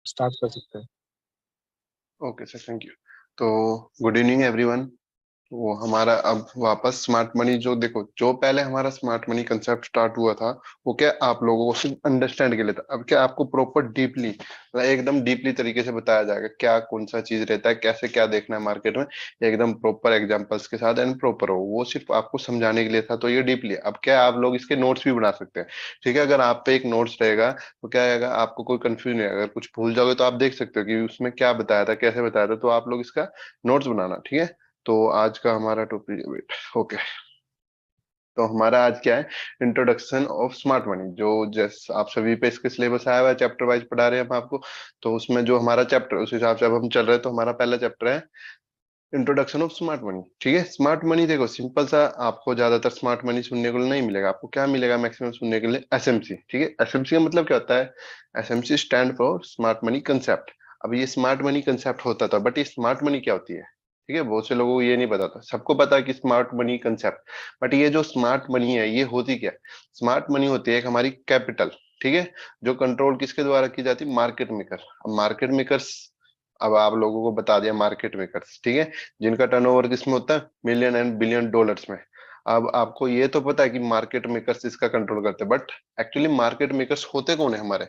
Start कर सकते हैं। Okay sir, thank you. तो गुड इवनिंग एवरीवन। वो हमारा अब वापस स्मार्ट मनी, जो देखो जो पहले हमारा स्मार्ट मनी कंसेप्ट स्टार्ट हुआ था, वो क्या आप लोगों को सिर्फ अंडरस्टैंड के लिए था। अब क्या आपको प्रॉपर डीपली, मतलब एकदम डीपली तरीके से बताया जाएगा क्या कौन सा चीज रहता है, कैसे क्या देखना है मार्केट में, एकदम प्रॉपर एग्जांपल्स के साथ एंड प्रॉपर हो। वो सिर्फ आपको समझाने के लिए था, तो ये डीपली। अब क्या आप लोग इसके नोट्स भी बना सकते हैं। ठीक है, अगर आप पे एक नोट्स रहेगा तो क्या रहेगा, आपको कोई कंफ्यूजन नहीं, अगर कुछ भूल जाओगे तो आप देख सकते हो कि उसमें क्या बताया था, कैसे बताया था, तो आप लोग इसका नोट्स बनाना। ठीक है, तो आज का हमारा टॉपिक वेट। ओके, तो हमारा आज क्या है, इंट्रोडक्शन ऑफ स्मार्ट मनी। जो जैसे आप सभी पे इसके सिलेबस आया हुआ है, चैप्टर वाइज पढ़ा रहे हैं हम आपको। तो उसमें जो हमारा चैप्टर, उस हिसाब से अब हम चल रहे हैं। तो हमारा पहला चैप्टर है इंट्रोडक्शन ऑफ स्मार्ट मनी। ठीक है, स्मार्ट मनी देखो सिंपल सा, आपको ज्यादातर स्मार्ट मनी सुनने को नहीं मिलेगा। आपको क्या मिलेगा मैक्सिमम सुनने के लिए, एसएमसी। ठीक है, एसएमसी का मतलब क्या होता है, SMC stand for smart money concept. अब ये स्मार्ट मनी कंसेप्ट होता था, बट ये स्मार्ट मनी क्या होती है, ठीक है, बहुत से लोगों को ये नहीं पता था। सबको पता है कि स्मार्ट मनी कंसेप्ट, बट ये जो स्मार्ट मनी है ये होती क्या है। स्मार्ट मनी होती है एक हमारी कैपिटल, ठीक है, जो कंट्रोल किसके द्वारा की जाती है, मार्केट मेकर। अब मार्केट मेकर्स, अब आप लोगों को बता दिया मार्केट मेकर्स, ठीक है, जिनका टर्नओवर किसमें होता है, मिलियन एंड बिलियन डॉलर्स में। अब आपको ये तो पता है कि मार्केट मेकर्स इसका कंट्रोल करते हैं, बट एक्चुअली मार्केट मेकर्स होते कौन है हमारे,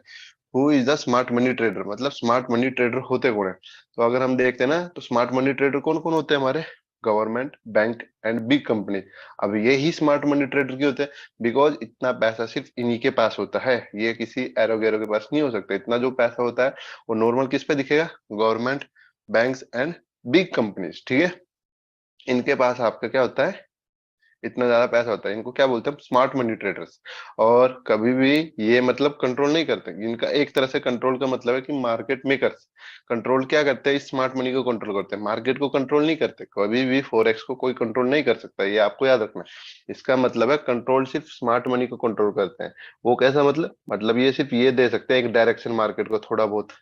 who is the smart money trader, मतलब स्मार्ट मनी ट्रेडर होते कौन है। तो अगर हम देखते हैं ना, तो स्मार्ट मनी ट्रेडर कौन कौन होते हैं हमारे, government, bank and big company. अब ये ही स्मार्ट मनी ट्रेडर क्यों होते हैं, बिकॉज इतना पैसा सिर्फ इन्हीं के पास होता है, ये किसी एरो गैरो के पास नहीं हो सकता। इतना जो पैसा होता है वो नॉर्मल किस पे दिखेगा, government, banks and big companies. ठीक है, इनके पास आपका क्या होता है, इतना ज्यादा पैसा होता है। इनको क्या बोलते हैं, स्मार्ट मनी ट्रेडर्स। और कभी भी ये मतलब कंट्रोल नहीं करते। इनका एक तरह से कंट्रोल का मतलब है कि मार्केट मेकर्स कंट्रोल क्या करते हैं, स्मार्ट मनी को कंट्रोल करते हैं, मार्केट को कंट्रोल नहीं करते। कभी भी फॉरेक्स को कोई कंट्रोल नहीं कर सकता, ये आपको याद रखना है। इसका मतलब है कंट्रोल सिर्फ स्मार्ट मनी को कंट्रोल करते हैं। वो कैसा मतलब ये सिर्फ ये दे सकते हैं एक डायरेक्शन मार्केट को, थोड़ा बहुत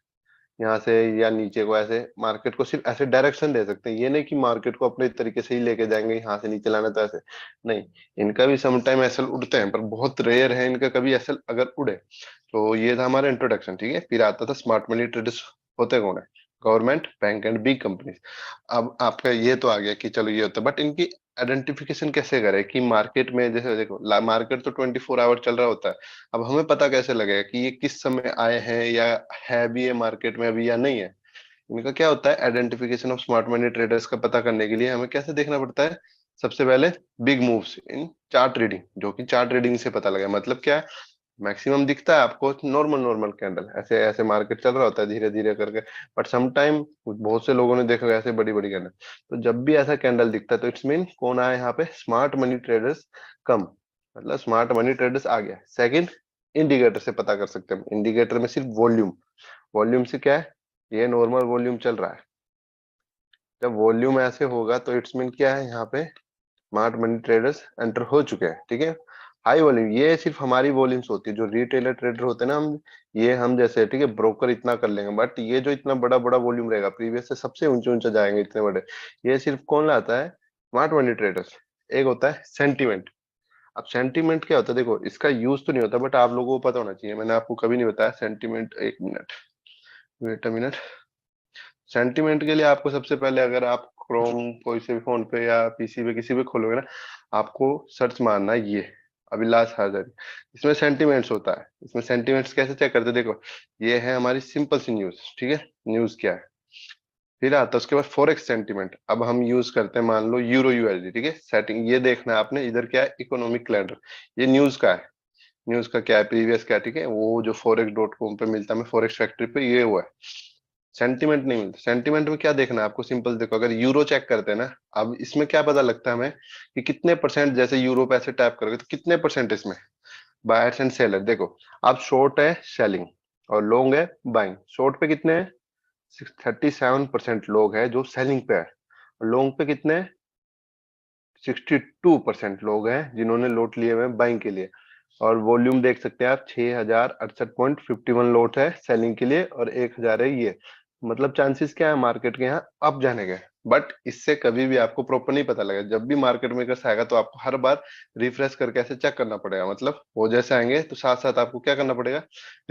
यहाँ से या नीचे को, ऐसे मार्केट को सिर्फ ऐसे डायरेक्शन दे सकते हैं। ये नहीं कि मार्केट को अपने तरीके से ही लेके जाएंगे, यहाँ से नीचे लाना, तो ऐसे नहीं। इनका भी सम टाइम एसएल उड़ते हैं, पर बहुत रेयर है इनका कभी एसएल अगर उड़े। तो ये था हमारा इंट्रोडक्शन। ठीक है, फिर आता था स्मार्ट मनी ट्रेडर्स होते कौन है, government, bank and big companies. अब आपका ये तो आ गया कि चलो ये होता है, बट इनकी आइडेंटिफिकेशन कैसे करें कि मार्केट में, जैसे देखो मार्केट तो 24 आवर चल रहा होता है। अब हमें पता कैसे लगेगा कि ये किस समय आए हैं, या है भी ये मार्केट में अभी या नहीं है। इनका क्या होता है, identification of smart money traders का पता करने के लिए हमें कैसे देखना पड़ता है, सबसे पहले big moves in chart reading, जो कि चार्ट रीडिंग से पता लगे। मतलब क्या है, मैक्सिमम दिखता है आपको नॉर्मल नॉर्मल कैंडल, ऐसे ऐसे मार्केट चल रहा होता है धीरे धीरे करके, बट सम टाइम बहुत से लोगों ने देखा होगा ऐसे बड़ी बड़ी कैंडल। तो जब भी ऐसा कैंडल दिखता है तो इट्स मीन कौन आया यहाँ पे, स्मार्ट मनी ट्रेडर्स कम, मतलब स्मार्ट मनी ट्रेडर्स आ गया। सेकंड, इंडिकेटर से पता कर सकते हैं हम। इंडिकेटर में सिर्फ वॉल्यूम, वॉल्यूम से क्या है, ये नॉर्मल वॉल्यूम चल रहा है। जब वॉल्यूम ऐसे होगा तो इट्स मीन क्या है, यहाँ पे स्मार्ट मनी ट्रेडर्स एंटर हो चुके हैं। ठीक है, हाई वॉल्यूम, ये सिर्फ हमारी वॉल्यूम्स होती है, जो रिटेलर ट्रेडर होते हैं ना, हम ये हम जैसे, ठीक है, ब्रोकर इतना कर लेंगे, बट ये जो इतना बड़ा बड़ा वॉल्यूम रहेगा, प्रीवियस से सबसे ऊंचे ऊंचे जाएंगे इतने बड़े, ये सिर्फ कौन लाता है, स्मार्ट मनी ट्रेडर्स। एक होता है सेंटीमेंट। अब सेंटीमेंट क्या होता है, देखो इसका यूज तो नहीं होता, बट आप लोगों को पता होना चाहिए, मैंने आपको कभी नहीं बताया सेंटीमेंट। एक minute, wait a minute. Sentiment के लिए आपको सबसे पहले, अगर आप क्रोम कोई से भी फोन पे या पीसी पे किसी पे खोलोगे ना, आपको सर्च मारना है ये अभिलाष हजारी। इसमें सेंटीमेंट्स होता है। इसमें सेंटीमेंट्स कैसे चेक करते हैं, देखो ये है हमारी सिंपल सी न्यूज, ठीक है, न्यूज क्या है। फिर आता है उसके बाद फॉरेक्स सेंटीमेंट। अब हम यूज करते हैं मान लो यूरो यूएसडी, ठीक है, सेटिंग ये देखना है आपने, इधर क्या है, इकोनॉमिक कैलेंडर, ये न्यूज का है। न्यूज का क्या है, प्रीवियस क्या है, ठीक है, वो जो forex.com पे मिलता है, मैं फॉरेक्स फैक्ट्री पे, ये हुआ है। सेंटीमेंट नहीं मिलता। सेंटीमेंट में क्या देखना है आपको, सिंपल देखो, अगर यूरो चेक करते हैं ना, अब इसमें क्या पता लगता है हमें कि कितने परसेंट, जैसे यूरो पे ऐसे टैप करोगे तो कितने परसेंट इसमें बायर्स एंड सेलर। देखो अब शॉर्ट है सेलिंग और लॉन्ग है बाइंग। शॉर्ट पे कितने हैं, 37% लोग हैं जो सेलिंग पे है। लॉन्ग पे कितने हैं, 62% लोग हैं जिन्होंने लोट लिए हुए हैं बाइंग के लिए। और वॉल्यूम देख सकते हैं आप, 6068.51 लोट है सेलिंग के लिए और 1000 है ये। मतलब चांसेस क्या है मार्केट के यहाँ अप जाने के, बट इससे कभी भी आपको प्रॉपर नहीं पता लगेगा। जब भी मार्केट मेकर्स आएगा तो आपको हर बार रिफ्रेश करके ऐसे चेक करना पड़ेगा, मतलब वो जैसे आएंगे तो साथ साथ आपको क्या करना पड़ेगा,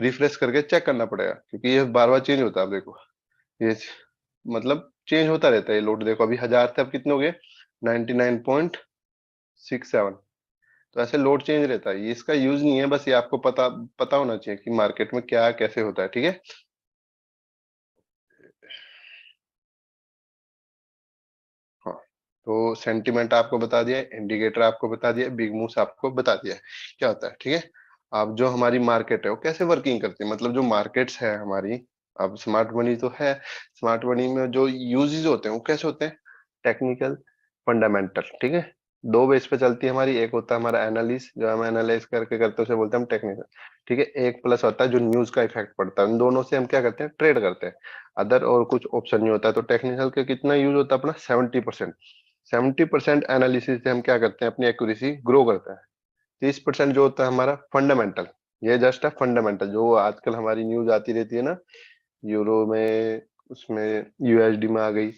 रिफ्रेश करके चेक करना पड़ेगा, क्योंकि ये बार बार चेंज होता है। आप देखो ये मतलब चेंज होता रहता है ये लोड। देखो अभी 1000 थे, अब कितने हो गए, 99.67। तो ऐसे लोड चेंज रहता है, ये इसका यूज नहीं है, बस ये आपको पता पता होना चाहिए कि मार्केट में क्या कैसे होता है, ठीक है। हाँ, तो सेंटिमेंट आपको बता दिया, इंडिकेटर आपको बता दिया, बिग मूव्स आपको बता दिया क्या होता है, ठीक है। अब जो हमारी मार्केट है वो कैसे वर्किंग करती है, मतलब जो मार्केट्स है हमारी, अब स्मार्ट मनी तो है, स्मार्ट मनी में जो यूजेस होते हैं वो कैसे होते हैं, टेक्निकल, फंडामेंटल, ठीक है। दो बेस पे चलती है हमारी, एक होता है हमारा एनालिस, जो हम एनालाइज करके करते हैं उसे बोलते हैं हम टेक्निकल, ठीक है। एक प्लस होता है जो न्यूज का इफेक्ट पड़ता है, उन दोनों से हम क्या करते हैं, ट्रेड करते हैं। अदर और कुछ ऑप्शन नहीं होता है। तो टेक्निकल के कितना यूज होता है अपना, 70%। 70% एनालिसिस से हम क्या करते हैं, अपनी एक्यूरेसी ग्रो करते हैं। 30% जो होता है हमारा फंडामेंटल, ये जस्ट है फंडामेंटल, जो आजकल हमारी न्यूज आती रहती है ना, यूरो में, उसमें यूएसडी में आ गई,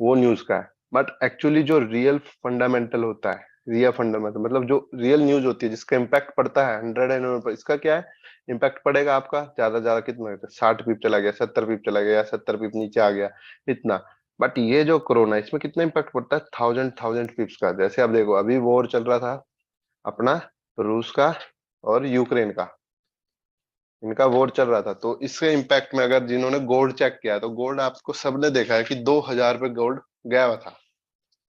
वो न्यूज का है। बट एक्चुअली जो रियल फंडामेंटल होता है, रियल फंडामेंटल मतलब जो रियल न्यूज होती है जिसका इम्पैक्ट पड़ता है 100 पर, इसका क्या है, इम्पैक्ट पड़ेगा आपका ज्यादा ज्यादा कितना, 60 पिप चला गया, 70 पिप चला गया, 70 पिप नीचे आ गया, इतना। बट ये जो कोरोना है इसमें कितना इम्पैक्ट पड़ता है, थाउजेंड थाउजेंड पिप्स का। जैसे आप देखो अभी वॉर चल रहा था अपना, रूस का और यूक्रेन का, इनका वॉर चल रहा था, तो इसके इम्पैक्ट में अगर जिन्होंने गोल्ड चेक किया तो गोल्ड आपको सबने देखा है कि 2000 पे गोल्ड गया हुआ था।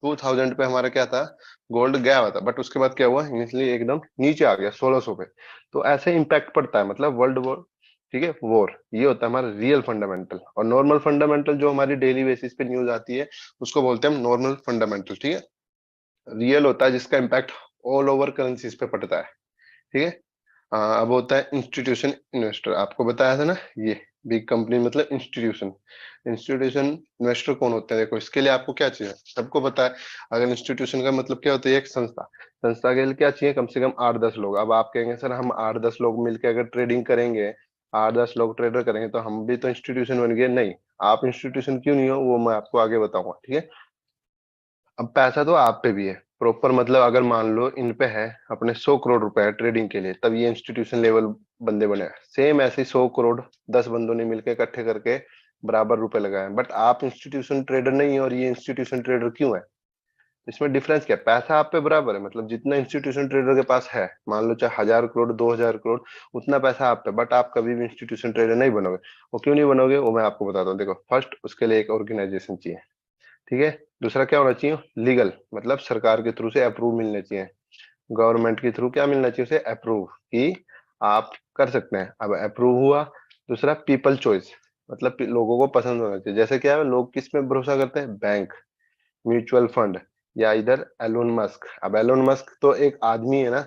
2000 पे हमारा क्या था, गोल्ड गया हुआ था, बट उसके बाद क्या हुआ, इनिशियली एकदम नीचे आ गया 1600 पे। तो ऐसे इम्पैक्ट पड़ता है, मतलब वर्ल्ड वॉर, ठीक है, वॉर, ये होता है हमारा रियल फंडामेंटल। और नॉर्मल फंडामेंटल जो हमारी डेली बेसिस पे न्यूज आती है उसको बोलते हैं हम नॉर्मल फंडामेंटल, ठीक है। रियल होता है जिसका इम्पैक्ट ऑल ओवर करेंसीज पे पड़ता है, ठीक है। अब होता है इंस्टीट्यूशन इन्वेस्टर, आपको बताया था ना, ये बिग कंपनी मतलब इंस्टीट्यूशन। इंस्टीट्यूशन इन्वेस्टर कौन होते हैं, देखो इसके लिए आपको क्या चाहिए, सबको पता है। अगर इंस्टीट्यूशन का मतलब क्या होता है, एक संस्था, संस्था के लिए क्या चाहिए, कम से कम 8-10 लोग। अब आप कहेंगे सर हम 8-10 लोग मिलकर अगर ट्रेडिंग करेंगे, 8-10 लोग ट्रेडर करेंगे तो हम भी तो इंस्टीट्यूशन बन गए, नहीं। आप इंस्टीट्यूशन क्यों नहीं हो वो मैं आपको आगे बताऊंगा, ठीक है। अब पैसा तो आप पे भी है प्रॉपर, मतलब अगर मान लो इन पे है अपने 100 करोड़ रुपए है ट्रेडिंग के लिए, तब ये इंस्टीट्यूशन लेवल बंदे बने। सेम ऐसे 100 करोड़ 10 बंदों ने मिलकर इकट्ठे करके बराबर रुपए लगाए, बट आप इंस्टीट्यूशन ट्रेडर नहीं है और ये इंस्टीट्यूशन ट्रेडर क्यों है। इसमें डिफरेंस क्या है, पैसा आप पे बराबर है, मतलब जितना इंस्टीट्यूशन ट्रेडर के पास है, मान लो चाहे 1000 करोड़ 2000 करोड़, उतना पैसा आप पे, बट आप कभी भी इंस्टीट्यूशन ट्रेडर नहीं बनोगे। वो क्यों नहीं बनोगे वो मैं आपको बताता हूँ। देखो फर्स्ट उसके लिए एक ऑर्गेनाइजेशन चाहिए, ठीक है। दूसरा क्या होना चाहिए, लीगल, मतलब सरकार के थ्रू से अप्रूव मिलने चाहिए, गवर्नमेंट के थ्रू क्या मिलना चाहिए उसे, अप्रूव, कि आप कर सकते हैं। अब अप्रूव हुआ। दूसरा पीपल चॉइस, मतलब लोगों को पसंद होना चाहिए। जैसे क्या है, लोग किस में भरोसा करते हैं, बैंक, म्यूचुअल फंड, या इधर एलोन मस्क। अब एलोन मस्क तो एक आदमी है ना,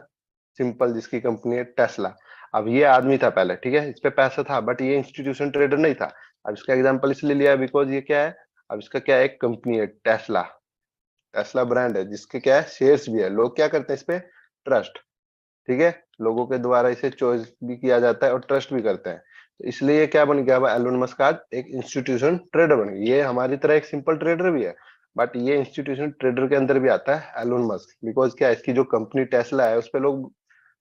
सिंपल, जिसकी कंपनी है टेस्ला। अब ये आदमी था पहले, ठीक है, इस पे पैसा था, बट ये इंस्टीट्यूशन ट्रेडर नहीं था। अब इसका एग्जांपल इसलिए लिया बिकॉज ये क्या है, अब इसका क्या है, एक कंपनी है टेस्ला, टेस्ला ब्रांड है जिसके क्या है, शेयर्स भी है, लोग क्या करते हैं इस पे, ट्रस्ट, ठीक है। लोगों के द्वारा इसे चॉइस भी किया जाता है और ट्रस्ट भी करते हैं। तो इसलिए ये क्या बन गया, अब एलोन मस्क आज एक इंस्टीट्यूशन ट्रेडर बन गया। ये हमारी तरह एक सिंपल ट्रेडर भी है, बट ये इंस्टीट्यूशन ट्रेडर के अंदर भी आता है एलोन मस्क, बिकॉज क्या है, इसकी जो कंपनी टेस्ला है उस पे लोग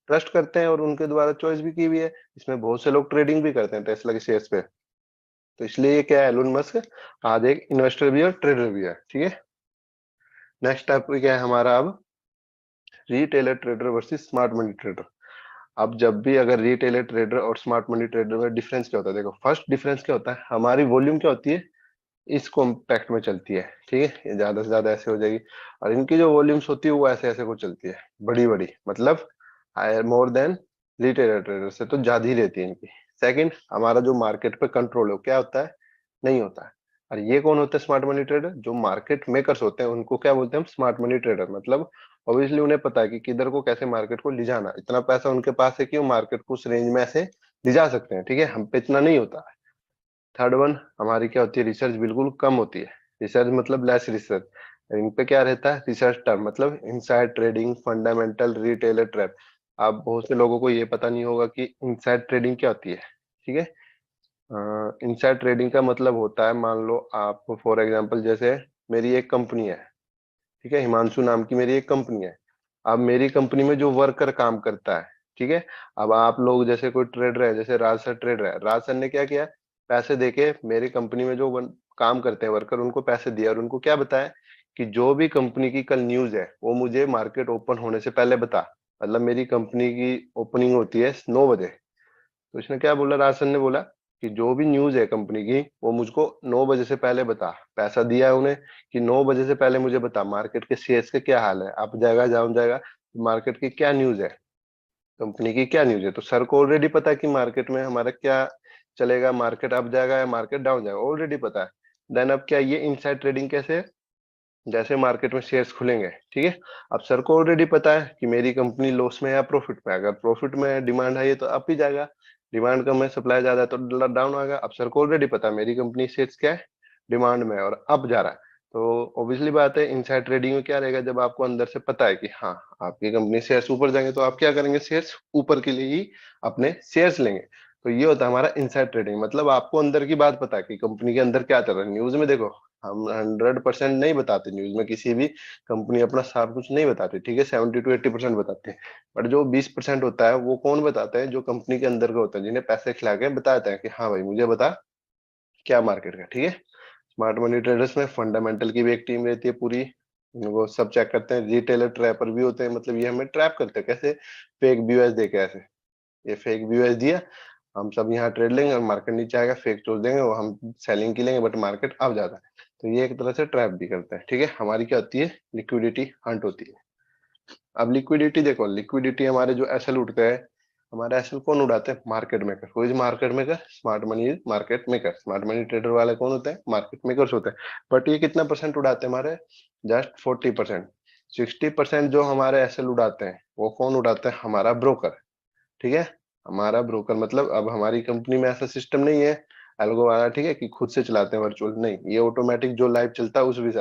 ट्रस्ट करते हैं और उनके द्वारा चॉइस भी की हुई है। इसमें बहुत से लोग ट्रेडिंग भी करते हैं टेस्ला के शेयर्स पे। तो इसलिए ये क्या है, एलोन मस्क आज एक इन्वेस्टर भी है और ट्रेडर भी है, ठीक है। नेक्स्ट टॉपिक है हमारा अब, retailer trader versus smart money trader. अब जब भी अगर रिटेलर ट्रेडर और स्मार्ट मनी ट्रेडर में डिफरेंस क्या होता है, देखो फर्स्ट डिफरेंस क्या होता है, हमारी वॉल्यूम क्या होती है, इस कॉम्पैक्ट में चलती है, ठीक है, ये ज्यादा से ज्यादा ऐसे हो जाएगी। और इनकी जो वॉल्यूम्स होती है वो ऐसे ऐसे को चलती है, बड़ी बड़ी, मतलब hire more than retailer trader से तो ज्यादा ही रहती है इनकी। सेकंड, हमारा जो मार्केट पे कंट्रोल है वो क्या होता है, नहीं होता है। और ये कौन होता है, स्मार्ट मनी ट्रेडर, जो मार्केट मेकर्स होते हैं उनको क्या बोलते हैं हम, स्मार्ट मनी ट्रेडर। मतलब ऑब्वियसली उन्हें पता है कि किधर को कैसे मार्केट को ले जाना, इतना पैसा उनके पास है कि वो मार्केट को उस रेंज में ऐसे ले जा सकते हैं, ठीक है, हम पे इतना नहीं होता है। थर्ड वन, हमारी क्या होती है, रिसर्च बिल्कुल कम होती है। रिसर्च मतलब लेस रिसर्च। इन पे क्या रहता है, रिसर्च टर्म, मतलब inside trading, fundamental, retailer trap. अब बहुत से लोगों को ये पता नहीं होगा कि इनसाइड ट्रेडिंग क्या होती है, ठीक है। इनसाइड ट्रेडिंग का मतलब होता है, मान लो आप फॉर एग्जांपल जैसे मेरी एक कंपनी है, ठीक है, हिमांशु नाम की मेरी एक कंपनी है। अब मेरी कंपनी में जो वर्कर काम करता है, ठीक है, अब आप लोग जैसे कोई ट्रेडर है, जैसे राज सर ट्रेडर है, राज सर ने क्या किया, पैसे देके मेरी कंपनी में जो काम करते हैं वर्कर, उनको पैसे दिया और उनको क्या बताया कि जो भी कंपनी की कल न्यूज है वो मुझे मार्केट ओपन होने से पहले बता। मतलब मेरी कंपनी की ओपनिंग होती है 9 बजे, तो इसने क्या बोला, राशन ने बोला कि जो भी न्यूज है कंपनी की वो मुझको 9 बजे से पहले बता। पैसा दिया है उन्हें कि 9 बजे से पहले मुझे बता मार्केट के शेयर्स के क्या हाल है, अप जाएगा डाउन जाएगा, मार्केट की क्या न्यूज है, कंपनी की क्या न्यूज है। तो सर को ऑलरेडी पता है कि मार्केट में हमारा क्या चलेगा, मार्केट अप जाएगा या मार्केट डाउन जाएगा, ऑलरेडी पता है। देन अब क्या, ये इनसाइड ट्रेडिंग कैसे है, जैसे मार्केट में शेयर्स खुलेंगे, ठीक है, अब सर को ऑलरेडी पता है कि मेरी कंपनी लॉस में या प्रॉफिट में, अगर प्रॉफिट में डिमांड है तो अप ही जाएगा, डिमांड कम है सप्लाई ज्यादा है तो डाउन आएगा। अब सर को ऑलरेडी पता है मेरी कंपनी शेयर्स क्या है, डिमांड में और अप जा रहा है। तो ऑब्वियसली बात है इनसाइड ट्रेडिंग में क्या रहेगा, जब आपको अंदर से पता है कि हाँ आपकी कंपनी शेयर्स ऊपर जाएंगे तो आप क्या करेंगे, शेयर्स ऊपर के लिए ही अपने शेयर्स लेंगे। तो ये होता है हमारा इनसाइड ट्रेडिंग, मतलब आपको अंदर की बात पता है कि कंपनी के अंदर क्या चल रहा है। न्यूज में देखो हम 100% नहीं बताते, न्यूज में किसी भी कंपनी अपना सब कुछ नहीं बताती, ठीक है, 70 to 80% बताते हैं। बट जो 20% होता है वो कौन बताता है, जो कंपनी के अंदर का होता है, जिन्हें पैसे खिला के बताते हैं कि हाँ भाई मुझे बता क्या मार्केट का, ठीक है। स्मार्ट मनी ट्रेडर्स में फंडामेंटल की भी एक टीम रहती है पूरी, वो सब चेक करते हैं, रिटेलर ट्रैपर भी होते हैं, मतलब ये हमें ट्रैप करते हैं कैसे, फेक बीओएस देके ऐसे, ये फेक बीओएस दिया, हम सब यहाँ ट्रेड लेंगे और मार्केट नीचे आएगा, फेक चोज देंगे वो हम सेलिंग की लेंगे, बट मार्केट अब जाता है। तो ये एक तरह से ट्रैप भी करते हैं, ठीक है। हमारी क्या होती है, लिक्विडिटी हंट होती है। अब लिक्विडिटी देखो, लिक्विडिटी हमारे जो एसएल उठते हैं, हमारे एसएल कौन उड़ाते हैं, market maker. Who is market maker, smart money is market maker. Smart money trader वाले कौन होते हैं, मार्केट मेकर्स होते हैं। बट ये कितना परसेंट उड़ाते हैं हमारे, जस्ट 40%। 60% जो हमारे एसएल उड़ाते हैं वो कौन उड़ाते हैं, हमारा ब्रोकर, ठीक है। हमारा ब्रोकर मतलब अब हमारी कंपनी में ऐसा सिस्टम नहीं है एल्गो वाला, ठीक है, कि खुद से चलाते हैं वर्चुअल, नहीं, ये ऑटोमेटिक जो लाइव चलता है उस भी।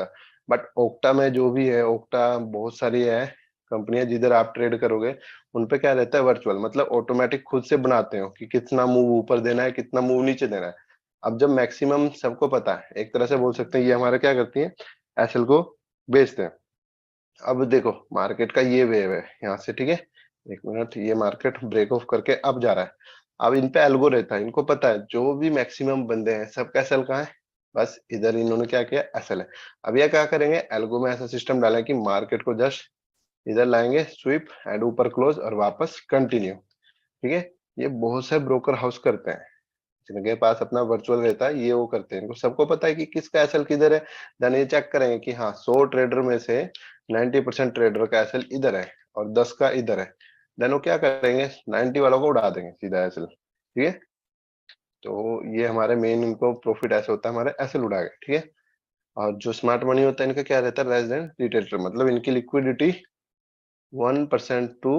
बट ओक्टा में जो भी है, ओक्टा बहुत सारी है कंपनियां जिधर आप ट्रेड करोगे, उनपे क्या रहता है, वर्चुअल मतलब ऑटोमेटिक खुद से बनाते हो कि कितना मूव ऊपर देना है कितना मूव नीचे देना है। अब जब मैक्सिमम सबको पता है, एक तरह से बोल सकते हैं ये हमारा क्या करती है, एसएल को बेचते हैं। अब देखो मार्केट का ये वेव है यहाँ से, ठीक है, एक मिनट, ये मार्केट ब्रेक ऑफ करके अब जा रहा है। अब इन पे एल्गो रहता है, इनको पता है जो भी मैक्सिमम बंदे हैं सबका एसएल कहाँ है, बस इधर इन्होंने क्या किया, एसएल है। अब ये क्या करेंगे, एल्गो में ऐसा सिस्टम डालें कि मार्केट को जस्ट इधर लाएंगे, स्वीप एंड ऊपर क्लोज और वापस कंटिन्यू, ठीक है। ये बहुत से ब्रोकर हाउस करते हैं, जिनके पास अपना वर्चुअल रहता है, ये वो करते हैं, इनको सबको पता है कि किसका एसएल किधर है। देन ये चेक करेंगे कि हाँ 100 ट्रेडर में से 90% ट्रेडर का एसएल इधर है और 10 का इधर है। देन वो क्या करेंगे, 90 वालों को उड़ा देंगे सीधा एसएल, ठीक है। तो ये हमारे मेन इनको प्रॉफिट ऐसे होता है, हमारे एसएल उड़ा के, ठीक है। और जो स्मार्ट मनी होता है इनका क्या रहता है, रेजिडेंट रिटेलर, मतलब इनकी लिक्विडिटी 1% टू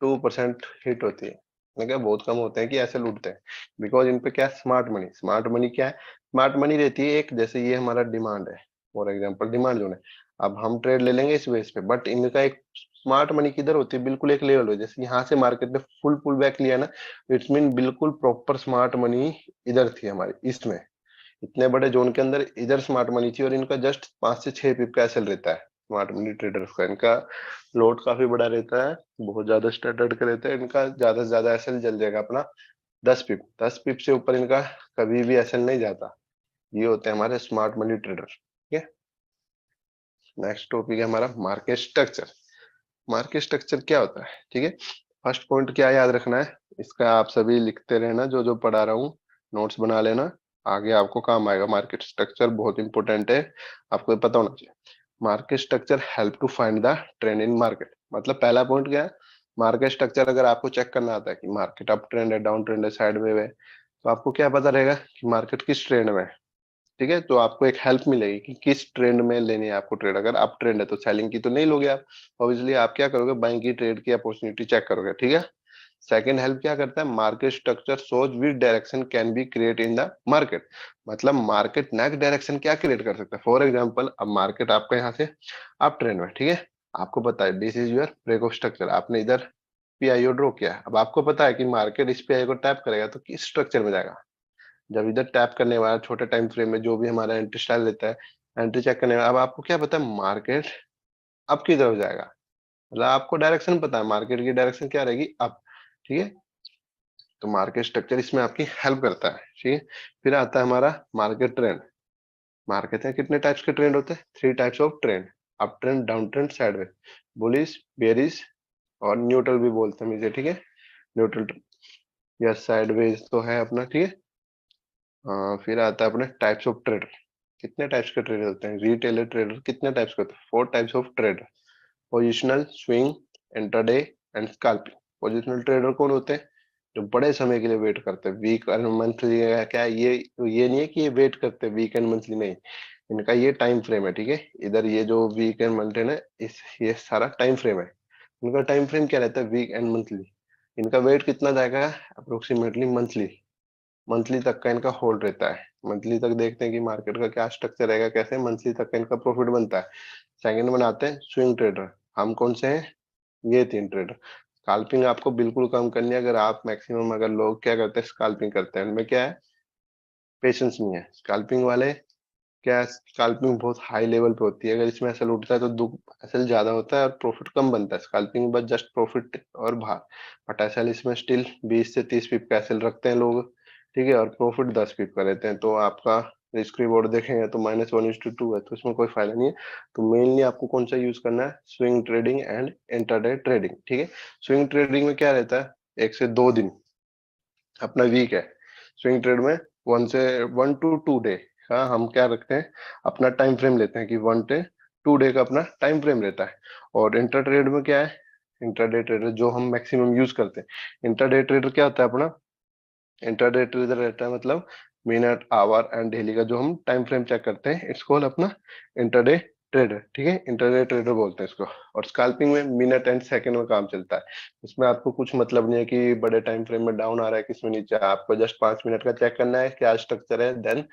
2% हिट होती है। मैंने कहा बहुत कम होते हैं कि ऐसे लूटते हैं, बिकॉज इन पे क्या है, स्मार्ट मनी। स्मार्ट मनी क्या है, स्मार्ट मनी रहती है एक, जैसे ये हमारा डिमांड है, फॉर एग्जांपल डिमांड जोन है, अब हम ट्रेड ले लेंगे इस बेस पे, बट इनका एक स्मार्ट मनी किधर होती है, बिल्कुल एक लेवल हो, जैसे यहाँ से मार्केट ने फुल पुल बैक लिया ना, इट्स मीन बिल्कुल प्रॉपर स्मार्ट मनी इधर थी हमारी इसमें, इतने बड़े जोन के अंदर इधर स्मार्ट मनी थी, और इनका जस्ट 5 से 6 पिप का एसएल रहता है स्मार्ट मनी ट्रेडर्स का। इनका लोड काफी बड़ा रहता है, बहुत ज्यादा स्टैंडर्ड का रहता है, इनका ज्यादा से ज्यादा एसएल जल जाएगा अपना 10 पिप, 10 पिप से ऊपर इनका कभी भी एसएल नहीं जाता। ये होते हैं हमारे स्मार्ट मनी ट्रेडर, ठीक है। नेक्स्ट टॉपिक है हमारा मार्केट स्ट्रक्चर। मार्केट स्ट्रक्चर क्या होता है, ठीक है। फर्स्ट पॉइंट क्या याद रखना है, इसका आप सभी लिखते रहना, जो जो पढ़ा रहा हूँ नोट्स बना लेना, आगे आपको काम आएगा। मार्केट स्ट्रक्चर बहुत इंपॉर्टेंट है, आपको ये पता होना चाहिए। Market structure help to find the trend in market, मतलब पहला पॉइंट क्या है, मार्केट स्ट्रक्चर अगर आपको चेक करना आता है कि मार्केट अप ट्रेंड है, डाउन ट्रेंड है, साइड वेव है, तो आपको क्या पता रहेगा कि मार्केट किस ट्रेंड में है, ठीक है। तो आपको एक हेल्प मिलेगी कि किस ट्रेंड में लेनी है आपको ट्रेड। अगर अप ट्रेंड है तो सेलिंग की तो नहीं लोगे आप, ऑब्वियसली आप क्या करोगे, बाइंग की ट्रेड की अपॉर्चुनिटी चेक करोगे, ठीक है। सेकंड हेल्प क्या करता है, market structure shows which direction can be create in the market, मतलब मार्केट नेक्स्ट डायरेक्शन क्या क्रिएट कर सकता है। फॉर एग्जांपल अब मार्केट आपका यहाँ से अप ट्रेंड में, ठीक है, आपको पता है this is your break of structure, आपने इधर पीआईओ ड्रॉ किया है। अब आपको पता है कि मार्केट इस पीआईओ को टैप करेगा तो किस स्ट्रक्चर में जाएगा, जब इधर टैप करने वाला छोटे टाइम फ्रेम में जो भी हमारा एंट्री स्टाइल रहता है, एंट्री चेक करने अब आपको क्या पता है मार्केट अप की तरफ जाएगा, मतलब आपको डायरेक्शन पता है मार्केट की डायरेक्शन क्या रहेगी, अप। ठीक है, तो मार्केट स्ट्रक्चर इसमें आपकी हेल्प करता है। ठीक है, फिर आता है हमारा मार्केट ट्रेंड। मार्केट में कितने टाइप्स के ट्रेंड होते हैं, 3 types of trend, up trend, down trend, sideways, bullish, bearish और न्यूट्रल भी बोलते हैं इसे। ठीक है, न्यूट्रल या साइडवेज तो है अपना। ठीक है, फिर आता है अपने टाइप्स ऑफ ट्रेडर। कितने टाइप्स के ट्रेडर होते हैं, रिटेलर ट्रेडर कितने टाइप्स के होते हैं, 4 types of trader, positional, swing, intraday and scalping. Positional trader कौन होते हैं, जो बड़े समय के लिए वेट करते हैं, वीक और मंथली, क्या ये नहीं है कि ये वेट करते हैं वीक एंड मंथली, नहीं, इनका ये टाइम फ्रेम है। ठीक है, इधर ये जो वीक एंड मंथली है इस ये सारा टाइम फ्रेम है। इनका टाइम फ्रेम क्या रहता है, वीक एंड मंथली। इनका वेट कितना जाएगा, अप्रोक्सीमेटली मंथली, मंथली तक का इनका होल्ड रहता है। मंथली तक देखते हैं कि मार्केट का क्या स्ट्रक्चर रहेगा, कैसे मंथली तक का इनका प्रॉफिट बनता है। सेकंड बनाते हैं स्विंग ट्रेडर। हम कौन से हैं, ये 3 ट्रेडर। स्काल्पिंग आपको बिल्कुल कम करनी है, अगर आप मैक्सिमम अगर लोग क्या करते हैं स्काल्पिंग करते हैं, उनमें क्या है, पेशेंस नहीं है। स्काल्पिंग वाले क्या है, स्काल्पिंग बहुत हाई लेवल पे होती है, अगर इसमें एसएल उठता है तो दुख एसएल ज्यादा होता है और प्रॉफिट कम बनता है। स्काल्पिंग बस जस्ट प्रॉफिट और भार, बट एसएल इसमें स्टिल 20 से 30 पिप का एसएल रखते हैं लोग। ठीक है, और प्रॉफिट 10 पिप का रहते हैं, तो आपका रिस्क रिवॉर्ड देखेंगे तो -1:2 है, तो इसमें कोई फायदा नहीं है। तो मेनली आपको कौन सा यूज करना है, swing trading and intraday trading. ठीक है, स्विंग ट्रेडिंग में क्या रहता है, 1 से 2 दिन अपना वीक है। स्विंग ट्रेड में 1 से 1 to 2 डे का हम क्या रखते हैं, अपना टाइम फ्रेम लेते हैं कि 1 से 2 डे का अपना टाइम फ्रेम रहता है। और इंटर ट्रेड में क्या है, इंटरडे ट्रेडर जो हम मैक्सिमम यूज करते हैं, इंटरडे ट्रेडर क्या होता है अपना, इंटरडे ट्रेडर रहता है मतलब मिनट, आवर एंड डेली का जो हम टाइम फ्रेम चेक करते हैं, इट्स कॉल्ड अपना इंटरडे ट्रेडर। ठीक है, इंटरडे ट्रेडर बोलते हैं इसको। और स्कैल्पिंग में मिनट एंड सेकंड में काम चलता है। इसमें आपको कुछ मतलब नहीं है कि बड़े टाइम फ्रेम में डाउन आ रहा है किसमें नीचे, आपको जस्ट 5 मिनट का चेक करना है क्या स्ट्रक्चर है, देन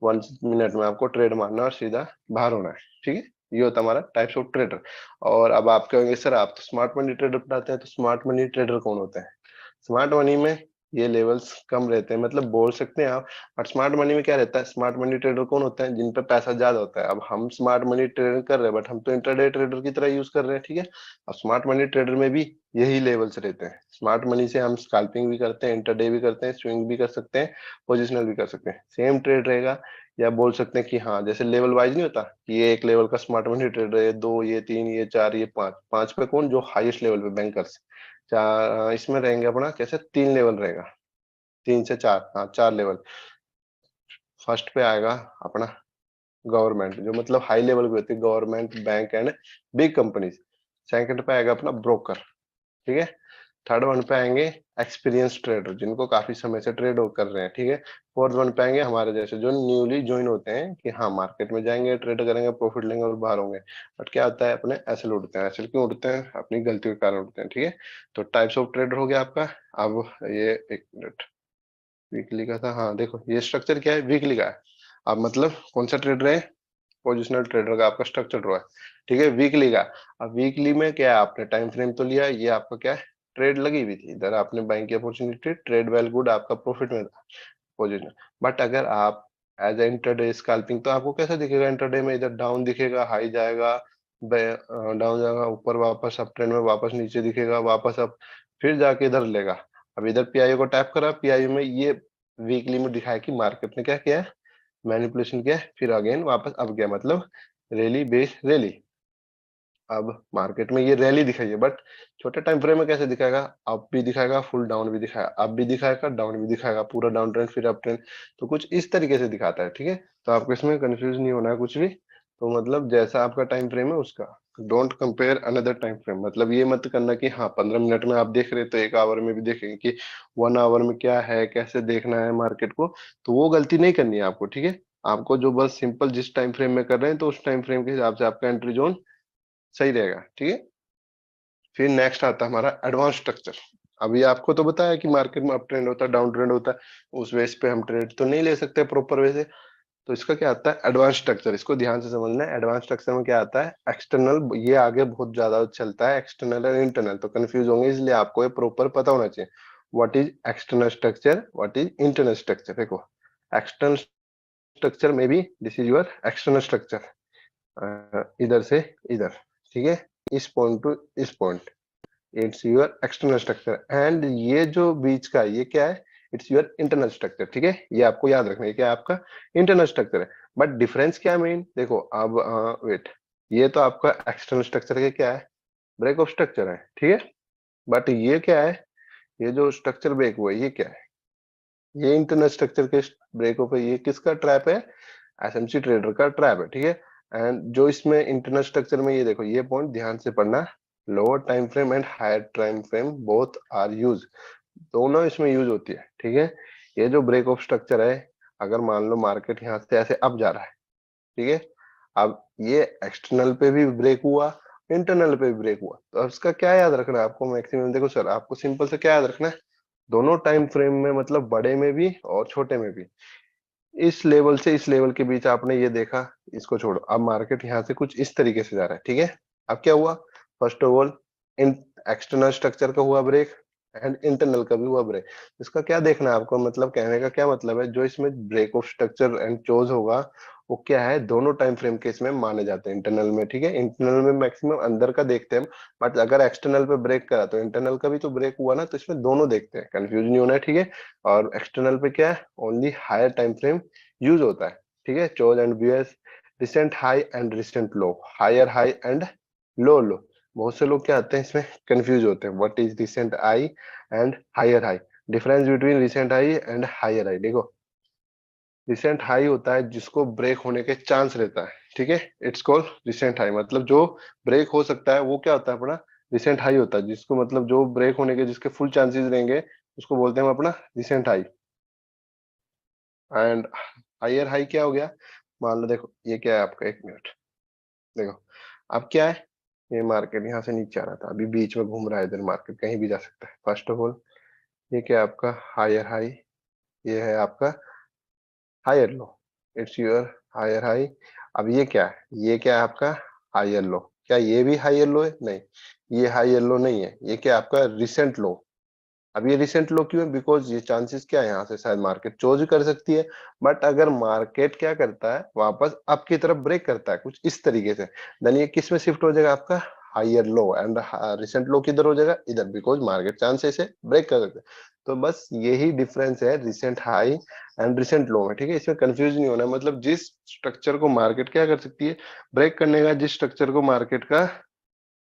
1 मिनट में आपको ट्रेड मारना और सीधा बाहर होना है। ठीक है, ये होता है हमारा टाइप्स ऑफ ट्रेडर। और अब आप कहेंगे सर आप तो स्मार्ट मनी ट्रेडर पढ़ाते हैं, तो स्मार्ट मनी ट्रेडर कौन होते हैं। स्मार्ट मनी में ये लेवल्स कम रहते हैं, मतलब बोल सकते हैं आप। और स्मार्ट मनी में क्या रहता है, स्मार्ट मनी ट्रेडर कौन होता है, जिन पे पैसा ज्यादा होता है। अब हम स्मार्ट मनी ट्रेडर कर रहे हैं, बट हम तो इंटरडे ट्रेडर की तरह यूज कर रहे हैं। ठीक है, अब स्मार्ट मनी ट्रेडर में भी यही लेवल्स रहते हैं। स्मार्ट मनी से हम स्कैल्पिंग भी करते हैं, इंटरडे भी करते हैं, स्विंग भी कर सकते हैं, पोजिशनल भी कर सकते हैं, सेम ट्रेड रहेगा। या बोल सकते हैं कि हाँ, जैसे लेवल वाइज नहीं होता कि ये 1 लेवल का स्मार्ट मनी ट्रेडर है, 2, ये 3, ये 4, ये 5, 5 पे कौन, जो हाईएस्ट लेवल पे बैंकर्स। चार इसमें रहेंगे अपना कैसे, 3 लेवल रहेगा, 3 से 4, हाँ 4 लेवल। फर्स्ट पे आएगा अपना गवर्नमेंट, जो मतलब हाई लेवल पे होती है, government, bank and big companies. Second पे आएगा अपना ब्रोकर। ठीक है, थर्ड वन पे आएंगे एक्सपीरियंस ट्रेडर, जिनको काफी समय से ट्रेड कर रहे हैं। ठीक है, फोर्थ वन पे आएंगे हमारे जैसे जो न्यूली ज्वाइन होते हैं कि हाँ मार्केट में जाएंगे, ट्रेड करेंगे, प्रॉफिट लेंगे और बाहर होंगे। बट क्या होता है, अपने एसएल उठते हैं। एसएल क्यों उठते हैं, अपनी गलती के कारण उठते हैं। ठीक है, तो टाइप्स ऑफ ट्रेडर हो गया आपका। अब ये एक मिनट, वीकली का था, हाँ देखो ये स्ट्रक्चर क्या है, वीकली का है। अब मतलब कौन सा ट्रेडर है, पोजिशनल ट्रेडर का आपका स्ट्रक्चर रहा है। ठीक है, वीकली का। अब वीकली में क्या है, आपने टाइम फ्रेम तो लिया, ये आपका क्या है, ट्रेड लगी हुई थी, इधर आपने बाइंग की अपॉर्चुनिटी, ट्रेड वेल गुड, आपका प्रॉफिट में था पोजिशन। बट अगर आप एज इंटरडे स्कैल्पिंग, तो आपको कैसा दिखेगा, इंटरडे में इधर डाउन दिखेगा, हाई जाएगा, डाउन जाएगा, ऊपर वापस अप ट्रेंड में वापस नीचे दिखेगा, वापस अप, फिर जाके इधर लेगा। अब इधर पीआईओ को टैप करा, पीआईओ में ये वीकली में दिखाया कि मार्केट ने क्या किया है, मैनिपुलेशन किया है, फिर अगेन वापस अब गया, मतलब रैली बेस रैली। अब मार्केट में ये रैली दिखाई है, बट छोटे टाइम फ्रेम में कैसे दिखाएगा, अप भी दिखाएगा, फुल डाउन भी दिखाएगा, अप भी दिखाएगा, डाउन भी दिखाएगा, पूरा डाउन ट्रेंड फिर अप ट्रेंड, तो कुछ इस तरीके से दिखाता है। ठीक है, तो आपको इसमें कंफ्यूज नहीं होना है कुछ भी। तो मतलब जैसा आपका टाइम फ्रेम है उसका, don't compare another time frame, मतलब ये मत करना कि हाँ 15 मिनट में आप देख रहे हो तो 1 आवर में भी देखेंगे कि 1 आवर में क्या है, कैसे देखना है मार्केट को। तो वो गलती नहीं करनी है आपको। ठीक है, आपको जो बस सिंपल जिस टाइम फ्रेम में कर रहे हैं, तो उस टाइम फ्रेम के हिसाब से आपका एंट्री जोन सही रहेगा। ठीक है, फिर नेक्स्ट आता है हमारा एडवांस स्ट्रक्चर। अभी आपको तो बताया कि मार्केट में अप ट्रेंड होता है, डाउन ट्रेंड होता है, उस बेस पे हम ट्रेड तो नहीं ले सकते प्रॉपर वे से। तो इसका क्या आता है, एडवांस स्ट्रक्चर, इसको ध्यान से समझना है। एडवांस स्ट्रक्चर में क्या आता है, एक्सटर्नल, ये आगे बहुत ज्यादा चलता है, एक्सटर्नल और इंटरनल, तो कंफ्यूज होंगे, इसलिए आपको ये प्रॉपर पता होना चाहिए। What is external structure, what is internal structure. देखो, एक्सटर्नल स्ट्रक्चर में भी this is your external structure, इधर से इधर, ठीक है, इस पॉइंट टू इस point, it's your external structure. And ये जो बीच का ये क्या है, इट्स योर इंटरनल स्ट्रक्चर, ठीक है, ये आपको याद रखना है क्या आपका इंटरनल स्ट्रक्चर है। बट डिफरेंस क्या है मेन, देखो अब वेट, ये तो आपका एक्सटर्नल स्ट्रक्चर के क्या है, ब्रेक ऑफ स्ट्रक्चर है, ठीक है। बट ये क्या है, ये जो स्ट्रक्चर ब्रेक हुआ है ये क्या है, ये इंटरनल स्ट्रक्चर के ब्रेक ऑफ है, ये किसका ट्रैप है, एसएमसी ट्रेडर का ट्रैप है, ठीक है। एंड जो इसमें इंटरनल स्ट्रक्चर में ये देखो, ये पॉइंट ध्यान से पढ़ना, lower time frame and higher time frame both are use, दोनों इसमें यूज होती है, ठीक है। ये जो ब्रेक ऑफ स्ट्रक्चर है, अगर मान लो मार्केट यहाँ से ऐसे अप जा रहा है, ठीक है, अब ये एक्सटर्नल पे भी ब्रेक हुआ, इंटरनल पे भी ब्रेक हुआ, तो अब इसका क्या याद रखना है आपको मैक्सिमम, देखो सर आपको सिंपल से क्या याद रखना है, दोनों टाइम फ्रेम में, मतलब बड़े में भी और छोटे में भी, इस लेवल से इस लेवल के बीच आपने ये देखा, इसको छोड़ो, अब मार्केट यहाँ से कुछ इस तरीके से जा रहा है, ठीक है। अब क्या हुआ, first of all in external structure का हुआ ब्रेक एंड इंटरनल का भी हुआ ब्रेक। इसका क्या देखना है आपको, मतलब कहने का क्या मतलब है, जो इसमें break of structure and CHoCH होगा वो क्या है, दोनों टाइम फ्रेम के इसमें माने जाते हैं इंटरनल में, ठीक है। इंटरनल में मैक्सिमम अंदर का देखते हैं, बट अगर एक्सटर्नल पे ब्रेक करा तो इंटरनल का भी तो ब्रेक हुआ ना, तो इसमें दोनों देखते हैं, कंफ्यूज नहीं होना है, ठीक है। और एक्सटर्नल पे क्या है, only higher time frame use होता है, ठीक है। Choch and bears, recent high and recent low, higher high and low low. बहुत से लोग क्या आते हैं इसमें कंफ्यूज होते हैं, what is recent high and higher high, difference between recent high and higher high, देखो रिसेंट हाई होता है जिसको ब्रेक होने के चांस रहता है, ठीक है, इट्स कॉल्ड रिसेंट हाई, मतलब जो ब्रेक हो सकता है वो क्या होता है अपना रिसेंट हाई होता है, जिसको मतलब जो ब्रेक होने के जिसके फुल चांसेस रहेंगे उसको बोलते हैं हम अपना recent high. And higher high क्या हो गया, मान लो देखो ये क्या है आपका, एक मिनट देखो, अब क्या है, ये मार्केट यहाँ से नीचे आ रहा था, अभी बीच में घूम रहा है, इधर मार्केट कहीं भी जा सकता है। फर्स्ट ऑफ ऑल ये क्या है आपका हायर हाई, ये है आपका higher low, it's your higher high. अब ये क्या है, ये क्या है आपका हायर लो, क्या ये भी हायर लो है, नहीं, ये हायर लो नहीं है, ये क्या है आपका रिसेंट लो। अब ये रिसेंट लो क्यों है, बिकॉज ये चांसेस क्या है, यहाँ से शायद मार्केट चोज कर सकती है, बट अगर मार्केट क्या करता है वापस अप की तरफ ब्रेक करता है कुछ इस तरीके से, देन ये किस में शिफ्ट हो जाएगा आपका हायर लो, एंड रिसेंट लो किधर हो जाएगा इधर, बिकॉज मार्केट चांस है इसे ब्रेक कर सकते हैं। तो बस यही डिफरेंस है recent high and recent low में, ठीक है, इसमें कंफ्यूज नहीं होना है, मतलब जिस स्ट्रक्चर को मार्केट क्या कर सकती है ब्रेक करने का, जिस स्ट्रक्चर को मार्केट का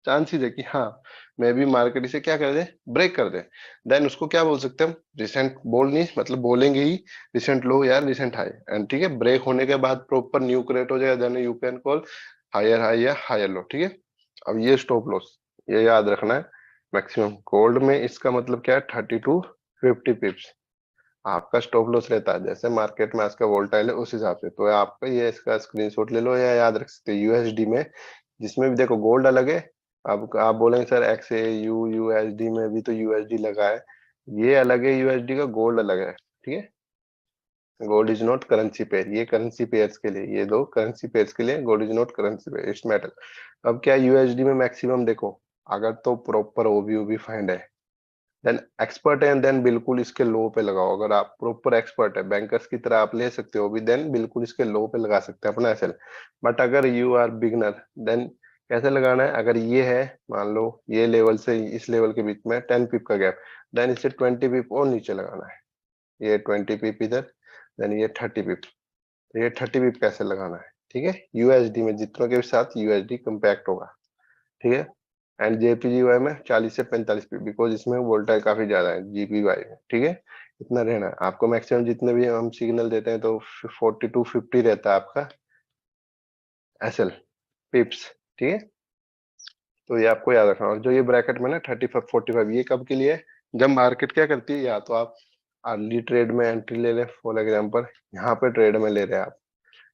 चांसेस है कि हाँ मैं भी मार्केट इसे क्या कर दे ब्रेक कर दे, देन उसको क्या बोल सकते हैं हम, रिसेंट बोल नहीं मतलब बोलेंगे ही रिसेंट लो या रिसेंट हाई, एंड ठीक है ब्रेक होने के बाद प्रॉपर न्यू क्रिएट हो जाएगा, then you can call higher high या हायर लो, ठीक है। अब ये स्टॉप लॉस ये याद रखना है, मैक्सिमम गोल्ड में इसका मतलब क्या है 30 to 50 पिप्स आपका स्टॉप लॉस रहता है, जैसे मार्केट में आज का वोल्टाइल है उस हिसाब से, तो आपका ये इसका स्क्रीनशॉट ले लो या याद रख सकते हैं यूएसडी में, जिसमें भी देखो गोल्ड अलग है। अब आप बोलेंगे sir x A you USD में भी तो यूएसडी लगा है, ये अलग है यूएसडी का, गोल्ड अलग है, ठीक है। Gold is not currency pair, ये करेंसी पेयर्स के लिए, ये दो करेंसी पेयर्स के लिए, gold is not currency pair, it's metal. अब क्या यूएसडी में मैक्सिमम देखो, अगर तो प्रॉपर ओबी फाइंड है, देन एक्सपर्ट है, देन बिल्कुल इसके लो पे लगाओ, अगर आप प्रॉपर एक्सपर्ट है बैंकर्स की तरह आप ले सकते हो भी, देन बिल्कुल इसके लो पे लगा सकते हैं अपना एसएल। बट अगर यू आर बिगनर, देन कैसे लगाना है, अगर ये है मान लो ये लेवल से इस लेवल के बीच में 10 पिप का गैप, देन इसे 20 पिप और नीचे लगाना है, ये 20 पिप इधर, देन ये 30 पिप, तो ये 30 पिप कैसे लगाना है, ठीक है, यूएसडी में जितनों के साथ यूएसडी कम्पैक्ट होगा, ठीक है। एंड जेपीजीवाई में 40 से 45 पी, बिकॉज इसमें वोल्टाइल काफी ज्यादा है जीपीवाई में, ठीक है। इतना रहना है आपको, मैक्सिमम जितने भी हम सिग्नल देते हैं तो 40 to 50 रहता है आपका एसएल पिप्स, ठीक है। तो ये आपको याद रखना, और जो ये ब्रैकेट में ना 35 45 ये कब के लिए है, जब मार्केट क्या करती है, या तो आप अर्ली ट्रेड में एंट्री ले लें, फॉर एग्जाम्पल यहाँ पे ट्रेड में ले रहे हैं आप,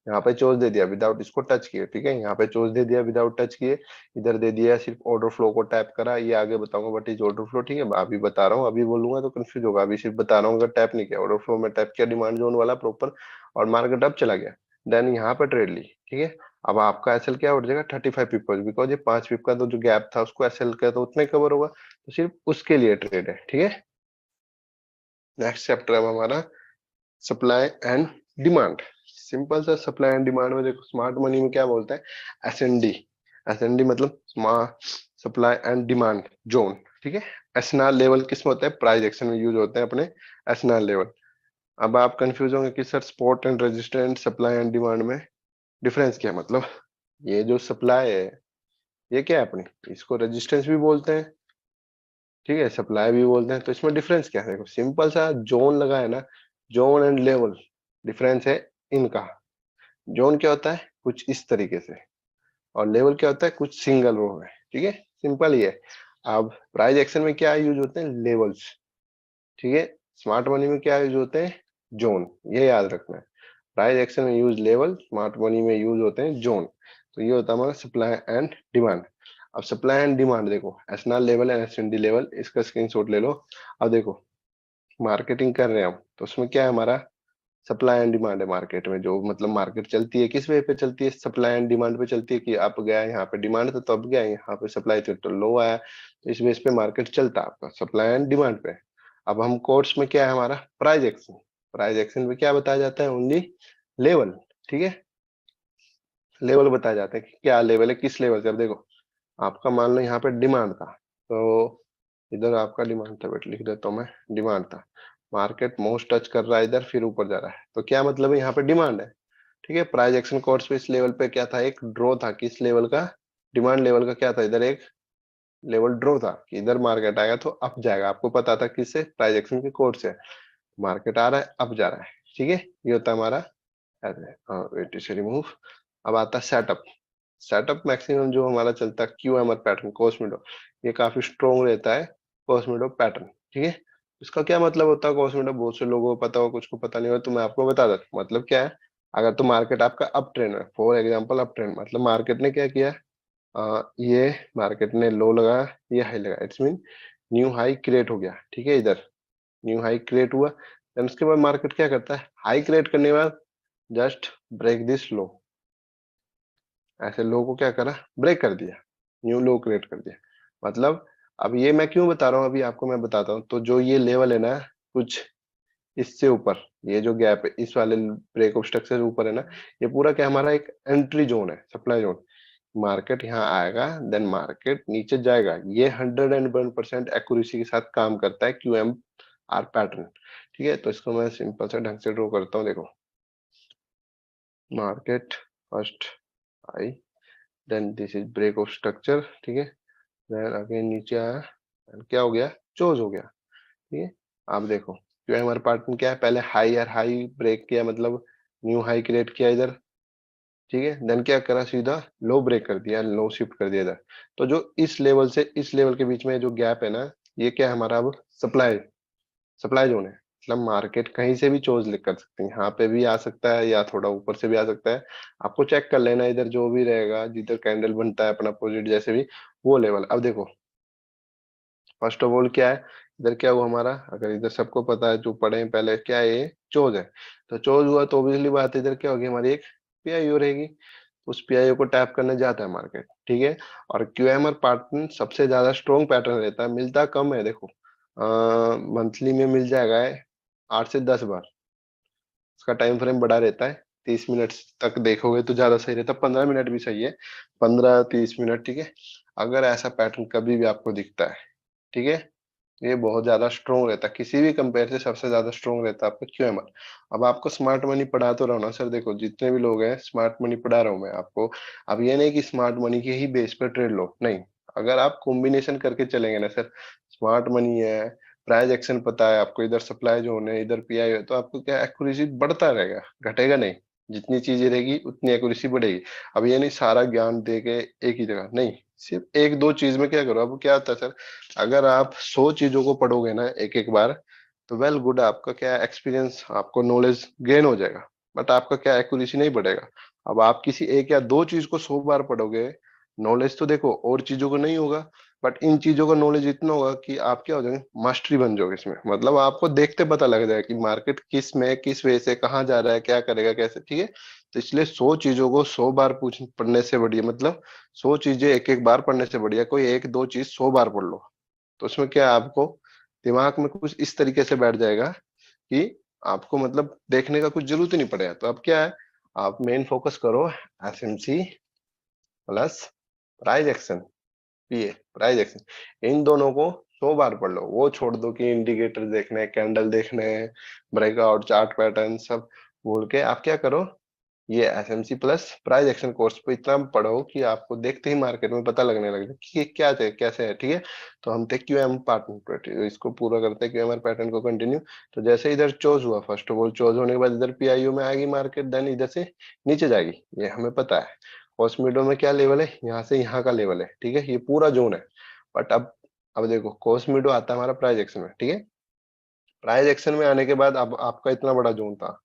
यहाँ पे चोज दे दिया विदाउट इसको टच किए, ठीक है, यहाँ पे चोज दे दिया विदाउट टच किए, इधर दे दिया सिर्फ ऑर्डर फ्लो को टैप करा, ये आगे बताऊंगा बट इज ऑर्डर फ्लो, ठीक है, अभी बता रहा हूँ, अभी बोलूंगा तो कंफ्यूज होगा, अभी सिर्फ बता रहा हूँ, अगर टैप नहीं किया ऑर्डर फ्लो में टैप किया डिमांड जोन वाला प्रॉपर, और मार्केट अप चला गया, देन यहाँ पे ट्रेड ली, ठीक है। अब आपका एसएल क्या उठ जाएगा 35 पिप, बिकॉज ये 5 पिप का तो जो गैप था उसको एसएल का तो उतना ही कवर होगा, तो सिर्फ उसके लिए ट्रेड है, ठीक है। नेक्स्ट चैप्टर है हमारा सप्लाई एंड डिमांड, सिंपल सा सप्लाई एंड डिमांड में देखो स्मार्ट मनी में क्या बोलते हैं, एसएनडी। एसएनडी मतलब smart supply and demand zone, ठीक है। एसएनआर लेवल किस में होता है, प्राइस एक्शन में यूज होते हैं अपने एसएनआर लेवल। अब आप कंफ्यूज होंगे कि sir spot and resistant supply and demand में डिफरेंस क्या है, मतलब ये जो सप्लाई है ये क्या है अपनी, इसको रेजिस्टेंस भी बोलते हैं, ठीक है, सप्लाई भी बोलते हैं, तो इसमें डिफरेंस क्या है, देखो सिंपल सा जोन लगा है ना, जोन एंड लेवल डिफरेंस है इनका। जोन क्या होता है, कुछ इस तरीके से, और लेवल क्या होता है, कुछ सिंगल रो है, ठीक है, सिंपल ही है। अब प्राइस एक्शन में क्या यूज होते हैं, लेवल्स, ठीक है। स्मार्ट मनी में क्या यूज होते हैं, जोन, ये याद रखना है। प्राइस एक्शन में यूज लेवल, स्मार्ट मनी में यूज होते हैं जोन। तो ये होता है हमारा सप्लाई एंड डिमांड। अब सप्लाई एंड डिमांड देखो, SNR level and S and D level, इसका स्क्रीनशॉट ले लो। अब देखो मार्केटिंग कर रहे हैं हम, तो उसमें क्या है हमारा, सप्लाई एंड डिमांड है मार्केट में, जो मतलब मार्केट चलती है किस वे पे चलती है, सप्लाई एंड डिमांड पे चलती है, कि आप गया यहाँ पे डिमांड था तो अब गया यहाँ पे सप्लाई थी तो लो आया, तो इस बेस पे मार्केट चलता है आपका सप्लाई एंड डिमांड पे। अब हम कोर्स में क्या है हमारा, प्राइस एक्शन। प्राइस एक्शन में क्या बताया जाता है, ओनली लेवल, ठीक है, लेवल बताया जाता है कि क्या लेवल है, किस लेवल से। अब देखो आपका मान लो यहाँ पे डिमांड था, तो इधर आपका डिमांड था, बेट लिख देता हूँ मैं, डिमांड था, मार्केट मोस्ट टच कर रहा है इधर, फिर ऊपर जा रहा है, तो क्या मतलब है, यहाँ पे डिमांड है, ठीक है। प्राइस एक्शन कोर्स पे इस लेवल पे क्या था, एक ड्रॉ था, किस लेवल का, डिमांड लेवल का क्या था, इधर एक लेवल ड्रॉ था कि इधर मार्केट आएगा तो अप जाएगा, आपको पता था किससे, प्राइस एक्शन के कोर्स से, मार्केट आ रहा है अप जा रहा है, ठीक है, ये होता है हमारा वेट से रिमूव। अब आता है सेटअप। सेटअप मैक्सिमम जो हमारा चलता है क्यूएमआर पैटर्न, कॉस्मिडो, ये काफी स्ट्रॉन्ग रहता है, कॉस्मिडो पैटर्न, ठीक है। इसका क्या मतलब होता है कॉस्मिडो, बहुत से लोगों को पता हो, कुछ को पता नहीं हो, तो मैं आपको बता देता हूँ। मतलब क्या है, अगर तो मार्केट आपका अप ट्रेंड है, फॉर एग्जांपल अप ट्रेंड, मतलब मार्केट ने क्या किया, ये मार्केट ने लो लगाया, ये हाई लगा, it's mean new high create हो गया, ठीक है, इधर न्यू हाई क्रिएट हुआ, देन उसके बाद मार्केट क्या करता है, हाई क्रिएट करने के बाद जस्ट ब्रेक दिस लो, ऐसे लो को क्या करा, ब्रेक कर दिया, न्यू लो क्रिएट कर दिया। मतलब अब ये मैं क्यों बता रहा हूँ, अभी आपको मैं बताता हूँ। तो जो ये लेवल है ना, कुछ इससे ऊपर, ये जो गैप है इस वाले ब्रेक ऑफ स्ट्रक्चर ऊपर है ना, ये पूरा क्या हमारा एक एंट्री जोन है, सप्लाई जोन। मार्केट यहाँ आएगा, देन मार्केट नीचे जाएगा, ये 101% एक्यूरेसी के साथ काम करता है क्यूएम आर पैटर्न, ठीक है। तो इसको मैं सिंपल से ढंग से ड्रॉ करता हूँ, देखो मार्केट फर्स्ट आई, then this is break of structure, ठीक है, देन अगेन नीचे आया, and क्या हो गया, चोज हो गया, ठीक है। आप देखो क्यों हमारे पैटर्न क्या है, पहले हाई और हाई ब्रेक किया, मतलब न्यू हाई क्रिएट किया इधर, ठीक है, देन क्या करा, सीधा लो ब्रेक कर दिया, लो शिफ्ट कर दिया इधर। तो जो इस लेवल से इस लेवल के बीच में जो गैप है ना, ये क्या है हमारा, अब सप्लाई, सप्लाई जोन है। मतलब मार्केट कहीं से भी चोज लिख कर सकते हैं, यहाँ पे भी आ सकता है या थोड़ा ऊपर से भी आ सकता है, आपको चेक कर लेना, इधर जो भी रहेगा, जिधर कैंडल बनता है अपना अपोजिट जैसे भी, वो लेवल। अब देखो फर्स्ट ऑफ ऑल क्या है, इधर क्या हुआ हमारा, अगर इधर सबको पता है जो पढ़े हैं पहले, क्या है ये, चोज है, तो चोज हुआ तो ऑब्वियसली बात है, इधर क्या होगी हमारी, एक पीआईओ रहेगी, उस पीआईओ को टैप करने जाता है मार्केट, ठीक है। और क्यूएमआर पैटर्न सबसे ज्यादा स्ट्रॉन्ग पैटर्न रहता है, मिलता कम है, देखो मंथली में मिल जाएगा 8 से 10 बार, उसका टाइम फ्रेम बड़ा रहता है, 30 मिनट तक देखोगे तो ज्यादा सही रहता है, 15 मिनट भी सही है, 15-30 मिनट, ठीक है। अगर ऐसा पैटर्न कभी भी आपको दिखता है, ठीक है, ये बहुत ज्यादा स्ट्रॉन्ग रहता है, किसी भी कंपेयर से सबसे ज्यादा स्ट्रॉन्ग रहता है आपका क्यूएमआर। अब आपको स्मार्ट मनी पढ़ा तो रहा हूं ना सर, देखो जितने भी लोग हैं स्मार्ट मनी पढ़ा रहा हूं मैं आपको। अब ये नहीं कि स्मार्ट मनी के ही बेस पर ट्रेड लो, नहीं, अगर आप कॉम्बिनेशन करके चलेंगे ना सर, स्मार्ट मनी है, प्राइस एक्शन पता है आपको, इधर सप्लाई जोन है, इधर पीआई है, तो आपको क्या एक्यूरेसी बढ़ता रहेगा, घटेगा नहीं, जितनी चीजें रहेगी उतनी एक्यूरेसी बढ़ेगी। अब ये नहीं सारा ज्ञान दे के एक ही जगह, नहीं, सिर्फ एक दो चीज में क्या करो। अब क्या होता है सर, अगर आप 100 चीजों को पढ़ोगे ना एक एक बार, तो वेल गुड, आपका क्या एक्सपीरियंस, आपको नॉलेज गेन हो जाएगा, बट आपका क्या एक्यूरेसी नहीं बढ़ेगा। अब आप किसी एक या दो चीज को 100 बार पढ़ोगे, नॉलेज तो देखो और चीजों को नहीं होगा, बट इन चीजों का नॉलेज इतना होगा कि आप क्या हो जाएंगे, मास्टरी बन जाओगे इसमें। मतलब आपको देखते पता लग जाएगा कि मार्केट किस में किस वे से कहाँ जा रहा है, क्या करेगा कैसे, ठीक है। तो इसलिए 100 चीजों को 100 बार पूछ पढ़ने से बढ़िया, मतलब 100 चीजें एक एक बार पढ़ने से बढ़िया कोई एक दो चीज 100 बार पढ़ लो। तो उसमें क्या है, आपको दिमाग में कुछ इस तरीके से बैठ जाएगा कि आपको मतलब देखने का कुछ जरूरत ही नहीं पड़ेगा। तो अब क्या है, आप मेन फोकस करो एसएमसी प्लस प्राइस एक्शन, पीए प्राइस एक्शन, इन दोनों को 100 बार पढ़ लो। वो छोड़ दो कि इंडिकेटर देखने हैं, कैंडल देखने हैं, ब्रेकआउट चार्ट पैटर्न सब भूल के आप क्या करो, ये SMC plus price action course पे इतना पढ़ो कि आपको देखते ही मार्केट में पता लगने लग जाए कि ये क्या है कैसे है। ठीक है, तो हम थे क्यूएम पैटर्न, इसको पूरा करते हैं क्यूएमआर पैटर्न को कंटिन्यू। तो जैसे इधर चोज हुआ, फर्स्ट ऑफ ऑल चोज होने के बाद इधर पीआईयू में आएगी मार्केट, देन इधर से नीचे जाएगी, ये हमें पता है। कॉस्मिडो में क्या लेवल है, यहाँ से यहाँ का लेवल है। ठीक है, ये पूरा जोन है। बट अब देखो कॉस्मिडो आता है हमारा प्राइस एक्शन में। ठीक है, प्राइस एक्शन में आने के बाद अब आपका इतना बड़ा जोन था,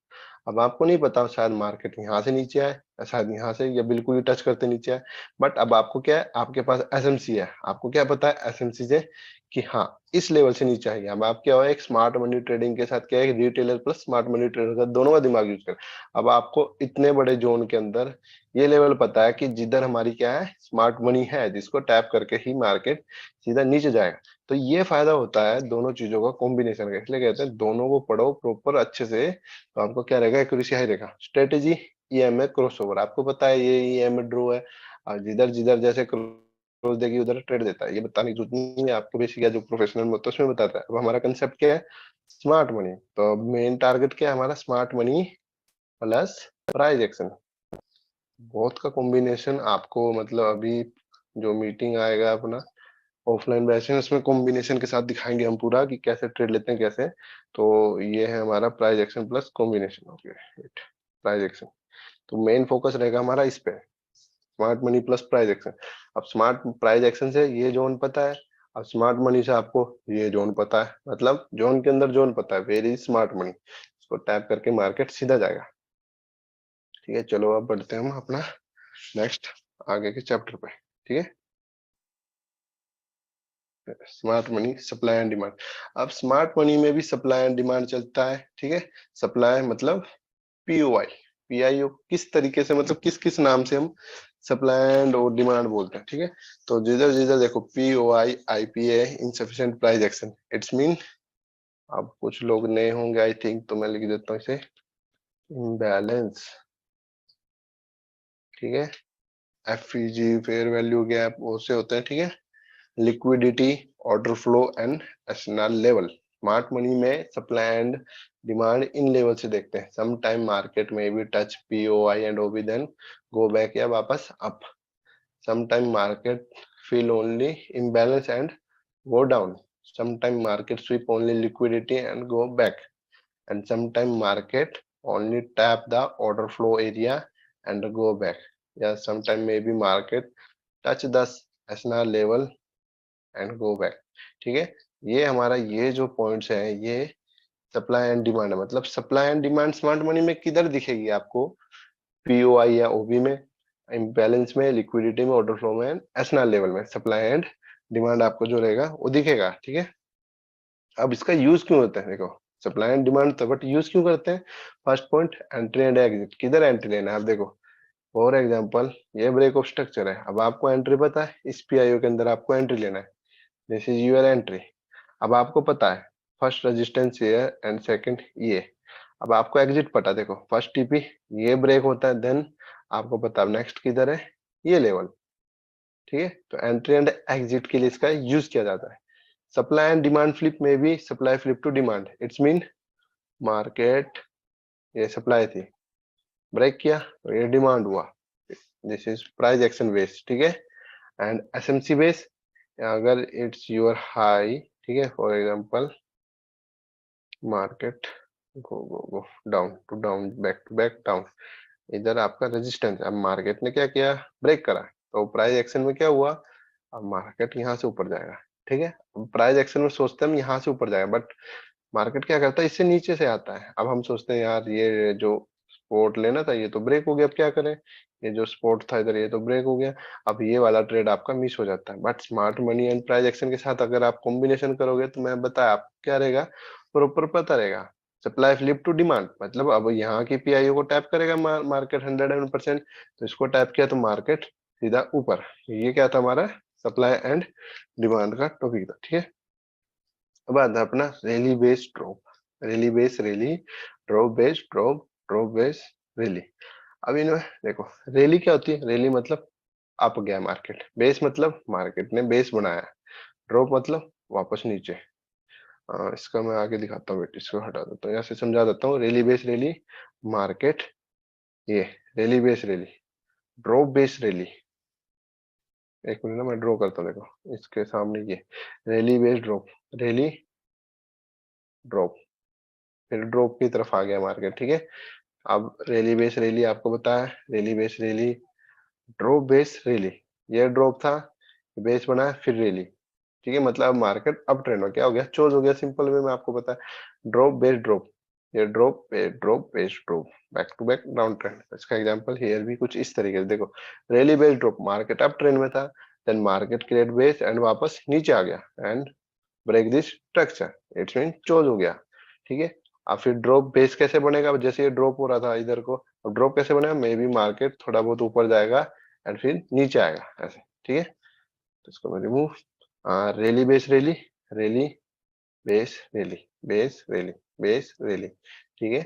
अब आपको नहीं पता शायद मार्केट यहाँ से नीचे आए या शायद यहाँ से या बिल्कुल ही टच करते नीचे आए। बट अब आपको क्या है, आपके पास एसएमसी है, आपको क्या पता है एसएमसी से कि हाँ इस लेवल से नीचे आएगी। अब आप क्या हो, एक स्मार्ट मनी ट्रेडिंग के साथ क्या है, retailer plus smart money trader का दोनों का दिमाग यूज कर। अब आपको इतने बड़े जोन के अंदर ये लेवल पता है कि जिधर हमारी क्या है स्मार्ट मनी है, जिसको टैप करके ही मार्केट सीधा नीचे जाएगा। तो ये फायदा होता है दोनों चीजों का कॉम्बिनेशन का, इसलिए कहते हैं दोनों को पढ़ो प्रॉपर अच्छे से, तो आपको क्या रहेगा, एक्यूरेसी हाई रहेगा। स्ट्रेटेजी ईएमए क्रॉसओवर, आपको पता है ये ईएमए ड्रो है, और जिधर जिधर जैसे क्रॉस देगी उधर ट्रेड देता है, ये बताने की जरूरत नहीं है आपको, बेसिक जो प्रोफेशनल होता है उसमें बताता है। अब हमारा कंसेप्ट क्या है, स्मार्ट मनी। तो मेन टारगेट क्या है हमारा, smart money plus price action, बहुत का कॉम्बिनेशन आपको मतलब अभी जो मीटिंग आएगा अपना ऑफलाइन बैच है उसमें कॉम्बिनेशन के साथ दिखाएंगे हम पूरा कि कैसे ट्रेड लेते हैं कैसे। तो ये है हमारा price action plus combination. Okay, price action, तो मेन फोकस रहेगा हमारा इस पे, smart money plus price action. अब स्मार्ट प्राइस एक्शन से ये जोन पता है, अब स्मार्ट मनी से आपको ये जोन पता है, मतलब जोन के अंदर जोन पता है, वेरी स्मार्ट मनी, इसको टैप करके मार्केट सीधा जाएगा। ठीक है, चलो अब बढ़ते हैं हम अपना नेक्स्ट आगे के चैप्टर पे। ठीक है, smart money supply and demand. अब स्मार्ट मनी में भी सप्लाई एंड डिमांड चलता है। ठीक है, सप्लाई मतलब पीओआई, पीआईओ किस तरीके से, मतलब किस किस नाम से हम सप्लाई एंड और डिमांड बोलते हैं। ठीक है, तो जिधर जिधर देखो POI IPA insufficient price action, it's mean, अब कुछ लोग नए होंगे आई थिंक, तो मैं लिख देता हूँ इसे इम्बैलेंस। ठीक है, एफईजी फेयर वैल्यू गैप वो से होते हैं। ठीक है, liquidity, order flow and SNR level. Smart money में सप्लाई एंड डिमांड इन लेवल से देखते हैं। सम टाइम मार्केट में भी touch POI and OB then go back या वापस up. Some time market feel only imbalance and go down. Sometime market sweep only liquidity and go back. And sometime market only tap the order flow area and go back. Yeah, sometime maybe market touch the SNR level and go back. ठीक है, ये हमारा ये जो points है ये supply and demand है। मतलब supply and demand smart money में किधर दिखेगी आपको, पीओआई या ओबी में, इम्बैलेंस में, लिक्विडिटी में, ऑर्डर फ्लो में, एसएनआर लेवल में सप्लाई एंड डिमांड आपको जो रहेगा वो दिखेगा। ठीक है, अब इसका यूज क्यों होता है, देखो सप्लाई एंड डिमांड तो, बट यूज क्यों करते हैं। First point entry and exit, किधर एंट्री लेना है। आप देखो फॉर एग्जांपल ये ब्रेक ऑफ स्ट्रक्चर है, अब आपको एंट्री पता है, इस पीआईओ के अंदर आपको एंट्री लेना है, दिस इज योर एंट्री। अब आपको पता है फर्स्ट रेजिस्टेंस ये एंड सेकंड ये। अब आपको एग्जिट पता, देखो फर्स्ट टीपी ये ब्रेक होता है, देन आपको पता नेक्स्ट किधर है, ये लेवल। ठीक है, तो एंट्री एंड एग्जिट के लिए इसका यूज किया जाता है। सप्लाई एंड डिमांड फ्लिप में भी, supply flip to demand, it's mean market ये सप्लाई थी, ब्रेक किया तो ये डिमांड हुआ, this is price action base. ठीक है, एंड एसएमसी बेस, अगर इट्स योर हाई, ठीक है, for example market go go go down to down, back to back down, इधर आपका रेजिस्टेंस, अब मार्केट ने क्या किया, ब्रेक करा, तो प्राइस एक्शन में क्या हुआ, अब मार्केट यहाँ से ऊपर जाएगा। ठीक है, प्राइस एक्शन में सोचते हैं हम यहाँ से ऊपर जाएगा, बट मार्केट क्या करता है, इससे नीचे से आता है। अब हम सोचते हैं यार ये जो स्पोर्ट लेना था ये तो ब्रेक हो गया, अब क्या करें, ये जो स्पोर्ट था इधर ये तो ब्रेक हो गया, अब ये वाला ट्रेड आपका मिस हो जाता है। But smart money and price action के साथ अगर आप कॉम्बिनेशन करोगे तो मैं बताया आप क्या रहेगा, प्रॉपर पता रहेगा। सप्लाई फ्लिप टू डिमांड, मतलब अब यहाँ की पीआईओ को टैप करेगा मार्केट 100%, तो इसको टैप किया तो मार्केट सीधा ऊपर। ये क्या था हमारा सप्लाई एंड डिमांड का टॉपिक था। ठीक है, अब आता है अपना rally base drop, rally base rally, drop base drop, drop base rally. अब इनमें देखो, रैली क्या होती है? रैली मतलब अप गया मार्केट, बेस मतलब मार्केट ने बेस बनाया, ड्रॉप मतलब वापस नीचे। इसका मैं आगे दिखाता हूँ बेटा, इसको हटा देता हूँ, यहाँ से समझा देता हूँ। रैली बेस रैली, मार्केट, ये rally base rally, drop base rally. एक मिनट ना, मैं ड्रॉ करता हूँ, देखो इसके सामने ये rally base drop, rally drop, फिर ड्रॉप की तरफ आ गया मार्केट, ठीक है। अब रैली बेस रैली आपको बताया, rally base rally, drop base rally, ये ड्रॉप था, बेस बनाया, फिर रैली, ठीक है। मतलब मार्केट अप ट्रेंड हो, क्या हो गया? चोज हो गया, सिंपल वे में आपको पता है। ड्रॉप बेस ड्रॉप, ये drop drop base drop, back to back down trend. इसका एग्जांपल हियर भी कुछ इस तरीके से देखो, rally base drop, market up trend में था, then market create base and वापस नीचे आ गया and break this structure, it's mean choch हो गया, ठीक है। अब फिर ड्रॉप बेस कैसे बनेगा? जैसे ये ड्रॉप हो रहा था इधर को, अब ड्रॉप कैसे बनेगा? मे बी मार्केट थोड़ा बहुत ऊपर जाएगा एंड फिर नीचे आएगा ऐसे, ठीक है। तो इसको मैं remove, rally base rally, rally base rally, base rally, base rally, ठीक है।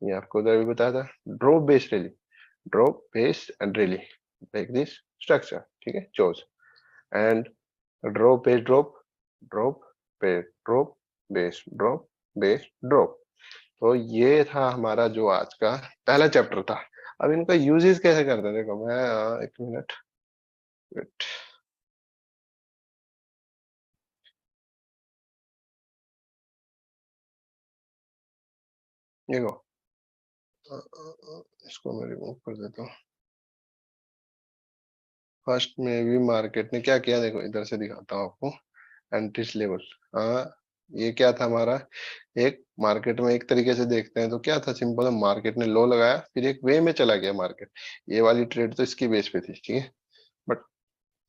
ये आपको उधर भी बताया था, drop base rally, drop base and rally, like this structure, ठीक है, choch and drop base drop, drop base drop, base drop, base drop. तो ये था हमारा जो आज का पहला चैप्टर था। अब इनका यूजेस कैसे करते हैं, देखो मैं एक मिनट वेट, देखो इसको मैं रिमूव कर देता हूँ। फर्स्ट में भी मार्केट ने क्या किया, देखो इधर से दिखाता हूँ आपको, एंट्रीज लेवल। हाँ, ये क्या था हमारा, एक मार्केट में एक तरीके से देखते हैं तो क्या था, सिंपल, मार्केट ने लो लगाया, फिर एक वे में चला गया मार्केट। ये वाली ट्रेड तो इसकी बेस पे थी, ठीक है। बट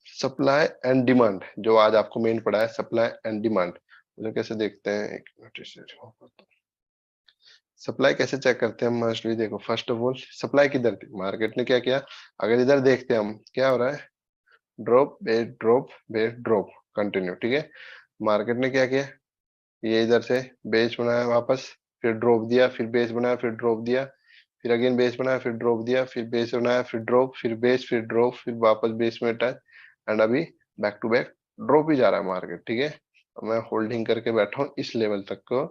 सप्लाई एंड डिमांड जो आज आपको मेन पड़ा है, सप्लाई एंड डिमांड, उसे कैसे देखते हैं, एक मिनट इसे remove करता हूँ। सप्लाई कैसे चेक करते हैं हम? मोस्टली देखो, फर्स्ट ऑफ ऑल सप्लाई किधर थी, मार्केट ने क्या किया, अगर इधर देखते हैं हम, क्या हो रहा है, drop base drop base drop continue, ठीक है। मार्केट ने क्या किया, ये इधर से बेस बनाया वापस, फिर ड्रॉप दिया, फिर बेस बनाया, फिर ड्रॉप दिया, फिर अगेन बेस बनाया, फिर ड्रॉप दिया, फिर बेस बनाया, फिर ड्रॉप, फिर बेस, फिर ड्रॉप, फिर वापस बेस में टच एंड अभी बैक टू बैक ड्रॉप ही जा रहा है मार्केट, ठीक है। अब मैं होल्डिंग करके बैठा हूँ इस लेवल तक को,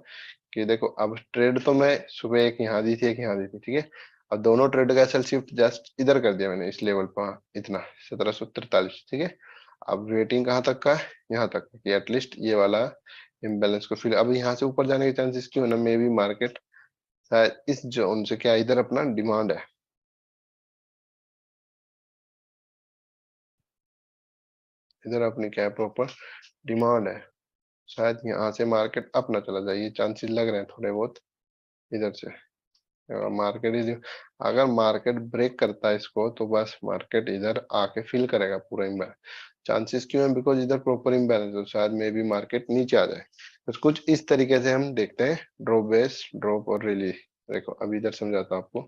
कि देखो अब ट्रेड तो मैं सुबह एक यहाँ दी थी, एक यहाँ दी थी, ठीक है। अब दोनों ट्रेड का एसएल शिफ्ट जस्ट इधर कर दिया मैंने, इस लेवल पर इतना 1743, ठीक है। अब वेटिंग कहाँ तक का है? यहाँ तक कि एटलीस्ट ये वाला इम्बैलेंस को फिर, अब यहाँ से ऊपर जाने के चांसेस क्यों है ना, मे बी मार्केट शायद इस जोन से, क्या इधर अपना डिमांड है, इधर अपनी क्या प्रॉपर डिमांड है, शायद यहाँ से मार्केट अप ना चला जाए, ये चांसेस लग रहे हैं थोड़े बहुत इधर से। मार्केट इज, अगर मार्केट ब्रेक करता है इसको तो बस मार्केट इधर आके फिल करेगा पूरा इम्बैलेंस। चांसेस क्यों है? बिकॉज इधर प्रॉपर इम्बैलेंस है, शायद मे बी मार्केट नीचे आ जाए। तो कुछ इस तरीके से हम देखते हैं ड्रॉप बेस ड्रॉप और रैली। देखो अभी इधर समझाता हूँ आपको।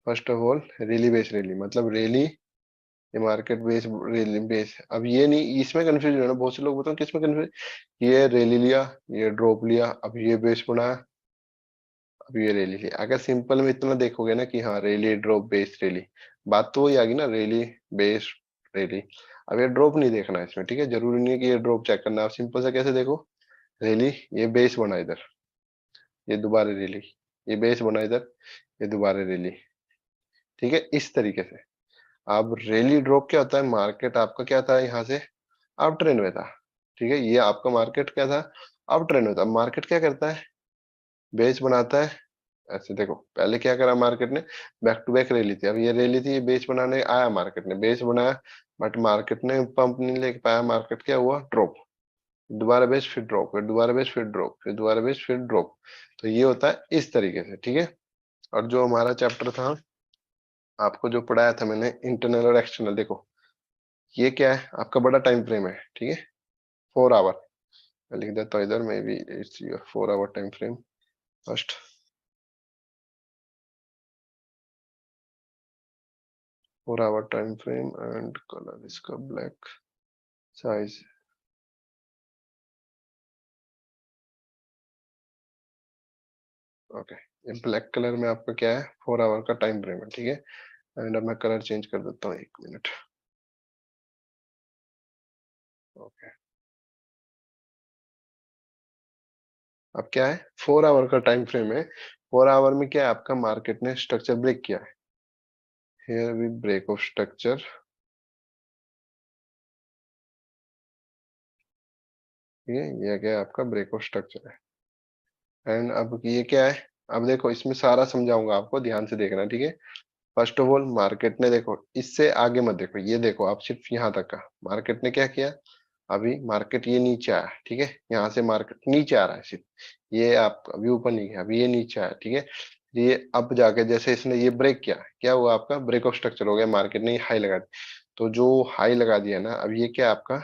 First of all rally base rally मतलब रैली, ये मार्केट बेस रैली बेस। अब ये नहीं, इसमें कंफ्यूजन है ना, बहुत से लोग बताओ किसमें कंफ्यूज, ये रैली लिया, ये ड्रॉप लिया, अब ये बेस बनाया, अब ये रैली लिया। अगर सिंपल में इतना देखोगे ना कि हाँ रैली ड्रॉप बेस रैली, बात तो वही आ गई ना, रैली बेस रैली। अब ये ड्रॉप नहीं देखना है इसमें, ठीक है, जरूरी नहीं है कि ये ड्रॉप चेक करना। आप सिंपल से कैसे देखो, रैली, ये बेस बना इधर, ये दोबारा रैली, ये बेस बना इधर, ये दोबारा रैली, ठीक है, इस तरीके से। अब रैली ड्रॉप क्या होता है, मार्केट आपका क्या था, यहाँ से अप ट्रेंड में था, ठीक है, ये आपका मार्केट क्या था, अप ट्रेंड में था। मार्केट क्या करता है, बेस बनाता है ऐसे। देखो पहले क्या करा मार्केट ने, बैक टू बैक रैली थी, अब ये रैली थी, ये बेस बनाने आया, मार्केट ने बेस बनाया, बट मार्केट ने पंप नहीं ले पाया, मार्केट क्या हुआ, ड्रॉप, दोबारा बेस फिर ड्रॉप, फिर दोबारा बेस फिर ड्रॉप, फिर दोबारा बेस फिर ड्रॉप। तो ये होता है इस तरीके से, ठीक है। और जो हमारा चैप्टर था, आपको जो पढ़ाया था मैंने, इंटरनल और एक्सटर्नल, देखो ये क्या है, आपका बड़ा टाइम फ्रेम है, ठीक है, 4 आवर। मैं लिख देता हूँ इधर, maybe it's your 4 hour time frame first, 4 hour time frame and colour इसका ब्लैक, साइज ओके, ये ब्लैक कलर में आपका क्या है, 4 आवर का टाइम फ्रेम है, ठीक है। एंड अब मैं कलर चेंज कर देता हूँ, 1 मिनट। ओके, अब क्या है, 4 आवर का टाइम फ्रेम है। 4 आवर में क्या है, आपका मार्केट ने स्ट्रक्चर ब्रेक किया है। Here we break of structure, ठीक है, ये क्या है, आपका ब्रेक ऑफ स्ट्रक्चर है। एंड अब ये क्या है, अब देखो इसमें सारा समझाऊंगा आपको, ध्यान से देखना, ठीक है। फर्स्ट ऑफ ऑल मार्केट ने देखो, इससे आगे मत देखो, ये देखो आप सिर्फ यहाँ तक का। मार्केट ने क्या किया, अभी मार्केट ये नीचे आया, ठीक है, यहाँ से मार्केट नीचे आ रहा है सिर्फ, ये आप अभी ऊपर नहीं गया, अभी ये नीचे आया, ठीक है। ये अब जाके जैसे इसने ये ब्रेक किया, क्या हुआ, आपका ब्रेक ऑफ स्ट्रक्चर हो गया, मार्केट ने हाई लगा दी। तो जो हाई लगा दिया ना, अब ये क्या आपका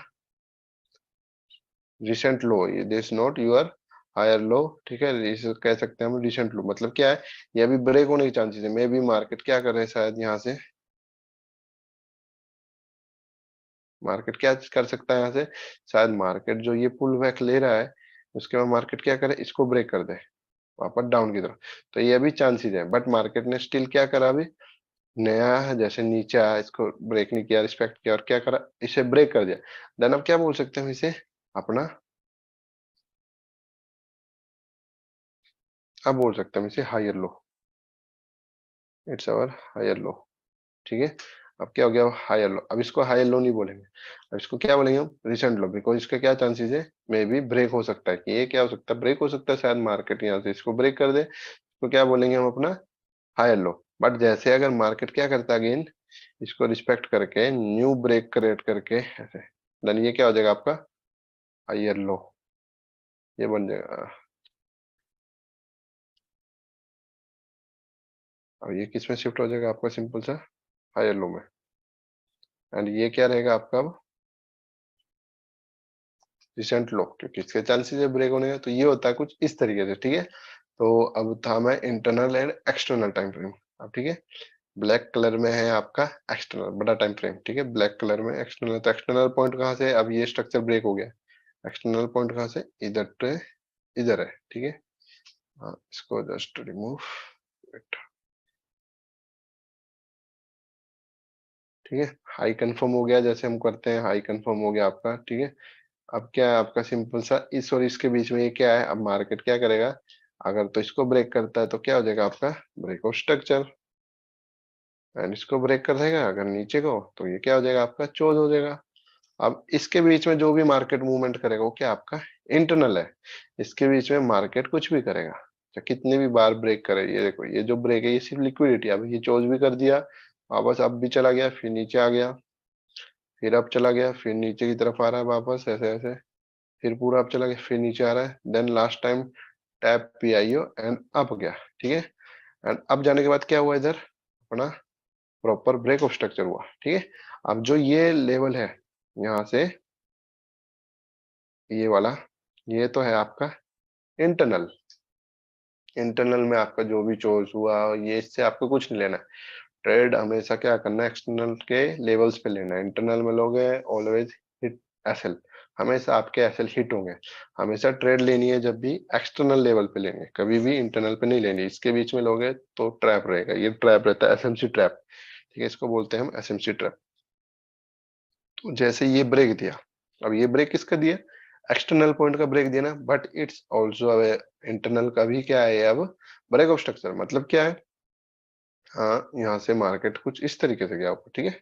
रिसेंट लो, ये this not your higher low, ठीक है, इसे कह सकते हैं हम रिसेंट लो। मतलब क्या है, ये अभी ब्रेक होने के चांसेस है, मे बी मार्केट क्या कर रहे हैं, शायद यहाँ से मार्केट क्या कर सकता है, यहाँ से शायद मार्केट जो ये पुल बैक ले रहा है, उसके बाद मार्केट क्या करे, इसको ब्रेक कर दे वापस डाउन की तरफ। तो ये अभी चांसेस है, बट मार्केट ने स्टिल क्या करा, अभी नया है, जैसे नीचे आया, इसको ब्रेक नहीं किया, रिस्पेक्ट किया, और क्या करा, इसे ब्रेक कर दिया। देन अब क्या बोल सकते हैं हम इसे, अपना अब बोल सकते हैं हम इसे higher low, it's our higher low, ठीक है। अब क्या हो गया, हायर लो, अब इसको हायर लो नहीं बोलेंगे, अब इसको क्या बोलेंगे हम, रिसेंट लो, बिकॉज इसका क्या चांसेस है, मे बी ब्रेक हो सकता है, कि ये क्या हो सकता है, ब्रेक हो सकता है, शायद मार्केट यहाँ से इसको ब्रेक कर दे, तो क्या बोलेंगे हम अपना हायर लो। बट जैसे अगर मार्केट क्या करता है, अगेन इसको रिस्पेक्ट करके न्यू ब्रेक क्रिएट करके ऐसे, देन ये क्या हो जाएगा आपका हायर लो, ये बन जाएगा। अब ये किस में शिफ्ट हो जाएगा आपका, सिंपल सा हायर लो में। एंड ये क्या रहेगा आपका अब रिसेंट लो, क्योंकि इसके चांसेस है ब्रेक होने का। तो ये होता है कुछ इस तरीके से, ठीक है। तो अब था मैं internal and external time frame. अब ठीक है, ब्लैक कलर में है आपका एक्सटर्नल बड़ा टाइम फ्रेम, ठीक है, ब्लैक कलर में एक्सटर्नल। तो एक्सटर्नल पॉइंट कहाँ से है? अब ये स्ट्रक्चर ब्रेक हो गया, एक्सटर्नल पॉइंट कहाँ से, इधर से इधर है, ठीक है। हाँ, इसको जस्ट रिमूव, ठीक है। हाई कंफर्म हो गया, जैसे हम करते हैं, हाई कंफर्म हो गया आपका, ठीक है। अब क्या है आपका सिंपल सा, इस और इसके बीच में ये क्या है, अब मार्केट क्या करेगा, अगर तो इसको ब्रेक करता है तो क्या हो जाएगा आपका ब्रेक ऑफ स्ट्रक्चर, एंड इसको ब्रेक कर देगा अगर नीचे को, तो ये क्या हो जाएगा आपका चोज हो जाएगा। अब इसके बीच में जो भी मार्केट मूवमेंट करेगा वो क्या आपका इंटरनल है, इसके बीच में मार्केट कुछ भी करेगा, चाहे कितने भी बार ब्रेक करे, ये देखो ये जो ब्रेक है ये सिर्फ लिक्विडिटी, अब ये चोज भी कर दिया वापस, अब भी चला गया, फिर नीचे आ गया, फिर अब चला गया, फिर नीचे की तरफ आ रहा है वापस, ऐसे ऐसे, फिर पूरा अप चला गया, फिर नीचे आ रहा है, then last time tap P I O and up गया, ठीक है। एंड अब जाने के बाद क्या हुआ, इधर अपना प्रॉपर ब्रेक ऑफ स्ट्रक्चर हुआ, ठीक है। अब जो ये लेवल है यहाँ से, ये वाला, ये तो है आपका इंटरनल, इंटरनल में आपका जो भी चोज हुआ, ये इससे आपको कुछ नहीं लेना है। ट्रेड हमेशा क्या करना है, एक्सटर्नल के लेवल्स पे लेना है, इंटरनल में लोगे ऑलवेज हिट एसएल, हमेशा आपके एसएल हिट होंगे। हमेशा ट्रेड लेनी है जब भी एक्सटर्नल लेवल पे लेंगे, कभी भी इंटरनल पे नहीं लेनी, इसके बीच में लोगे तो ट्रैप रहेगा, ये ट्रैप रहता है एसएमसी ट्रैप, ठीक है, इसको बोलते हैं हम एसएमसी ट्रैप। तो जैसे ये ब्रेक दिया, अब ये ब्रेक किसका दिया, एक्सटर्नल पॉइंट का ब्रेक दिया ना, बट इट्स ऑल्सो इंटरनल का भी क्या है अब ब्रेक ऑफ स्ट्रक्चर। मतलब क्या है, हाँ यहाँ से मार्केट कुछ इस तरीके से गया ऊपर, ठीक है,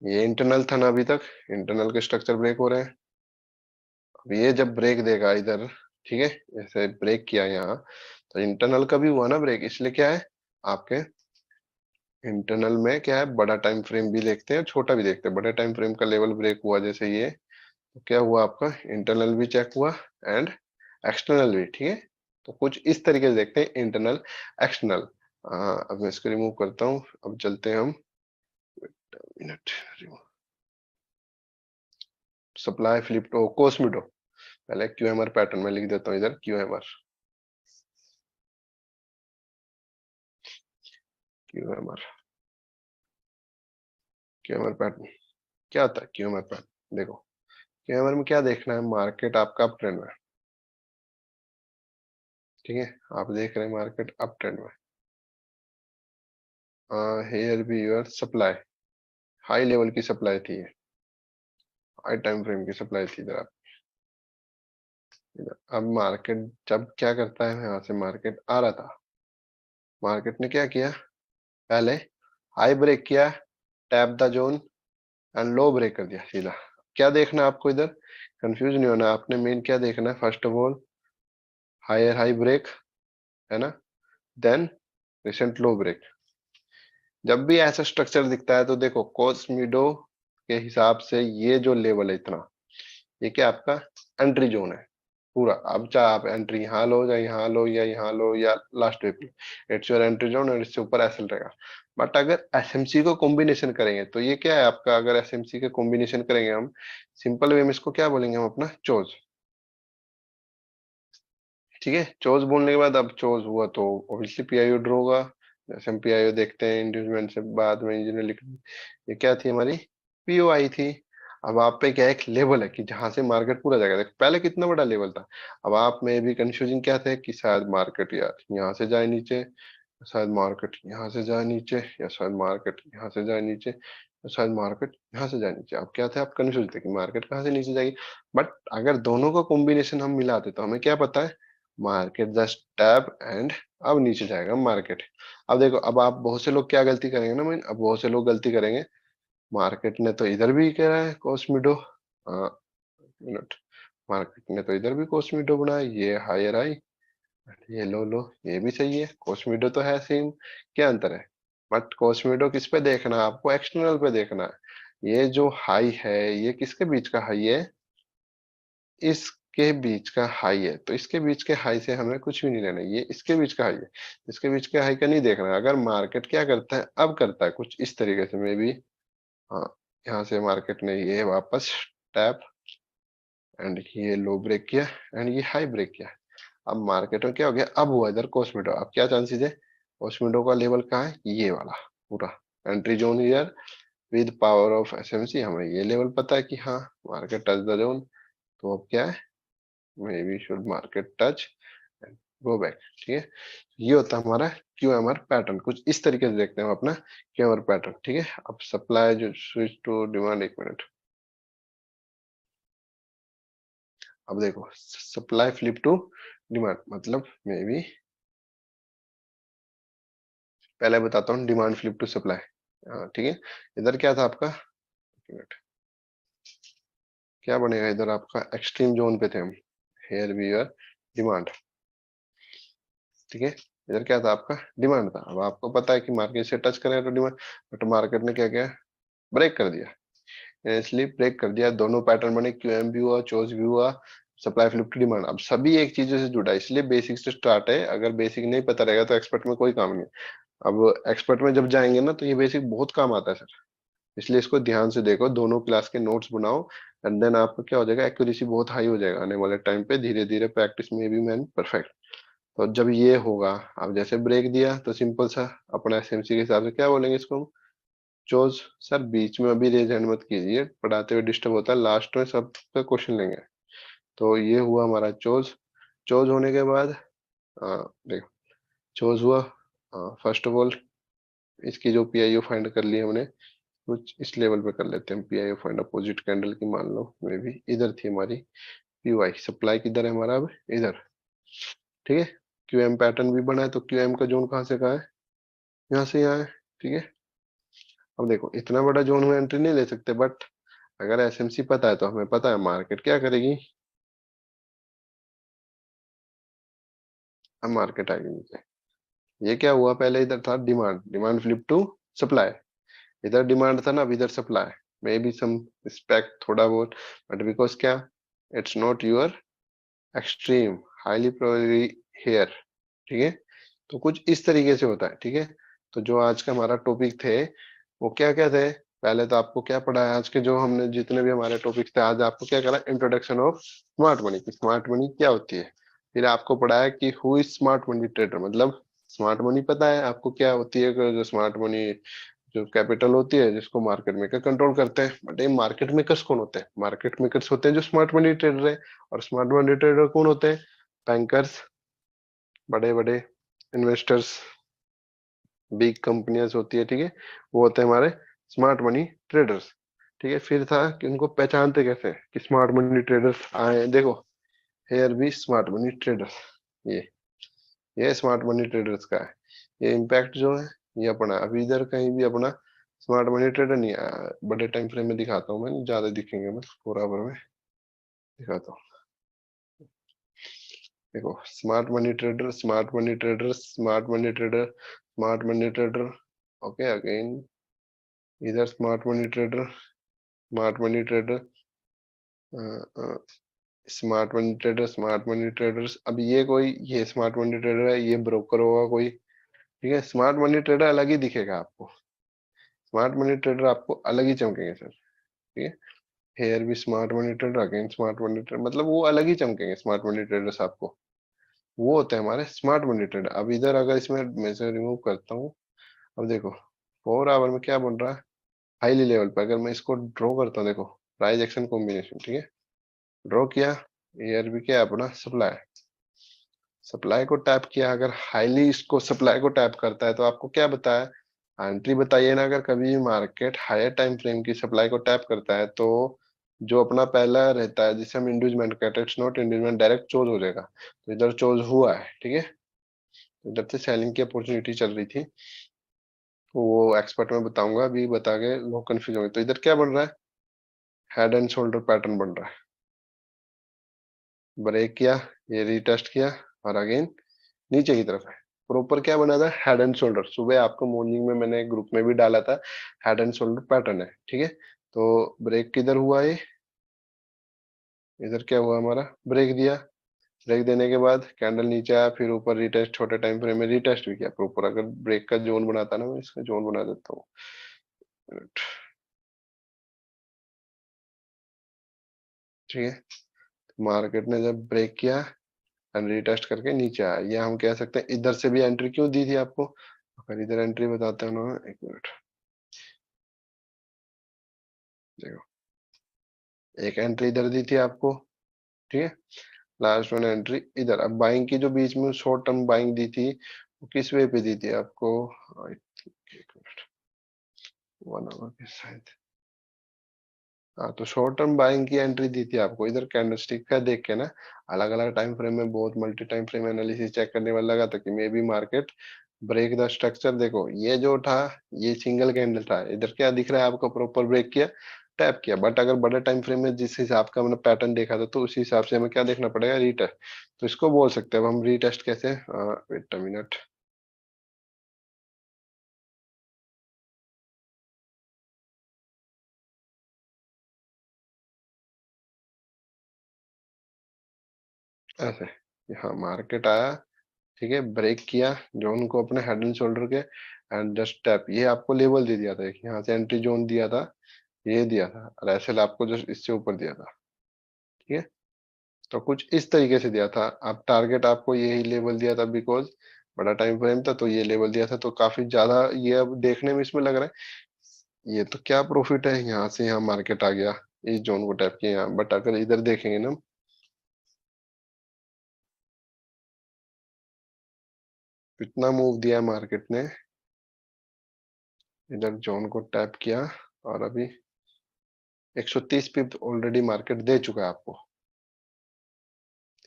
ये इंटरनल था ना अभी तक, इंटरनल के स्ट्रक्चर ब्रेक हो रहे हैं। अब ये जब ब्रेक देगा इधर, ठीक है, जैसे ब्रेक किया यहाँ, तो इंटरनल का भी हुआ ना ब्रेक, इसलिए क्या है आपके इंटरनल में क्या है, बड़ा टाइम फ्रेम भी देखते हैं, छोटा भी देखते हैं। बड़े टाइम फ्रेम का लेवल ब्रेक हुआ जैसे ये, तो क्या हुआ आपका इंटरनल भी चेक हुआ एंड एक्सटर्नल भी, ठीक है। तो कुछ इस तरीके से देखते हैं इंटरनल एक्सटर्नल। अब मैं इसको रिमूव करता हूँ, अब चलते हैं हम मिनट, सप्लाई फ्लिप टू कोस्मिटो, पहले क्यूएमआर पैटर्न में लिख देता हूँ इधर, क्यूएमआर क्यूएमआर पैटर्न क्या होता है, क्यूएमआर पैटर्न देखो, क्यूएमआर में क्या देखना है, मार्केट आपका अप ट्रेंड में, ठीक है, आप देख रहे हैं मार्केट अप ट्रेंड में। हियर भी योर सप्लाई, हाई लेवल की सप्लाई थी, हाई टाइम फ्रेम की सप्लाई थी इधर। आप इधर अब मार्केट जब क्या करता है, यहाँ से मार्केट आ रहा था, मार्केट ने क्या किया, पहले हाई ब्रेक किया, tap the zone and low break कर दिया सीधा। क्या देखना है आपको इधर, कंफ्यूज नहीं होना, आपने मेन क्या देखना है, first of all higher high break, है ना, देन रिसेंट लो ब्रेक। जब भी ऐसा स्ट्रक्चर दिखता है तो देखो कोस्मिडो के हिसाब से ये जो लेवल है इतना, ये क्या आपका एंट्री जोन है पूरा। अब चाहे आप एंट्री यहाँ लो या यहाँ लो या यहाँ लो या लास्ट वे पे, इट्स योर एंट्री जोन और इससे ऊपर एसएल रहेगा। बट अगर एसएमसी को कॉम्बिनेशन करेंगे तो ये क्या है आपका, अगर एसएमसी के कॉम्बिनेशन करेंगे हम, सिंपल वे में इसको क्या बोलेंगे हम, अपना चोज। ठीक है, चोज बोलने के बाद अब चोज हुआ तो ऑब्वियसली पीआईओ ड्रॉ होगा। जैसे हम पीआईओ देखते हैं इंड्यूसमेंट से बाद में इंजीनियर लिख, ये क्या थी हमारी, पीओ आई थी। अब आप पे क्या एक लेवल है कि जहां से मार्केट पूरा जाएगा, देखो पहले कितना बड़ा लेवल था। अब आप में भी कंफ्यूजिंग क्या थे कि शायद मार्केट यार यहाँ से जाए नीचे, शायद मार्केट यहाँ से जाए नीचे, या शायद मार्केट यहाँ से जाए नीचे, या शायद मार्केट यहाँ से जाए नीचे। अब क्या थे, आप कंफ्यूज थे कि मार्केट कहाँ से नीचे जाएगी। बट अगर दोनों का कॉम्बिनेशन हम मिलाते तो हमें क्या पता है, मार्केट जस्ट टैप एंड अब नीचे जाएगा मार्केट। अब देखो, अब आप बहुत से लोग क्या गलती करेंगे ना, मैं अब बहुत से लोग गलती करेंगे, मार्केट ने तो इधर भी कह रहा है कॉस्मिडो, मिनट, मार्केट ने तो इधर भी कॉस्मिडो बनाया, ये हायर आई, ये लो लो, ये भी सही है, कॉस्मिडो तो है सेम, क्या अंतर है। बट कॉस्मिडो किस पे देखना है आपको, एक्सटर्नल पे देखना है। ये जो हाई है ये किसके बीच का हाई है, इसके बीच का हाई है, तो इसके बीच के हाई से हमें कुछ भी नहीं लेना, ये इसके बीच का हाई है, इसके बीच के हाई का नहीं देखना है। अगर मार्केट क्या करता है, अब करता है कुछ इस तरीके से, मे बी, हाँ, यहाँ से मार्केट ने ये वापस टैप एंड ये लो ब्रेक किया एंड ये हाई ब्रेक किया। अब मार्केट में क्या हो गया, अब हुआ इधर कॉस्मिडो। अब क्या चांसेस है, कॉस्मिडो का लेवल कहाँ है, ये वाला पूरा entry zone year with power of SMC. हमें ये लेवल पता है कि हाँ मार्केट टच द जोन, तो अब क्या है, may be should market touch and go back. ठीक है, ये होता है हमारा क्यूएमआर पैटर्न। कुछ इस तरीके से देखते हैं हम अपना क्यूएमआर पैटर्न। ठीक है, अब सप्लाई जो स्विच टू डिमांड, एक मिनट, अब देखो सप्लाई फ्लिप टू डिमांड मतलब, मे बी पहले बताता हूँ डिमांड फ्लिप टू सप्लाई। हाँ ठीक है, इधर क्या था आपका, एक मिनट, क्या बनेगा इधर आपका, एक्सट्रीम जोन पे थे हम, हेयर वी आर डिमांड। ठीक है, इधर क्या था आपका, डिमांड था। अब आपको पता है कि मार्केट से टच करेगा तो डिमांड, बट मार्केट ने क्या किया, ब्रेक कर दिया, इसलिए ब्रेक कर दिया, दोनों पैटर्न बने, क्यूएम भी हुआ, चोज भी हुआ, सप्लाई फ्लिप टू डिमांड। अब सभी एक चीजों से जुड़ा है, इसलिए बेसिक से स्टार्ट है। अगर बेसिक नहीं पता रहेगा तो एक्सपर्ट में कोई काम नहीं। अब एक्सपर्ट में जब जाएंगे ना तो ये बेसिक बहुत काम आता है सर, इसलिए इसको ध्यान से देखो, दोनों क्लास के नोट्स बनाओ, एंड देन आपको क्या हो जाएगा, एक्यूरेसी बहुत हाई हो जाएगा आने वाले टाइम पे, धीरे धीरे प्रैक्टिस में भी मैन परफेक्ट। तो जब ये होगा, अब जैसे ब्रेक दिया तो सिंपल सा अपना एसएमसी के हिसाब से क्या बोलेंगे इसको, चोज। सर बीच में अभी रेज हैंड मत कीजिए, पढ़ाते हुए डिस्टर्ब होता है, लास्ट में सबका क्वेश्चन लेंगे। तो ये हुआ हमारा चोज। चोज होने के बाद देखो, चोज हुआ, फर्स्ट ऑफ ऑल इसकी जो पीआईओ फाइंड कर ली हमने, कुछ इस लेवल पे कर लेते हैं पीआईओ फाइंड, अपोजिट कैंडल की मान लो, मे भी इधर थी हमारी पीवाई, सप्लाई किधर है हमारा, अब इधर। ठीक है, क्यूएम पैटर्न भी बना है, तो क्यूएम का जोन कहाँ से कहाँ है, यहाँ से यहाँ है। ठीक है, अब देखो इतना बड़ा जोन में एंट्री नहीं ले सकते, बट अगर एसएमसी पता है तो हमें पता है मार्केट क्या करेगी, अब मार्केट आएगी नीचे। ये क्या हुआ, पहले इधर था demand, demand flip to supply, इधर डिमांड था ना, अब इधर supply, maybe some respect थोड़ा बहुत, बट बिकॉज क्या, it's not your extreme, highly probably here. ठीक है, तो कुछ इस तरीके से होता है। ठीक है, तो जो आज का हमारा टॉपिक थे वो क्या क्या थे, पहले तो आपको क्या पढ़ा है, आज के जो हमने जितने भी हमारे टॉपिक थे, आज आपको क्या करा, इंट्रोडक्शन ऑफ स्मार्ट मनी की, स्मार्ट मनी क्या होती है। फिर आपको पढ़ाया कि who is smart money trader, मतलब स्मार्ट मनी पता है आपको क्या होती है, जो स्मार्ट मनी जो कैपिटल होती है जिसको मार्केट मेकर कंट्रोल करते हैं। बट ये मार्केट मेकर्स कौन होते हैं, मार्केट मेकर्स होते हैं जो स्मार्ट मनी ट्रेडर है। और स्मार्ट मनी ट्रेडर कौन होते हैं, बैंकर्स, बड़े बड़े इन्वेस्टर्स, बिग कंपनियां होती है, ठीक है, वो होते हैं हमारे स्मार्ट मनी ट्रेडर्स। ठीक है, फिर था कि उनको पहचानते कैसे हैं कि स्मार्ट मनी ट्रेडर्स आए हैं। देखो, हेयर भी स्मार्ट मनी ट्रेडर्स, ये ये स्मार्ट मनी ट्रेडर्स का है। ये इम्पैक्ट जो है ये अपना, अभी इधर कहीं भी अपना स्मार्ट मनी ट्रेडर नहीं आया। बड़े टाइम फ्रेम में दिखाता हूँ मैं, ज्यादा दिखेंगे, मैं पूरा ओवर में दिखाता हूँ। देखो, smart money trader, smart money trader, smart money trader, smart money trader, okay again इधर smart money trader, smart money trader, smart money trader, smart money traders. अब ये कोई, ये स्मार्ट मनी ट्रेडर है, ये ब्रोकर होगा कोई, ठीक है। स्मार्ट मनी ट्रेडर अलग ही दिखेगा आपको, स्मार्ट मनी ट्रेडर आपको अलग ही चमकेंगे सर, ठीक है। हेयर भी smart money trader, again smart money trader, मतलब वो अलग ही चमकेंगे स्मार्ट मनी ट्रेडर्स आपको। वो होते हैं हमारे स्मार्ट मनी ट्रेडर। अब इधर अगर इसमें मैं से रिमूव करता हूँ, अब देखो 4 आवर में क्या बन रहा है, हाईली लेवल पर। अगर मैं इसको ड्रॉ करता हूँ, देखो प्राइस एक्शन कॉम्बिनेशन, ठीक है, ड्रॉ किया, एयर भी क्या है अपना सप्लाई, सप्लाई को टैप किया। अगर हाईली इसको सप्लाई को टैप करता है तो आपको क्या बताया, एंट्री बताइए ना। अगर कभी भी मार्केट हायर टाइम फ्रेम की सप्लाई को टैप करता है तो जो अपना पहला रहता है जिसे हम इंड्यूसमेंट कहते हैं, it's not inducement, direct chose हो जाएगा। तो इधर चोज हुआ है, ठीक है, तो इधर से सेलिंग की अपॉर्चुनिटी चल रही थी, तो वो एक्सपर्ट में बताऊंगा, अभी बता के लोग कंफ्यूज होंगे। तो इधर क्या बन रहा है, हेड एंड शोल्डर पैटर्न बन रहा है, ब्रेक किया, ये रीटेस्ट किया, और अगेन नीचे की तरफ है। प्रॉपर क्या बना था, हेड एंड शोल्डर। सुबह आपको मॉर्निंग में मैंने ग्रुप में भी डाला था, हेड एंड शोल्डर पैटर्न है, ठीक है। तो ब्रेक किधर हुआ, ये इधर क्या हुआ हमारा, ब्रेक दिया, ब्रेक देने के बाद कैंडल नीचे आया, फिर ऊपर रिटेस्ट, छोटे टाइम फ्रेम में रिटेस्ट भी किया प्रॉपर। अगर ब्रेक का जोन बनाता ना, मैं इसका जोन बना देता हूँ, मिनट, ठीक है। मार्केट ने जब ब्रेक किया एंड रिटेस्ट करके नीचे आया, ये हम कह सकते हैं इधर से भी एंट्री क्यों दी थी आपको। अगर इधर एंट्री बताते हैं उन्होंने, एक मिनट देखो, एक एंट्री इधर दी थी आपको, ठीक है, लास्ट वन एंट्री इधर। अब बाइंग की जो बीच में शॉर्ट टर्म बाइंग दी थी, वो किस वे पे दी थी आपको, I think, एक मिनट, 1 आवर के शायद, हाँ, तो शॉर्ट टर्म बाइंग की एंट्री दी थी आपको इधर कैंडलस्टिक का देख के ना। अलग अलग टाइम फ्रेम में बहुत multi time frame analysis check करने वाला लगा था कि maybe market break the structure. देखो ये जो था, ये सिंगल कैंडल था, इधर क्या दिख रहा है आपको, प्रॉपर ब्रेक किया, टैप किया। बट अगर बड़े टाइम फ्रेम में जिस हिसाब का हमने पैटर्न देखा था, तो उसी हिसाब से हमें क्या देखना पड़ेगा, रीटेस्ट। तो इसको बोल सकते हैं अब हम रीटेस्ट कैसे, वेट अ मिनट, ऐसे, हाँ मार्केट आया, ठीक है, ब्रेक किया जोन को अपने हेड एंड शोल्डर के, एंड जस्ट टैप, ये आपको लेवल दे दिया था, एक यहाँ से एंट्री जोन दिया था, ये दिया था, और ऐसे आपको जस्ट इससे ऊपर दिया था, ठीक है। तो कुछ इस तरीके से दिया था। आप टारगेट आपको यही लेवल दिया था, बिकॉज बड़ा टाइम फ्रेम था तो ये लेवल दिया था, तो काफी ज्यादा ये अब देखने में इसमें लग रहा है। ये तो क्या प्रॉफिट है, यहाँ से यहाँ मार्केट आ गया, इस जोन को टैप किया यहाँ। बट अगर इधर देखेंगे ना, कितना मूव दिया मार्केट ने, इधर जोन को टैप किया, और अभी 130 पिप ऑलरेडी मार्केट दे चुका है आपको,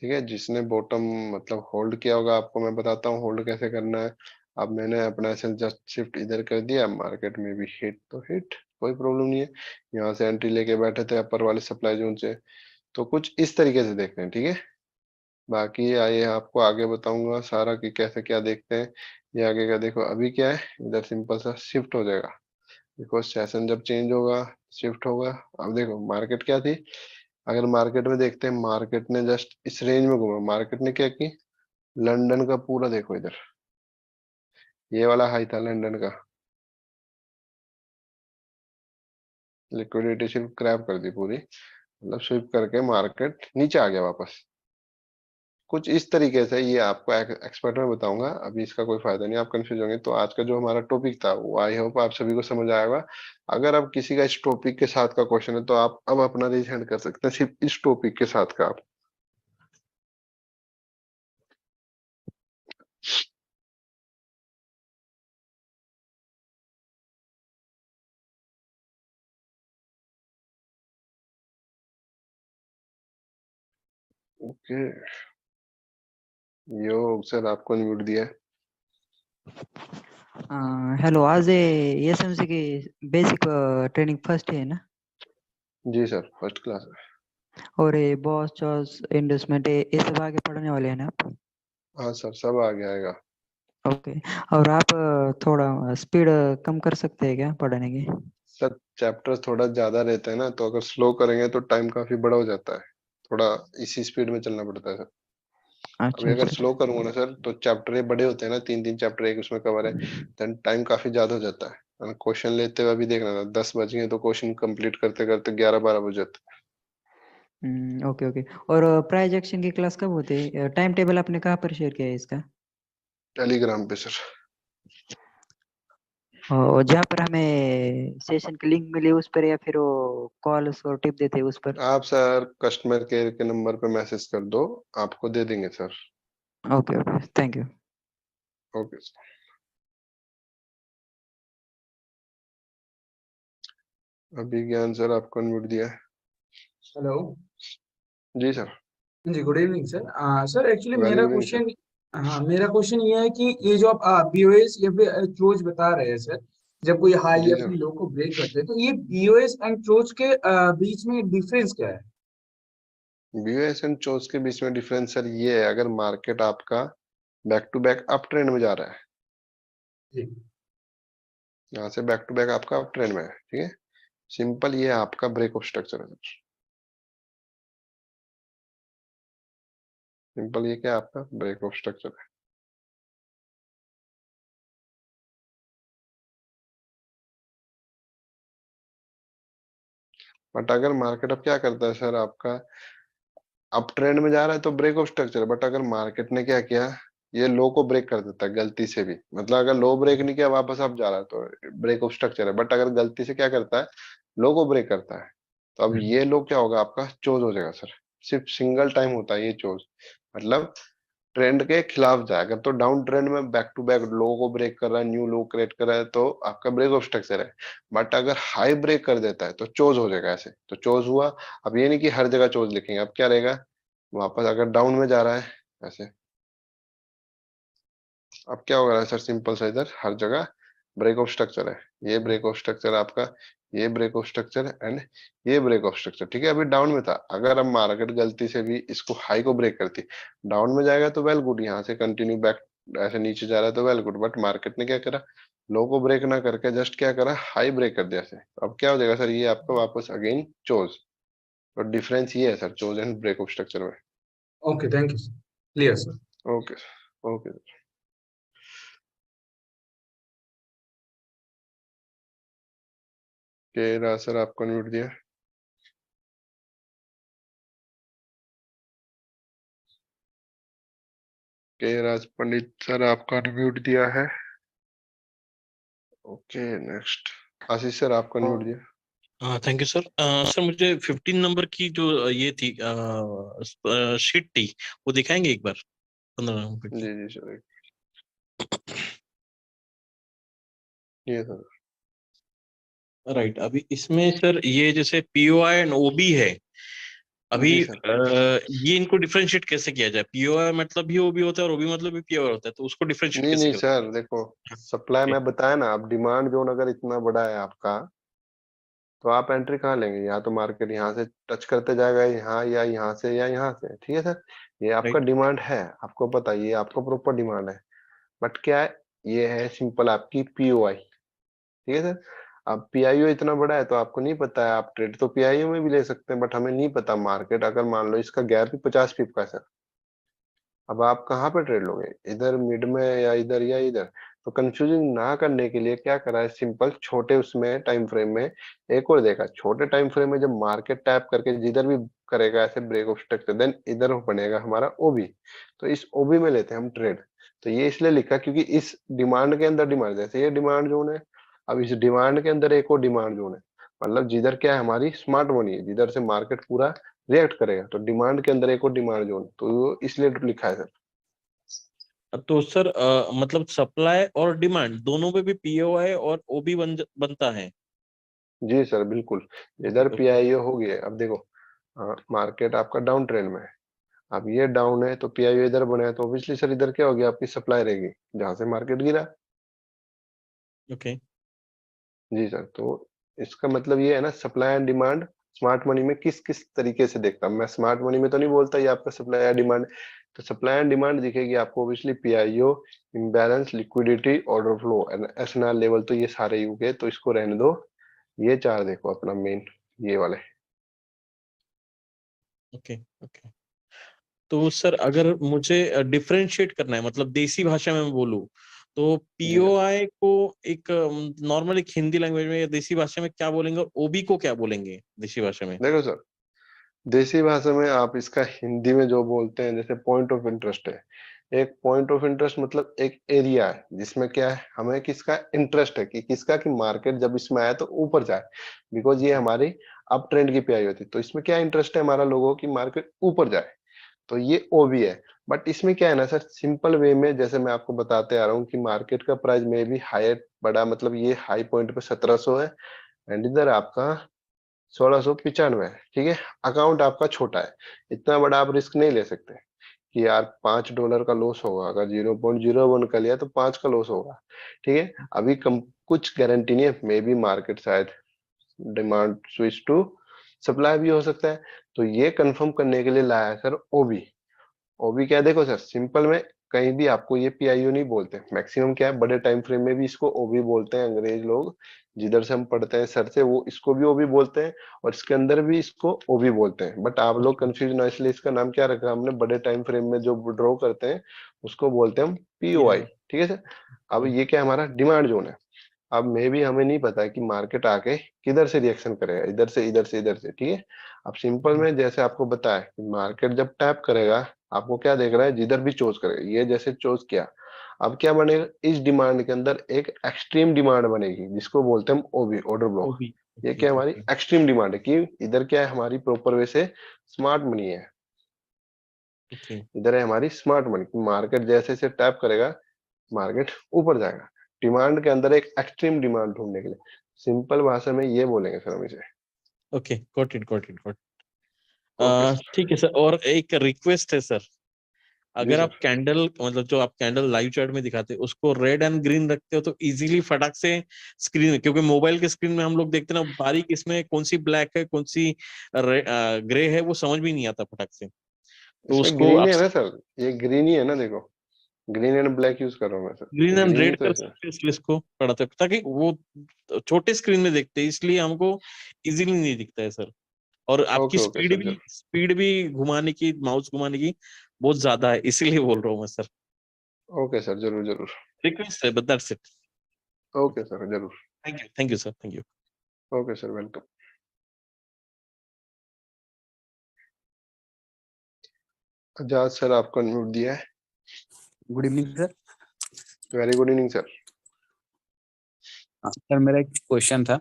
ठीक है। जिसने बॉटम मतलब होल्ड किया होगा, आपको मैं बताता हूँ होल्ड कैसे करना है। अब मैंने अपना एसेट जस्ट शिफ्ट इधर कर दिया, मार्केट में भी हिट तो हिट, कोई प्रॉब्लम नहीं है। यहाँ से एंट्री लेके बैठे थे अपर वाले सप्लाई जोन से, तो कुछ इस तरीके से देखते हैं, ठीक है। बाकी आइए आपको आगे बताऊंगा सारा कि कैसे क्या देखते हैं। ये आगे का देखो, अभी क्या है, इधर सिंपल सा शिफ्ट हो जाएगा, बिकॉज सेशन जब चेंज होगा शिफ्ट होगा। अब देखो मार्केट क्या थी, अगर मार्केट में देखते हैं, मार्केट ने जस्ट इस रेंज में घूमा, मार्केट ने क्या की, लंदन का पूरा देखो इधर, ये वाला हाई था लंदन का, लिक्विडिटी सिर्फ क्रैप कर दी पूरी, मतलब स्विप करके मार्केट नीचे आ गया वापस। कुछ इस तरीके से, ये आपको एक्सपर्ट में बताऊंगा, अभी इसका कोई फायदा नहीं, आप कंफ्यूज होंगे। तो आज का जो हमारा टॉपिक था वो आई होप आप सभी को समझ आएगा। अगर अब किसी का इस टॉपिक के साथ का क्वेश्चन है तो आप अब अपना रेज हैंड कर सकते हैं, सिर्फ इस टॉपिक के साथ का आप। ओके। यो सर आपको म्यूट दिया है। हेलो, आज एसएमसी की बेसिक ट्रेनिंग फर्स्ट है ना? जी सर, फर्स्ट क्लास है। और ये बॉस चॉस इंडस्टमेंट ये सब आगे पढ़ने वाले हैं ना आप? हाँ सर, सब आगे आएगा। ओके। और आप थोड़ा स्पीड कम कर सकते हैं क्या पढ़ने की? सर चैप्टर थोड़ा ज्यादा रहता है ना, तो अगर स्लो करेंगे तो टाइम काफी बड़ा हो जाता है। थोड़ा इसी स्पीड में चलना पड़ता है सर। अच्छा अभी अगर अच्छा। स्लो करूंगा ना सर, तो चैप्टर ये बड़े होते हैं ना, तीन तीन चैप्टर एक उसमें कवर है। देन टाइम काफी ज्यादा हो जाता है। क्वेश्चन लेते हुए अभी देखना था, 10 बज गए तो क्वेश्चन कंप्लीट करते करते 11-12 बज जाते हैं। Okay okay. और प्राइजेक्शन की क्लास कब होती है? टाइम टेबल आपने कहाँ पर शेयर किया है इसका? टेलीग्राम पे सर। और जहाँ पर हमें सेशन की लिंक मिली उस पर, या फिर वो कॉल्स और टिप देते हैं उस पर? आप सर कस्टमर केयर के नंबर पे मैसेज कर दो, आपको दे देंगे sir. Okay okay, thank you. Okay sir. अभी ज्ञान सर आपको अनम्यूट दिया है। हेलो। जी सर। जी, good evening sir. Sir actually very मेरा गुड इवनिंग सर। क्वेश्चन, हाँ मेरा क्वेश्चन ये है कि ये जो आप बीओएस या फिर चोज बता रहे हैं सर, जब कोई हाई जी या सर। फिर लो को ब्रेक करते हैं, तो ये बीओएस एंड चोज के बीच में डिफरेंस क्या है? बीओएस एंड चोस के बीच में डिफरेंस सर ये है, अगर मार्केट आपका back to back up trend में जा रहा है, जी। यहाँ से बैक टू बैक आपका अप ट्रेंड में है, ठीक है। सिंपल, ये आपका ब्रेक ऑफ स्ट्रक्चर है सर। सिंपल, ये क्या है आपका ब्रेक ऑफ स्ट्रक्चर है। बट अगर मार्केट अब क्या करता है सर, आपका अप ट्रेंड में जा रहा है तो ब्रेक ऑफ स्ट्रक्चर है, बट अगर मार्केट ने क्या किया, ये लो को ब्रेक कर देता है गलती से भी, मतलब अगर लो ब्रेक नहीं किया वापस अप जा रहा है तो ब्रेक ऑफ स्ट्रक्चर है, बट अगर गलती से क्या करता है, लो को ब्रेक करता है, तो अब हम्म। ये लो क्या होगा आपका, चोज हो जाएगा सर। सिर्फ सिंगल टाइम होता है ये चोज, मतलब ट्रेंड के खिलाफ जाए अगर, तो डाउन ट्रेंड में बैक टू बैक लो को ब्रेक कर रहा है, न्यू लो क्रिएट कर रहा है, तो आपका ब्रेक ऑफ स्ट्रक्चर है। बट अगर हाई ब्रेक कर देता है तो चोज हो जाएगा, ऐसे तो चोज हुआ। अब ये नहीं कि हर जगह चोज लिखेंगे, अब क्या रहेगा, वापस अगर डाउन में जा रहा है ऐसे, अब क्या होगा सर, सिंपल सा इधर हर जगह ब्रेक ऑफ स्ट्रक्चर है। ये ब्रेक ऑफ स्ट्रक्चर आपका, ये ब्रेक ऑफ स्ट्रक्चर एंड ये ब्रेक ऑफ स्ट्रक्चर, ठीक है। अभी डाउन में था, अगर अब मार्केट गलती से भी इसको हाई को ब्रेक करती, डाउन में जाएगा तो वेल गुड, यहाँ से कंटिन्यू बैक ऐसे नीचे जा रहा है तो वेल गुड, बट मार्केट ने क्या करा, लो को ब्रेक ना करके जस्ट क्या करा, हाई ब्रेक कर दिया ऐसे। अब क्या हो जाएगा सर, ये आपका वापस अगेन चोज। तो डिफरेंस ये है sir, choch and break of structure में। Okay, thank you sir. Clear sir. Okay. Okay. K sir आपको म्यूट दिया। के राज पंडित सर आपका अनम्यूट दिया है। ओके नेक्स्ट, आशीष सर आपका अनम्यूट दिया। हाँ, थैंक यू सर। सर मुझे 15 नंबर की जो ये थी शीट थी, वो दिखाएंगे एक बार, 15 नंबर की। जी जी सर, ये सर। राइट, अभी इसमें सर ये जैसे पीओआई एंड ओबी है, अभी जी सर। ये इनको डिफरेंशिएट कैसे किया जाए? पीओआई मतलब भी ओबी होता है और ओबी मतलब भी पीओआई होता है, तो उसको डिफरेंशिएट नहीं कैसे नहीं करते सर, देखो हैं? Supply okay. में बताया ना, अब डिमांड जोन अगर इतना बड़ा है आपका, तो आप एंट्री कहाँ लेंगे, या तो मार्केट यहाँ से टच करते जाएगा, यहाँ या यहाँ से या यहाँ से, ठीक है सर। ये आपका राइट। डिमांड है, आपको पता है, ये आपको प्रॉपर डिमांड है। बट क्या है, ये है सिंपल आपकी पीओआई, ठीक है सर। अब पीआईओ इतना बड़ा है तो आपको नहीं पता है, आप ट्रेड तो पीआईओ में भी ले सकते हैं, बट हमें नहीं पता मार्केट, अगर मान लो इसका गैप ही 50 पिप का है सर, अब आप कहाँ पे ट्रेड लोगे, इधर मिड में या इधर या इधर। तो कंफ्यूजिंग ना करने के लिए क्या करा है, सिंपल छोटे उसमें टाइम फ्रेम में एक और देखा, छोटे टाइम फ्रेम में जब मार्केट टैप करके जिधर भी करेगा ऐसे ब्रेक ऑफ स्ट्रक्चर, देन इधर बनेगा हमारा ओबी, तो इस ओबी में लेते हैं हम ट्रेड। तो ये इसलिए लिखा क्योंकि इस डिमांड के अंदर डिमांड, जैसे ये डिमांड जोन है, अब इस डिमांड के अंदर एक और डिमांड जोन है, मतलब जिधर क्या है हमारी स्मार्ट मनी है, जिधर से मार्केट पूरा रिएक्ट करेगा, तो डिमांड के अंदर एक और डिमांड जोन, तो इसलिए लिखा है सर। तो सर मतलब सप्लाई और डिमांड दोनों पे भी पीओआई और ओबी बनता है? जी सर बिल्कुल। ओके इधर ओके। पीआईओ हो गया, अब देखो मार्केट आपका डाउन ट्रेंड में है, अब ये डाउन है तो पीआईओ इधर बना है, तो ऑब्वियसली सर इधर क्या हो गया, आपकी सप्लाई रहेगी जहां से मार्केट गिरा। ओके जी सर, तो इसका मतलब ये है ना, supply and demand smart money में किस किस तरीके से देखता हूं मैं। स्मार्ट मनी में तो नहीं बोलता ये आपका सप्लाई या डिमांड, तो सप्लाई एंड डिमांड दिखेगी आपको obviously PIO, imbalance, liquidity, order flow and SNR level, तो ये सारे ही हो गए, तो इसको रहने दो। ये चार देखो अपना मेन, ये वाले। Okay okay. तो सर अगर मुझे डिफरेंशिएट करना है, मतलब देसी भाषा में बोलूं, तो जी सर, पीओआई को एक नॉर्मल एक हिंदी लैंग्वेज में या देसी भाषा में क्या बोलेंगे, और ओबी को क्या बोलेंगे देसी भाषा में? देखो सर, देसी भाषा में आप इसका हिंदी में जो बोलते हैं, जैसे पॉइंट ऑफ इंटरेस्ट है। एक पॉइंट ऑफ इंटरेस्ट मतलब एक एरिया है जिसमें क्या है, हमें किसका इंटरेस्ट है, कि किसका, कि मार्केट जब इसमें आए तो ऊपर जाए, बिकॉज ये हमारी अप ट्रेंड की पीआई होती है, तो इसमें क्या इंटरेस्ट है हमारा लोगों की, मार्केट ऊपर जाए, तो ये ओबी है। बट इसमें क्या है ना सर, सिंपल वे में जैसे मैं आपको बताते आ रहा हूँ कि मार्केट का प्राइस में भी हायर बड़ा, मतलब ये हाई पॉइंट पे 1700 है, एंड इधर आपका 1695 है, ठीक है। अकाउंट आपका छोटा है, इतना बड़ा आप रिस्क नहीं ले सकते कि यार $5 का लॉस होगा, अगर 0.01 का लिया तो 5 का लॉस होगा, ठीक है। अभी कम कुछ गारंटी नहीं है, मे बी मार्केट शायद डिमांड स्विच टू सप्लाई भी हो सकता है, तो ये कंफर्म करने के लिए लाया है सर ओबी। ओबी क्या है, देखो सर सिंपल में कहीं भी आपको ये पीआईओ नहीं बोलते, मैक्सिमम क्या है बड़े टाइम फ्रेम में भी इसको ओबी बोलते हैं अंग्रेज लोग, जिधर से हम पढ़ते हैं सर से, वो इसको भी ओबी बोलते हैं, और इसके अंदर भी इसको ओबी बोलते हैं, बट आप लोग ओके कंफ्यूज ना, इसलिए इसका नाम क्या रखा हमने, बड़े टाइम फ्रेम में जो ड्रॉ करते हैं उसको बोलते हैं हम पीओआई, पीओआई। ठीक है सर। अब ये क्या हमारा डिमांड जोन है। अब मे भी हमें नहीं पता है कि मार्केट आके किधर से रिएक्शन करेगा, इधर से, इधर से, इधर से, ठीक है। अब सिंपल में जैसे आपको बताया कि मार्केट जब टैप करेगा, आपको क्या देख रहा है, जिधर भी चोज करेगा, ये जैसे चोज किया, अब क्या बनेगा, इस डिमांड के अंदर एक एक्सट्रीम डिमांड बनेगी जिसको बोलते हैं हम ओबी, ऑर्डर ब्लॉक। ओबी। ये ओके क्या हमारी ओके एक्सट्रीम डिमांड है, कि इधर क्या है हमारी प्रॉपर वे से स्मार्ट मनी है, ओके। इधर है हमारी स्मार्ट मनी। मार्केट जैसे जैसे टैप करेगा, मार्केट ऊपर जाएगा, डिमांड के अंदर एक एक्सट्रीम डिमांड ढूंढने के लिए, सिंपल भाषा में ये बोलेंगे सर हम इसे। Okay got it got it got. Okay sir. ठीक है सर, और एक रिक्वेस्ट है सर, जी अगर आप सर। कैंडल, मतलब जो आप कैंडल लाइव चार्ट में दिखाते हैं उसको रेड एंड ग्रीन रखते हो तो इजीली फटाक से स्क्रीन में, क्योंकि मोबाइल के स्क्रीन में हम लोग देखते हैं ना बारीक, इसमें कौन सी ब्लैक है कौन सी ग्रे है वो समझ भी नहीं आता फटाक से, तो इसमें उसको ग्रीन आप है ना सर, ये ग्रीन ही है ना, देखो ग्रीन एंड ब्लैक यूज कर रहा हूँ मैं सर, ग्रीन ये एंड ग्रीन ही रेड तो है कर सर। सकते हैं इसलिए इसको पढ़ाते, ताकि वो छोटे स्क्रीन में देखते हैं इसलिए हमको इजीली नहीं दिखता है सर। और आपकी ओके ओके सर, जरूर। स्पीड भी घुमाने की, माउस घुमाने की बहुत ज्यादा है, इसीलिए बोल रहा हूँ मैं सर। ओके सर, जरूर जरूर। रिक्वेस्ट है, but that's it. Okay sir, जरूर। Thank you sir, thank you. Okay sir, welcome. Azad sir आपको अनम्यूट दिया है। Good evening sir. Very good evening sir. Sir मेरा एक क्वेश्चन था।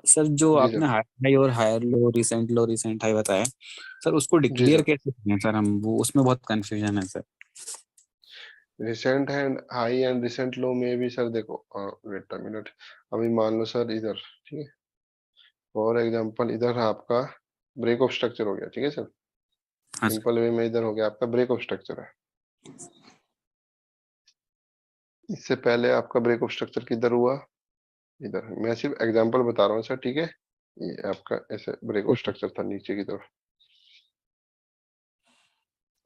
सर जो जी आपने सर। हाई और हायर लो रिसेंट हाई बताया, सर उसको जी डिक्लेयर सर। कैसे करें सर, हम वो उसमें बहुत कंफ्यूजन है sir. Recent and high and recent low में भी सर देखो, वेट अ मिनट, अभी मान लो सर इधर, ठीक है, फॉर एग्जांपल इधर आपका ब्रेक ऑफ स्ट्रक्चर हो गया, ठीक है सर। हाँ सर। सिंपल वे में इधर हो गया आपका ब्रेक ऑफ स्ट्रक्चर है। इससे पहले आपका ब्रेक ऑफ स्ट्रक्चर किधर हुआ, इधर। मैं सिर्फ एग्जांपल बता रहा हूँ सर, ठीक है। ये आपका ऐसे ब्रेक ऑफ ओके। स्ट्रक्चर था नीचे की तरफ।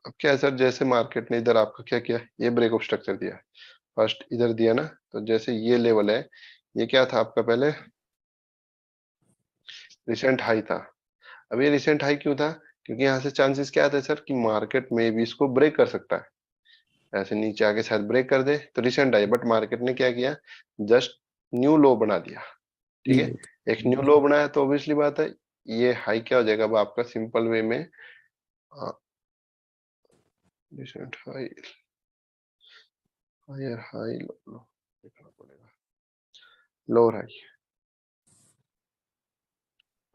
अब क्या है सर, जैसे मार्केट ने इधर आपका क्या किया, ये ब्रेक ऑफ स्ट्रक्चर दिया, फर्स्ट इधर दिया ना, तो जैसे ये लेवल है, ये क्या था आपका पहले, रिसेंट हाई था। अब ये रिसेंट हाई क्यों था, क्योंकि यहाँ से चांसेस क्या थे सर, कि मार्केट में भी इसको ब्रेक कर सकता है, ऐसे नीचे आके शायद ब्रेक कर दे तो रिसेंट हाई, बट मार्केट ने क्या किया, जस्ट न्यू लो बना दिया, ठीक है। एक न्यू लो बनाया तो ऑब्वियसली बात है, ये हाई क्या हो जाएगा अब आपका, सिंपल वे में रिसेंट हाई, हायर हाई, लो लो देखना पड़ेगा, लोअर हाई।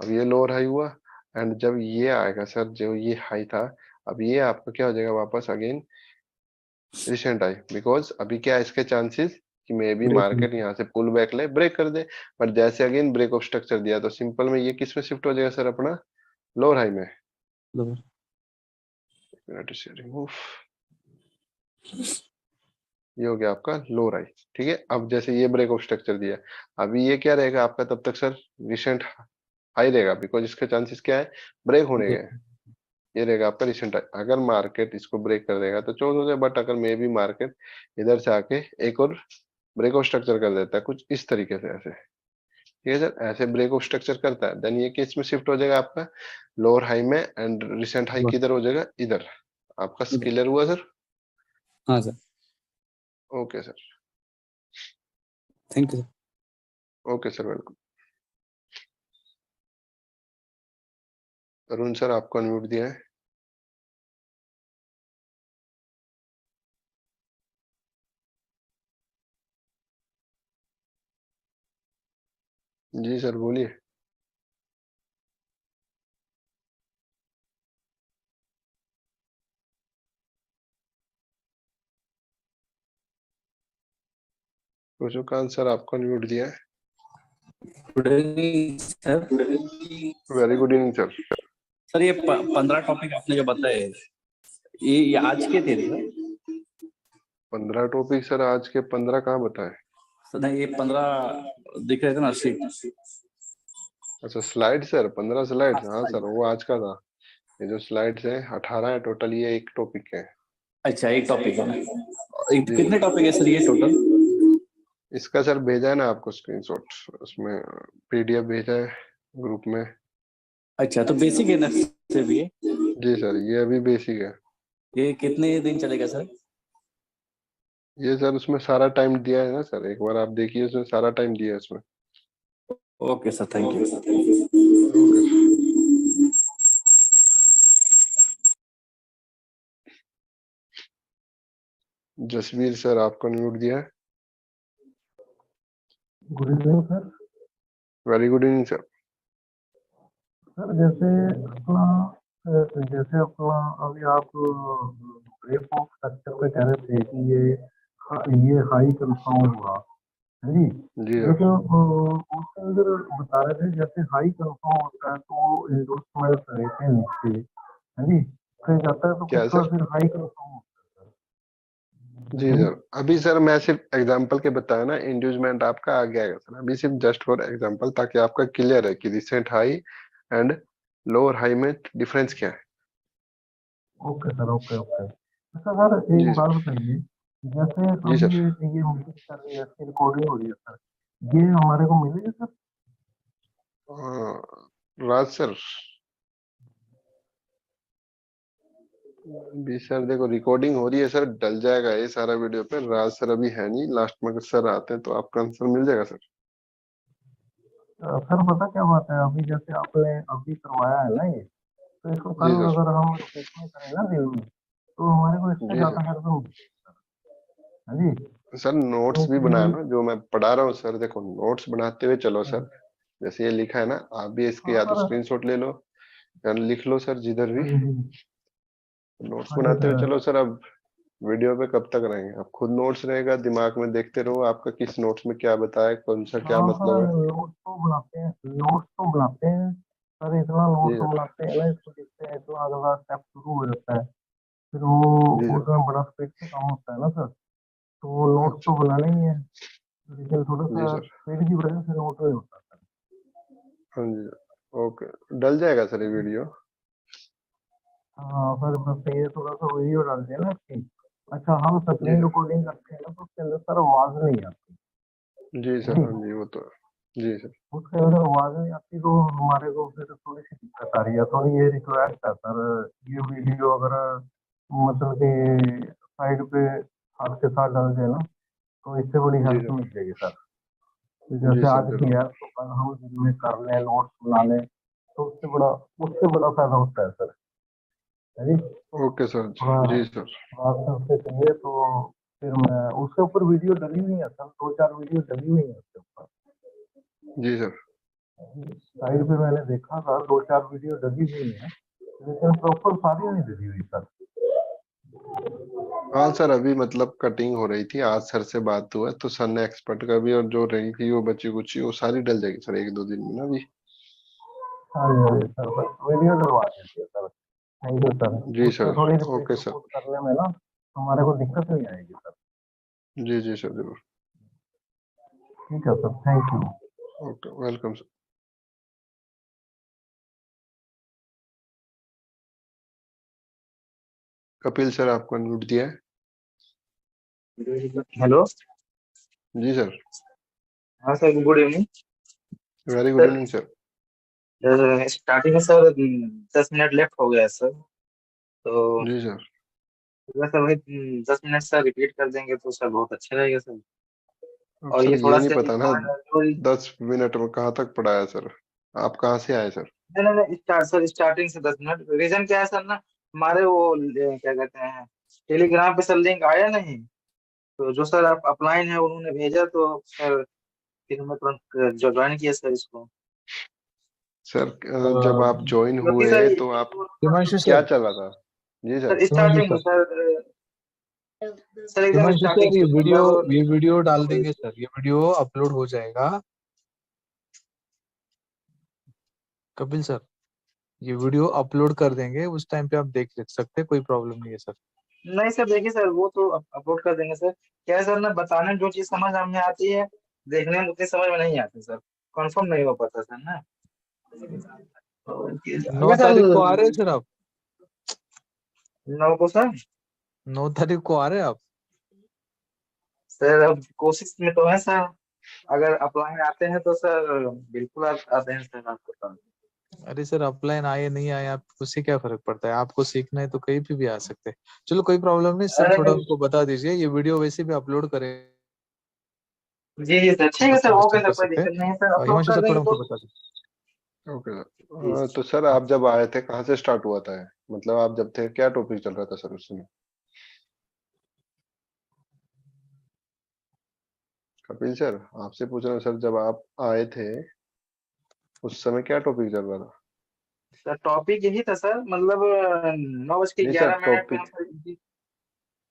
अब ये लोअर हाई हुआ, एंड जब ये आएगा सर, जो ये हाई था, अब ये आपका क्या हो जाएगा वापस अगेन रिसेंट हाई, बिकॉज अभी क्या है इसके चांसेस कि मे बी मार्केट यहाँ से पुल बैक ले, ब्रेक कर दे, बट जैसे अगेन ब्रेक ऑफ स्ट्रक्चर दिया तो सिंपल में ये किस में शिफ्ट हो जाएगा सर, अपना लोअर हाई में। रिमूव, ये हो गया आपका लोअर हाई। ठीक है, अब जैसे ये ब्रेक ऑफ स्ट्रक्चर दिया, अभी ये क्या रहेगा आपका तब तक सर, रिसेंट हाई रहेगा, बिकॉज इसके चांसेस क्या है ब्रेक होने के। ये रहेगा आपका रिसेंट हाई। अगर मार्केट इसको ब्रेक कर देगा तो चोज हो जाए, बट अगर मे बी मार्केट इधर से आके एक और ब्रेक ऑफ स्ट्रक्चर कर देता है कुछ इस तरीके से, ऐसे, ठीक है सर, ऐसे ब्रेक ऑफ स्ट्रक्चर करता है, देन ये केस में शिफ्ट हो जाएगा आपका लोअर हाई में, एंड रिसेंट हाई किधर हो जाएगा, इधर। आपका क्लियर हुआ सर? हाँ sir, okay sir, thank you sir. Okay sir, welcome. Arun sir आपको अनम्यूट दिया है। जी सर बोलिए। पुरुषोकांत सर आपको अनम्यूट दिया है। Good evening sir. Very good evening sir. Sir ये 15 टॉपिक आपने जो बताए ये आज के थे सर? 15 टॉपिक सर आज के 15 कहाँ बताए? सर नहीं, ये 15 दिख रहे थे ना शीट। अच्छा स्लाइड सर, 15 स्लाइड, हाँ सर वो आज का था। ये जो स्लाइड्स है 18 है टोटल, ये एक टॉपिक है। अच्छा एक टॉपिक है। जी। कितने टॉपिक है सर ये टोटल? इसका सर भेजा है ना आपको स्क्रीनशॉट, उसमें पीडीएफ भेजा है ग्रुप में। अच्छा तो बेसिक है ना सिर्फ ये? जी सर ये अभी बेसिक है। ये कितने दिन चलेगा सर? ये सर उसमें सारा टाइम दिया है ना सर, एक बार आप देखिए, उसमें सारा टाइम दिया है उसमें। Okay sir, thank you. Okay sir. Jasvir sir आपको म्यूट दिया है। Good evening sir. Very good evening sir. Sir जैसे अपना अभी आप ब्रेक ऑफ स्ट्रक्चर में कह रहे थे कि ये हाई कंफर्म हुआ है जी। जी सर। लेकिन उसके अंदर बता रहे थे जैसे हाई कंफर्म होता है तो इंडोर्समेंट रहते हैं नीचे है जी, फिर जाता है तो क्या है कितना सर? फिर हाई कंफर्म होता जी सर, अभी सर मैं सिर्फ एग्जांपल के बताया ना, इंड्यूसमेंट आपका आ गया है सर, अभी सिर्फ जस्ट फॉर एग्जांपल, ताकि आपका क्लियर है कि recent high and lower high में डिफरेंस क्या है। है। Okay sir, okay okay. अच्छा सर जी एक बात सर। बताइए, जैसे जी अभी सर। ये मीटिंग चल रही है, इसकी रिकॉर्डिंग हो रही है सर, ये हमारे को मिलेगी सर? राज सर, भी सर देखो रिकॉर्डिंग हो रही है सर, डल जाएगा ये सारा वीडियो पे। राज सर अभी है नहीं, लास्ट में अगर सर आते हैं तो आपका आंसर मिल जाएगा सर। सर पता क्या बात है, अभी जैसे आपने अभी करवाया है ना ये, तो इसको जी कल सर। अगर हम रिप्लेसमेंट करें ना दिन में, तो हमारे को इससे जी ज्यादा सर। हेल्प होगी है जी। सर नोट्स भी बनाया ना जो मैं पढ़ा रहा हूँ सर, देखो नोट्स बनाते हुए चलो सर, जैसे ये लिखा है ना, आप भी इसके हाँ या तो सर। स्क्रीनशॉट ले लो या लिख लो सर जिधर भी, हाँ जी, नोट्स हाँ जी बनाते हुए सर। चलो सर। अब वीडियो पे कब तक रहेंगे, आप खुद नोट्स रहेगा दिमाग में, देखते रहो आपका किस नोट्स में क्या बताया, कौन सा क्या हाँ मतलब सर है। नोट्स तो बनाते हैं, नोट्स तो बनाते हैं सर, इतना जी नोट्स सर। बनाते हैं ना, इसको देखते हैं इतना अगला स्टेप शुरू हो जाता है, फिर वो जी सर। उसमें बड़ा स्पीड से काम होता है ना सर, तो वो नोट्स अच्छा। तो बनाने ही है, लेकिन थोड़ा जी सा सर। स्पीड की वजह से नोट नहीं होता सर। हाँ जी। ओके, डल जाएगा सर ये वीडियो। हाँ सर बस ये थोड़ा सा वीडियो डाल दिया ना इसकी। अच्छा हम जी स्क्रीन सर। रिकॉर्डिंग करते हैं ना, तो उसके अंदर सर आवाज नहीं आती जी है सर। जी। हाँ जी वो तो है। जी सर। उसके अंदर आवाज नहीं आती तो हमारे को फिर थोड़ी सी दिक्कत आ रही है, थोड़ी ये रिक्वेस्ट है सर, ये वीडियो अगर मतलब कि साइड पे हाथ के साथ डाल दें ना, तो इससे बड़ी जी हेल्प सर। मिल जाएगी सर। तो जी जैसे सर आज की जरूर। है तो कल हम दिन में कर लें, नोट्स बना लें, तो उससे बड़ा फायदा होता है सर है जी। Okay sir. थोड़ा जी सर। थोड़ा से चाहिए तो फिर मैं उसके ऊपर वीडियो डली हुई है सर, 2-4 वीडियो डली हुई है उसके ऊपर, जी सर। साइड पे मैंने देखा था 2-4 वीडियो डली हुई है, लेकिन प्रॉपर सारी नहीं डली हुई सर। हाँ सर अभी मतलब कटिंग हो रही थी, आज सर से बात हुआ तो सर ने एक्सपर्ट का भी, और जो रही थी वो बची कुची वो सारी डल जाएगी सर 1-2 दिन में ना अभी। हाँ जी सर, बस वीडियो डलवा दीजिए सर। Thank you sir. जी उससे सर। थोड़ी ओके सर। रिपोर्ट करने में ना हमारे को दिक्कत नहीं आएगी सर। जी जी सर जरूर। ठीक है sir, thank you. Okay welcome sir. Kapil sir आपको अनम्यूट दिया है। हेलो। जी सर। हाँ sir, good evening. Very good evening sir. Starting में सर 10 मिनट लेफ्ट हो गया है सर, तो जी सर। अगर सर वही 10 मिनट सर रिपीट कर देंगे तो सर बहुत अच्छा रहेगा सर। अब और सर ये ये थोड़ा नहीं सा पता ना 10 मिनट में कहाँ तक पढ़ाया सर। आप कहाँ से आए सर। नहीं नहीं नहीं, स्टार्टिंग से 10 मिनट। रीजन क्या है सर ना, हमारे वो क्या कहते हैं, टेलीग्राम पे सर लिंक आया नहीं, तो जो सर आप अपलाइन है उन्होंने भेजा, तो सर फिर मैं तुरंत ज्वाइन किया सर इसको। सर जब आप ज्वाइन क्योंकि सर हुए तो आप हिमांशु क्या सर, चल रहा था। जी सर सर। हिमांशु स्टार्टिंग में सर, सर एकदम हिमांशु स्टार्टिंग सर, से मतलब ये वीडियो डाल 9 बजे देंगे से। सर, ये वीडियो अपलोड हो जाएगा। कपिल सर, ये वीडियो अपलोड कर देंगे, उस टाइम पे आप देख सकते हैं, कोई प्रॉब्लम नहीं है सर। नहीं सर, देखिए सर वो तो अपलोड कर देंगे सर। क्या है सर ना, बताने में जो चीज समझ में आती है, देखने में उतनी समझ में नहीं आती सर, कंफर्म नहीं हो पाता सर ना। नौ अगर तारीख को आ सर रहे हैं सर आप? 9 को सर, 9 तारीख को आ रहे हैं आप? सर अब कोशिश में तो है सर, अगर अप्लाई आते हैं तो सर बिल्कुल आते हैं सर आपको पास। अरे सर, अपलाइन आए नहीं आए, आप उससे क्या फर्क पड़ता है? आपको सीखना है तो कहीं भी आ सकते हैं। चलो कोई प्रॉब्लम नहीं सर, थोड़ा अरे उनको बता दीजिए, ये वीडियो वैसे भी अपलोड करें, जी जी सर, ठीक है सर, ओके अंडरस्टैंड सर, कर कोई सकते हैं। दिक्कत नहीं है सर, अपलोड हिमांशु कर सर, थोड़ा देंगे उनको तो। बता दीजिए। ओके जी सर। तो सर आप जब आए थे कहाँ से स्टार्ट हुआ था। मतलब आप जब थे क्या टॉपिक चल रहा था सर उस समय। कपिल सर आपसे पूछ रहा हूँ सर, जब आप आए थे उस समय क्या टॉपिक चल रहा था। सर टॉपिक यही था सर, मतलब 9 बज के नहीं सर 11 मिनट में हम topic sir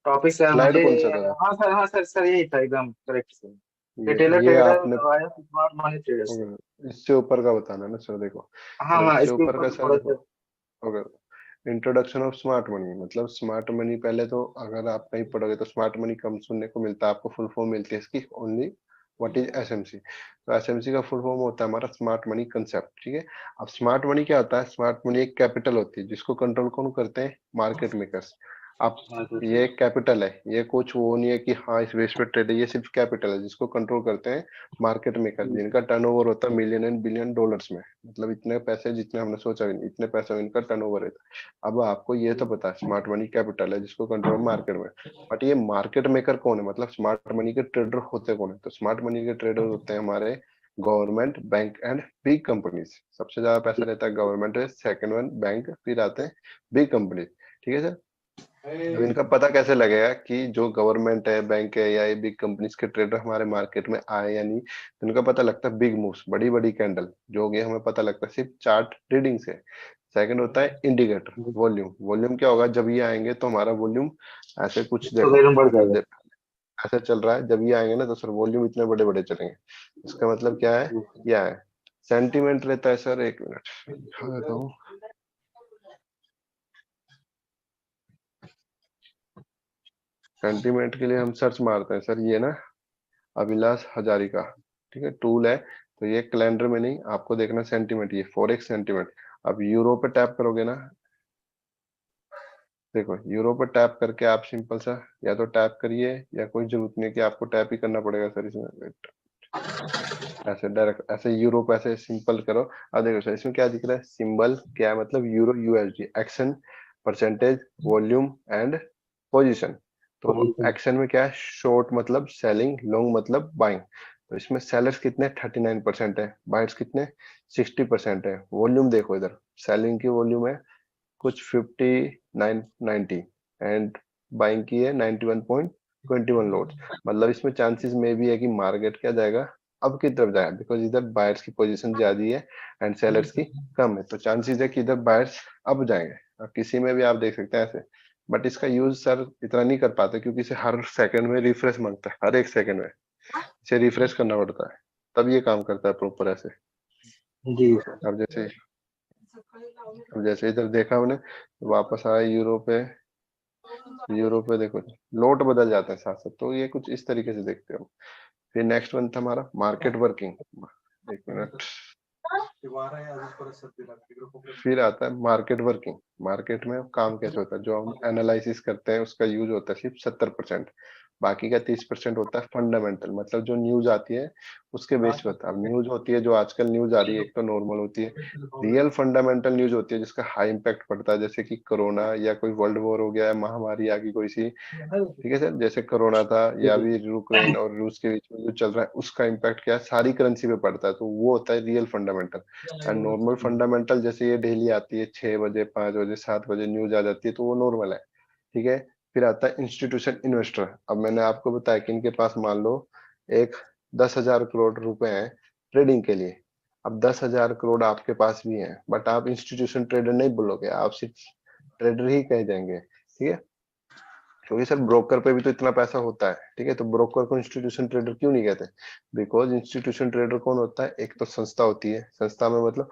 topic sir slide मुझे, कौन सा था। हाँ सर, हाँ सर, सर यही था एकदम करेक्ट सर। रिटेलर ये ट्रेडर आपने स्मार्ट मनी ट्रेडर सर। इससे ऊपर का बताना है ना सर। देखो हाँ सर हाँ, इससे इसके ऊपर का ऊपर सर थोड़ा देखो। सा। Okay. Introduction of smart money मतलब स्मार्ट मनी पहले तो अगर आप कहीं पढ़ोगे तो स्मार्ट मनी कम सुनने को मिलता है आपको। फुल फॉर्म मिलती है इसकी ओनली व्हाट इज एसएमसी। तो एसएमसी का फुल फॉर्म होता है हमारा स्मार्ट मनी कंसेप्ट। ठीक है। अब स्मार्ट मनी क्या होता है। स्मार्ट मनी एक कैपिटल होती है जिसको कंट्रोल कौन करते हैं मार्केट मेकर्स। अब हाँ सर। ये एक कैपिटल है, ये कुछ वो नहीं है कि हाँ इस बेस पे ट्रेड है। ये सिर्फ कैपिटल है जिसको कंट्रोल करते हैं मार्केट मेकर जिनका टर्नओवर होता है मिलियन एंड बिलियन डॉलर्स में। मतलब इतने पैसे जितने हमने सोचा भी नहीं, इतने पैसे इनका टर्नओवर है। अब आपको ये तो पता है स्मार्ट मनी कैपिटल है जिसको कंट्रोल मार्केट में। बट ये मार्केट मेकर कौन है मतलब स्मार्ट मनी के ट्रेडर होते कौन है। तो स्मार्ट मनी के ट्रेडर होते हैं हमारे government bank and big companies. सबसे ज्यादा पैसा रहता है गवर्नमेंट है, सेकंड वन बैंक, फिर आते हैं बिग कंपनीज। ठीक है सर। अब इनका पता कैसे लगेगा कि जो गवर्नमेंट है बैंक है या ये बिग कंपनीज के ट्रेडर हमारे मार्केट में आए या नहीं। तो इनका पता लगता है बिग मूव्स, बड़ी बड़ी कैंडल जो हो गया हमें पता लगता है सिर्फ चार्ट रीडिंग से। सेकंड होता है इंडिकेटर वॉल्यूम। वॉल्यूम क्या होगा जब ये आएंगे तो हमारा वॉल्यूम ऐसे कुछ तो देखो वैल्यूम बढ़ जाएगा। ऐसे चल रहा है। जब ये आएंगे ना तो सर वॉल्यूम इतने बड़े बड़े चलेंगे। इसका मतलब क्या है क्या है सेंटीमेंट रहता है सर। एक मिनट दिखा देता हूँ। सेंटीमेंट के लिए हम सर्च मारते हैं सर ये ना अभिलाष हजारिका। ठीक है टूल है। तो ये कैलेंडर में नहीं आपको देखना सेंटीमेंट, ये फॉरेक्स सेंटीमेंट। अब यूरो पे टैप करोगे ना, देखो यूरो पे टैप करके आप सिंपल सा या तो टैप करिए या कोई जरूरत नहीं कि आपको टैप ही करना पड़ेगा सर इसमें। Wait, ऐसे डायरेक्ट ऐसे यूरो पे ऐसे सिंपल करो। अब देखो सर इसमें क्या दिख रहा है सिंबल क्या है मतलब euro USD action percentage volume and position. तो एक्शन में क्या है शॉर्ट मतलब सेलिंग, लॉन्ग मतलब बाइंग। तो इसमें सेलर्स कितने 39% है, बायर्स कितने 60% है। वॉल्यूम देखो इधर सेलिंग की वॉल्यूम है कुछ 5990 एंड बाइंग की है 91.21 लॉट्स। मतलब इसमें चांसेस में भी है कि मार्केट क्या जाएगा अब की तरफ जाएगा बिकॉज इधर बायर्स की पोजीशन ज्यादा है एंड सेलर्स की कम है। तो चांसेस है कि इधर बायर्स अब जाएंगे। अब किसी में भी आप देख सकते हैं ऐसे। बट इसका यूज सर इतना नहीं कर पाते क्योंकि इसे हर सेकंड में रिफ्रेश मांगता है, हर एक सेकंड में इसे रिफ्रेश करना पड़ता है तब ये काम करता है प्रॉपर ऐसे। जी सर। अब जैसे अब जैसे इधर देखा हमने, वापस आया यूरो पे, देखो लोट बदल जाते हैं साथ साथ, तो ये कुछ इस तरीके से देखते हो। फिर नेक्स्ट वन था हमारा मार्केट वर्किंग। एक मिनट, फिर आता है मार्केट वर्किंग। मार्केट में काम कैसे होता है, जो हम एनालिसिस करते हैं उसका यूज होता है सिर्फ 70%, बाकी का 30% होता है फंडामेंटल, मतलब जो न्यूज आती है उसके बेस पे होता है। अब न्यूज होती है जो आजकल न्यूज आ रही है, एक तो नॉर्मल होती है, रियल फंडामेंटल न्यूज होती है जिसका हाई इम्पैक्ट पड़ता है, जैसे कि कोरोना या कोई वर्ल्ड वॉर हो गया, महामारी आ गई कोई सी, ठीक है सर, जैसे कोरोना था, या भी यूक्रेन और रूस के बीच में जो चल रहा है उसका इम्पैक्ट क्या है, सारी करेंसी पे पड़ता है, तो वो होता है real fundamental. And normal fundamental जैसे ये डेली आती है 6 बजे, 5 बजे, 7 बजे न्यूज आ जाती है, तो वो नॉर्मल है, ठीक है। फिर आता है इंस्टीट्यूशन इन्वेस्टर। अब मैंने आपको बताया कि इनके पास मान लो एक 10,000 करोड़ रुपए हैं ट्रेडिंग के लिए। अब 10,000 करोड़ आपके पास भी हैं, बट आप इंस्टीट्यूशन ट्रेडर नहीं बोलोगे, आप सिर्फ ट्रेडर ही कह देंगे, ठीक है, क्योंकि सर ब्रोकर पे भी तो इतना पैसा होता है, ठीक है। तो ब्रोकर को इंस्टीट्यूशन ट्रेडर क्यों नहीं कहते, बिकॉज इंस्टीट्यूशन ट्रेडर कौन होता है, एक तो संस्था होती है, संस्था में मतलब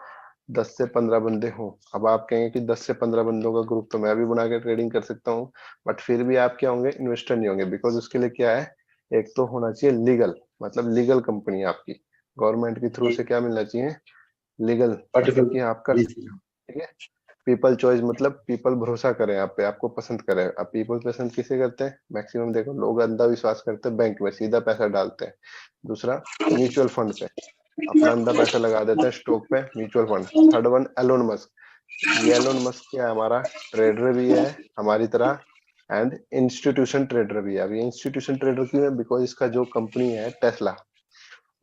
10 से 15 बंदे हों। अब आप कहेंगे कि 10 से 15 बंदों का ग्रुप तो मैं भी बना के ट्रेडिंग कर सकता हूँ, बट फिर भी आप क्या होंगे, इन्वेस्टर नहीं होंगे, बिकॉज उसके लिए क्या है, एक तो होना चाहिए लीगल, मतलब लीगल कंपनी आपकी, गवर्नमेंट के थ्रू से क्या मिलना चाहिए, लीगल, मतलब कि आप कर सकते हो, ठीक है। पीपल चॉइस, मतलब पीपल भरोसा करें आप पे, आपको पसंद करें। अब पीपल पसंद किसे करते हैं, मैक्सिमम देखो लोग अंधा विश्वास करते हैं, बैंक में सीधा पैसा डालते हैं। दूसरा म्यूचुअल फंड पे अपना अंधा पैसा लगा देते हैं, स्टॉक पे, mutual fund. Third one Elon Musk. ये एलोन मस्क क्या है, हमारा ट्रेडर भी है हमारी तरह, एंड इंस्टीट्यूशन ट्रेडर भी है। अब ये इंस्टीट्यूशन ट्रेडर क्यों है, बिकॉज इसका जो कंपनी है टेस्ला,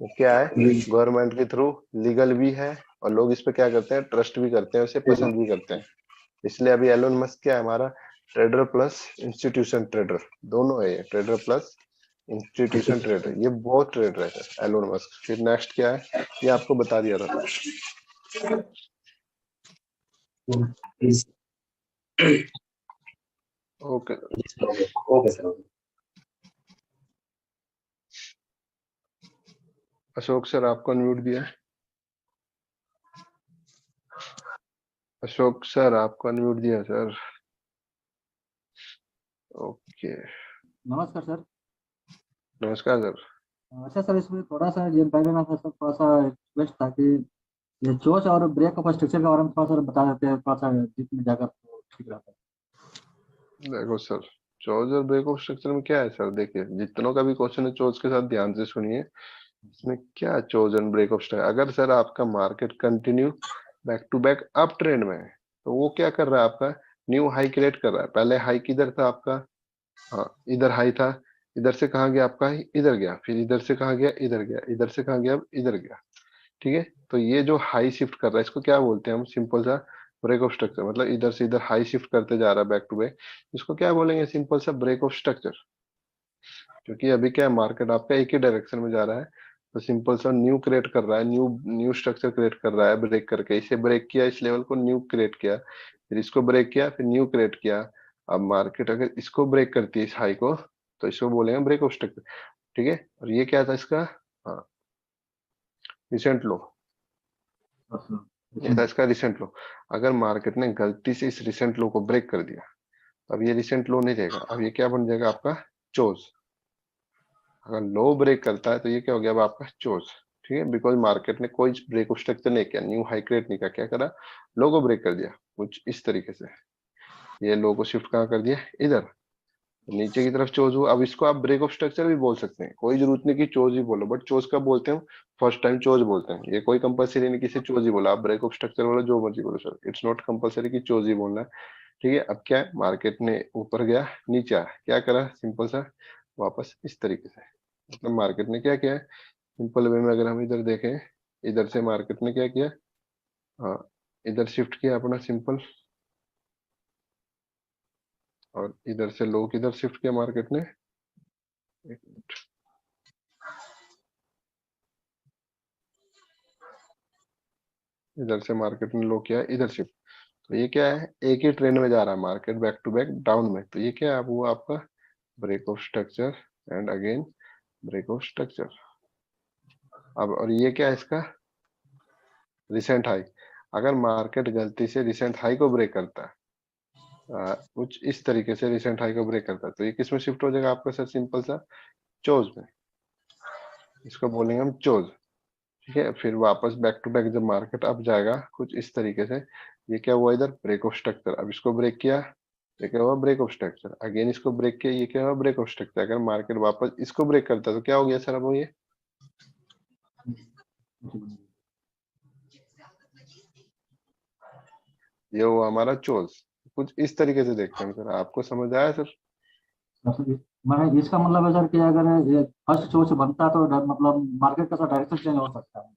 वो क्या है, गवर्नमेंट के थ्रू लीगल भी है, और लोग इस पे क्या करते हैं, ट्रस्ट भी करते हैं, उसे पसंद भी करते हैं। इसलिए अभी एलोन मस्क क्या है, हमारा ट्रेडर प्लस इंस्टीट्यूशन ट्रेडर दोनों है, ये ट्रेडर प्लस इंस्टीट्यूशन ट्रेडर, ये बहुत ट्रेडर है एलोन मस्क। फिर नेक्स्ट क्या है, ये आपको बता दिया था sir. Okay sir. Ashok sir आपको अनम्यूट दिया है, अशोक सर आपको अनम्यूट दिया है सर। ओके, नमस्कार सर। नमस्कार सर। अच्छा सर, इसमें थोड़ा सा जानकारी लेना था सर, थोड़ा सा रिक्वेस्ट था कि ये जोश और ब्रेक ऑफ स्ट्रक्चर के बारे में थोड़ा सा बता देते हैं, थोड़ा सा डीप में जाकर तो ठीक रहता है। देखो सर, चोज और ब्रेक ऑफ स्ट्रक्चर में क्या है सर, देखिए जितनों का भी क्वेश्चन है चोज के साथ ध्यान से सुनिए। इसमें क्या choch and break of structure, अगर सर आपका market continue back to back up trend में है, तो वो क्या कर रहा है, आपका न्यू हाई क्रिएट कर रहा है। पहले हाई किधर था आपका, हाँ इधर हाई था, इधर से कहाँ गया आपका, इधर गया, फिर इधर से कहाँ गया, इधर गया, इधर से कहाँ गया, अब इधर गया, ठीक है। तो ये जो हाई शिफ्ट कर रहा है, इसको क्या बोलते हैं हम, सिंपल सा ब्रेक ऑफ स्ट्रक्चर, मतलब इधर से इधर हाई शिफ्ट करते जा रहा है बैक टू बैक, इसको क्या बोलेंगे, सिंपल सा ब्रेक ऑफ स्ट्रक्चर। क्योंकि अभी क्या है, मार्केट आपका एक ही डायरेक्शन में जा रहा है, तो सिंपल सा न्यू क्रिएट कर रहा है, न्यू न्यू स्ट्रक्चर क्रिएट कर रहा है, ब्रेक करके, इसे ब्रेक किया, इस लेवल को न्यू क्रिएट किया, फिर इसको ब्रेक किया, फिर न्यू क्रिएट किया। अब मार्केट अगर इसको ब्रेक करती है, इस हाई को, तो इसको बोलेंगे ब्रेक ऑफ स्ट्रक्चर, ठीक है। और ये क्या था इसका, हाँ रिसेंट लो, ये था इसका रिसेंट लो। अगर मार्केट ने गलती से इस रिसेंट लो को ब्रेक कर दिया, अब ये रिसेंट लो नहीं रहेगा, अब ये क्या बन जाएगा आपका चोज। अगर लो ब्रेक करता है तो ये क्या हो गया, अब आपका चोज, ठीक है, बिकॉज मार्केट ने कोई ब्रेक ऑफ स्ट्रक्चर नहीं किया, न्यू हाई क्रिएट नहीं किया, क्या करा, लो को ब्रेक कर दिया कुछ इस तरीके से। ये लो को शिफ्ट कहाँ कर दिया, इधर, नीचे की तरफ चोज हुआ। अब इसको आप ब्रेक ऑफ स्ट्रक्चर भी बोल सकते हैं, कोई जरूरत नहीं कि चोज ही बोलो, बट चोज कब बोलते हैं, फर्स्ट टाइम चोज बोलते हैं, ये कोई कंपलसरी नहीं किसी चोज ही बोला, आप ब्रेक ऑफ स्ट्रक्चर बोलो जो मर्जी बोलो सर, इट्स नॉट कंपलसरी कि चोज ही बोलना है, ठीक है। अब क्या है, मार्केट ने ऊपर गया, नीचे आया, क्या करा, सिंपल सा वापस इस तरीके से, मतलब मार्केट ने क्या किया है, सिंपल वे में अगर हम इधर देखें, इधर से मार्केट ने क्या किया, हाँ इधर शिफ्ट किया अपना सिंपल, और इधर से लो किधर शिफ्ट किया मार्केट ने, एक मिनट, इधर से मार्केट ने लो किया, इधर शिफ्ट, तो ये क्या है, एक ही ट्रेंड में जा रहा है market back to back down में, तो ये क्या है, वो आपका break of structure and again break of structure. अब और ये क्या है इसका रिसेंट हाई, अगर मार्केट गलती से रिसेंट हाई को ब्रेक करता है, कुछ इस तरीके से रिसेंट हाई को ब्रेक करता है, तो ये किस में शिफ्ट हो जाएगा आपका सर? सिंपल सा चोज में, इसको बोलेंगे हम चोज। ठीक है, फिर वापस बैक टू बैक जब मार्केट अप जाएगा कुछ इस तरीके से, ये क्या हुआ इधर? Break of structure. अब इसको ब्रेक किया, ये क्या हुआ? Break of structure. अगेन इसको ब्रेक किया, ये क्या हुआ? Break of structure. अगर मार्केट वापस इसको ब्रेक करता है तो क्या हो गया सर? अब ये हुआ हमारा चोज। कुछ इस तरीके से देखते हैं सर। आपको समझ आया सर? मैंने इसका मतलब है सर कि अगर ये फर्स्ट चोच बनता है तो मतलब मार्केट का डायरेक्शन चेंज हो सकता है।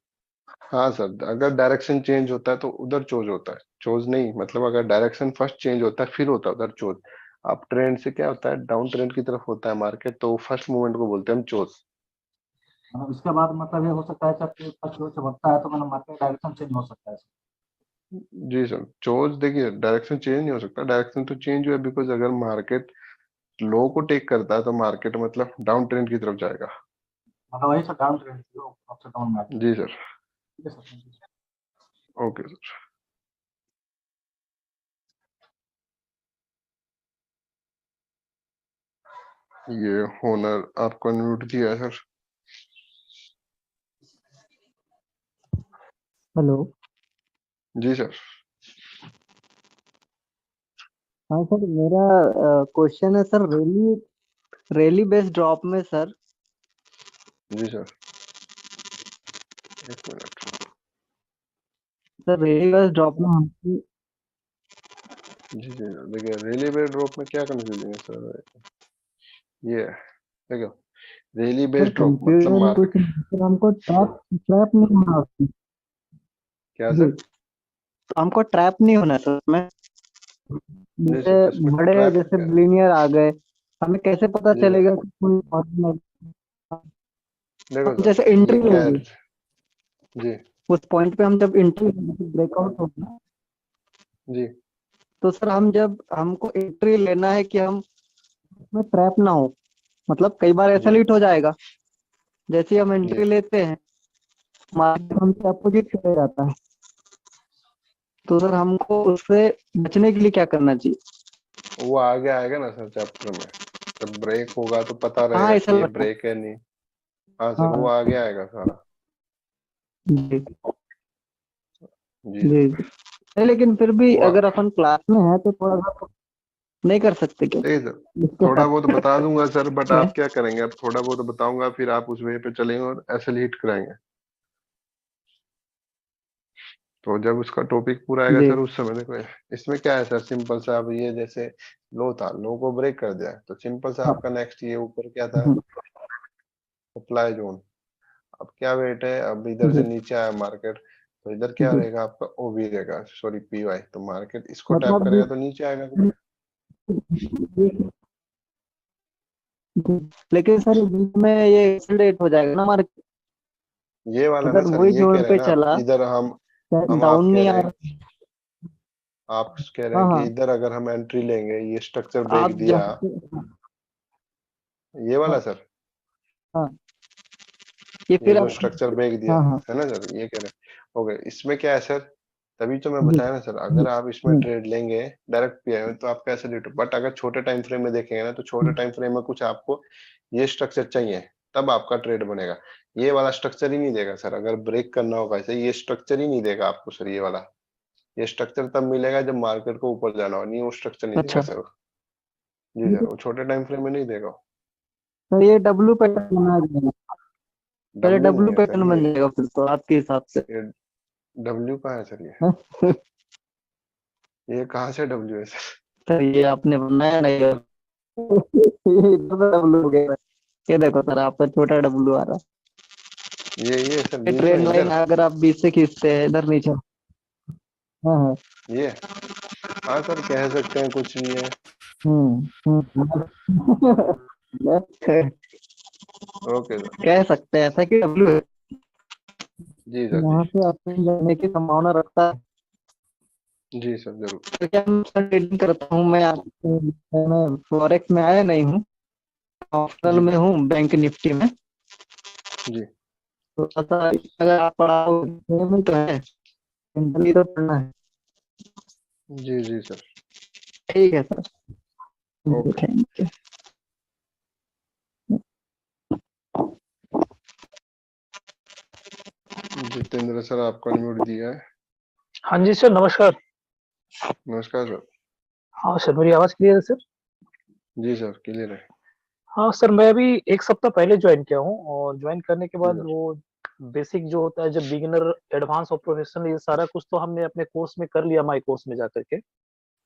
हाँ सर, अगर डायरेक्शन चेंज होता है तो उधर चोज होता है, चोज नहीं। मतलब अगर डायरेक्शन फर्स्ट चेंज होता है फिर होता है उधर चोज। आप ट्रेंड से क्या होता है? डाउन ट्रेंड की तरफ होता है मार्केट, तो फर्स्ट मूवमेंट को बोलते हैं हम चोज। मतलब इसके बाद मतलब ये हो सकता है सर कि फर्स्ट चोच बनता है तो मतलब मार्केट डायरेक्शन चेंज हो सकता है। जी सर, चोज देखिए डायरेक्शन चेंज नहीं हो सकता। डायरेक्शन तो चेंज हुआ बिकॉज अगर मार्केट लो को टेक करता है तो मार्केट मतलब डाउन ट्रेंड की तरफ जाएगा। मतलब वही सर डाउन ट्रेंड अप से डाउन में। जी सर, ठीक है sir, thank you। Okay sir. ये होनर आपको अनम्यूट किया है सर। हेलो। जी सर। हाँ सर, मेरा क्वेश्चन है सर, रैली बेस्ड ड्रॉप में सर। जी सर, एक minute. Sir rally based drop में हमको जी जी, देखिए रेली बेस्ड ड्रॉप में क्या कंफ्यूजन है सर? ये देखो, रेली सर बेस्ड ड्रॉप मतलब कंफ्यूजन कुछ मार्केट नहीं सर, हमको ट्रैप नहीं होना उसमें। क्या जी, सर? तो हमको ट्रैप नहीं होना सर उसमें। जी जैसे सर, इसमें बड़े ट्रैप जैसे क्या है? ब्लिनियर आ गए, हमें कैसे पता जी सर, चलेगा कि कोई फॉर्मूला देखो हम सर जैसे ये एंट्री क्या है? लेंगे जी उस पॉइंट पे, हम जब एंट्री लेंगे ब्रेकआउट होगा, जी तो सर हम जब हमको एंट्री लेना है कि हम उसमें ट्रैप ना हो। मतलब कई बार ऐसा जी लीट हो जाएगा, जैसे ही हम जी एंट्री लेते हैं मार्केट हमसे अपोजिट चले जाता है, तो सर हमको उससे बचने के लिए क्या करना चाहिए? वो आगे आएगा ना सर चैप्टर में। जब ब्रेक होगा तो पता हाँ रहेगा ऐसा कि ये लगता है। ब्रेक है नहीं। हाँ सर, वो हाँ आगे आएगा सारा। जी जी जी सर, जी। नहीं, लेकिन फिर भी वो अगर अपन क्लास में है तो थोड़ा सा नहीं कर सकते क्या देखिए सर, इसके थोड़ा साथ बहुत बता दूंगा सर, बट में? आप क्या करेंगे? अब थोड़ा बहुत बताऊंगा फिर आप उस वे पे चलेंगे और ऐसे लीड कराएंगे। तो जब उसका टॉपिक पूरा आएगा जी सर उस समय देखो। इसमें क्या है सर? सिंपल सा, अब ये जैसे लो था, लो को ब्रेक कर दिया तो सिंपल सा हाँ। आपका नेक्स्ट ये ऊपर क्या था? हम्म, सप्लाई जोन। अब क्या वेट है? अब इधर से जी नीचे आया मार्केट, तो इधर क्या जी। रहेगा आपका? ओवी रहेगा, सॉरी पीवाई। तो मार्केट इसको टैप मतलब करेगा तो नीचे आएगा सर। लेकिन सर बीच में ये एक्सीलरेट हो जाएगा ना मार्केट, ये वाला ना अगर सर, वही ये कह जोन रहे हैं पे ना आप चला, इधर हम डाउन आप कह नहीं रहे आ हैं, रहा। आप कह रहे हाँ हैं कि हाँ, इधर अगर हम एंट्री लेंगे, ये स्ट्रक्चर ब्रेक आप दिया, जहाँ पे, ये वाला हाँ सर, हाँ, ये ये फिर जो आप, स्ट्रक्चर ब्रेक दिया हाँ हाँ है ना सर, ये कह रहे हैं। ओके, इसमें क्या है सर? तभी तो मैं जी बताया ना सर, अगर आप इसमें ट्रेड लेंगे डायरेक्ट पीआई में तो आप कैसे लेट, बट अगर छोटे टाइम फ्रेम में देखेंगे ना, तो छोटे टाइम फ्रेम में कुछ आपको ये स्ट्रक्चर चाहिए, तब आपका ट्रेड बनेगा। ये वाला स्ट्रक्चर ही नहीं देगा सर। अगर ब्रेक करना होगा ऐसे, ये स्ट्रक्चर ही नहीं देगा आपको सर। ये वाला, ये स्ट्रक्चर तब मिलेगा जब मार्केट को ऊपर जाना हो, नहीं वो स्ट्रक्चर नहीं देगा अच्छा। सर। जी सर, वो छोटे टाइम फ्रेम में नहीं देगा। तो ये डब्लू पैटर्न बना देगा, पहले डब्ल्यू नहीं डब्लू है सर पैटर्न बन जाएगा फिर तो आपके हिसाब से। ये डब्ल्यू कहाँ है सर? हाँ? ये कहाँ से डब्ल्यू है सर? सर ये आपने बनाया नहीं है। ये इधर डब्लू हो गया। ये देखो सर, आपका छोटा डब्लू आ रहा ये सर है। बीच में ट्रेंड लाइन इधर, अगर आप बीच से खींचते हैं इधर नीचे। हाँ हाँ। ये हाँ सर, कह सकते हैं कुछ भी है। Okay sir. कह सकते हैं ऐसा कि डब्लू है, जी सर, जी यहाँ से अपने जाने की संभावना रखता है। जी सर, जरूर। तो क्या मैं सर ट्रेडिंग करता हूँ, मैं फॉरेक्स में आया नहीं हूँ, ऑप्शनल जी में हूँ बैंक निफ्टी में। जी तो पता अगर आप पढ़ाओ में तो है, इंटरनली तो पढ़ना है। जी जी सर। ठीक है sir, okay. Thank you. Jitendra sir आपको अनम्यूट दिया है। हाँ जी सर, नमस्कार। नमस्कार सर। हाँ सर, मेरी आवाज क्लियर है सर? जी सर क्लियर है। हाँ सर, मैं अभी एक सप्ताह पहले ज्वाइन किया हूँ और ज्वाइन करने के जी बाद सर। वो बेसिक जो होता है, जब बिगिनर, एडवांस और प्रोफेशनल, ये सारा कुछ तो हमने अपने कोर्स में कर लिया, माई कोर्स में जाकर के।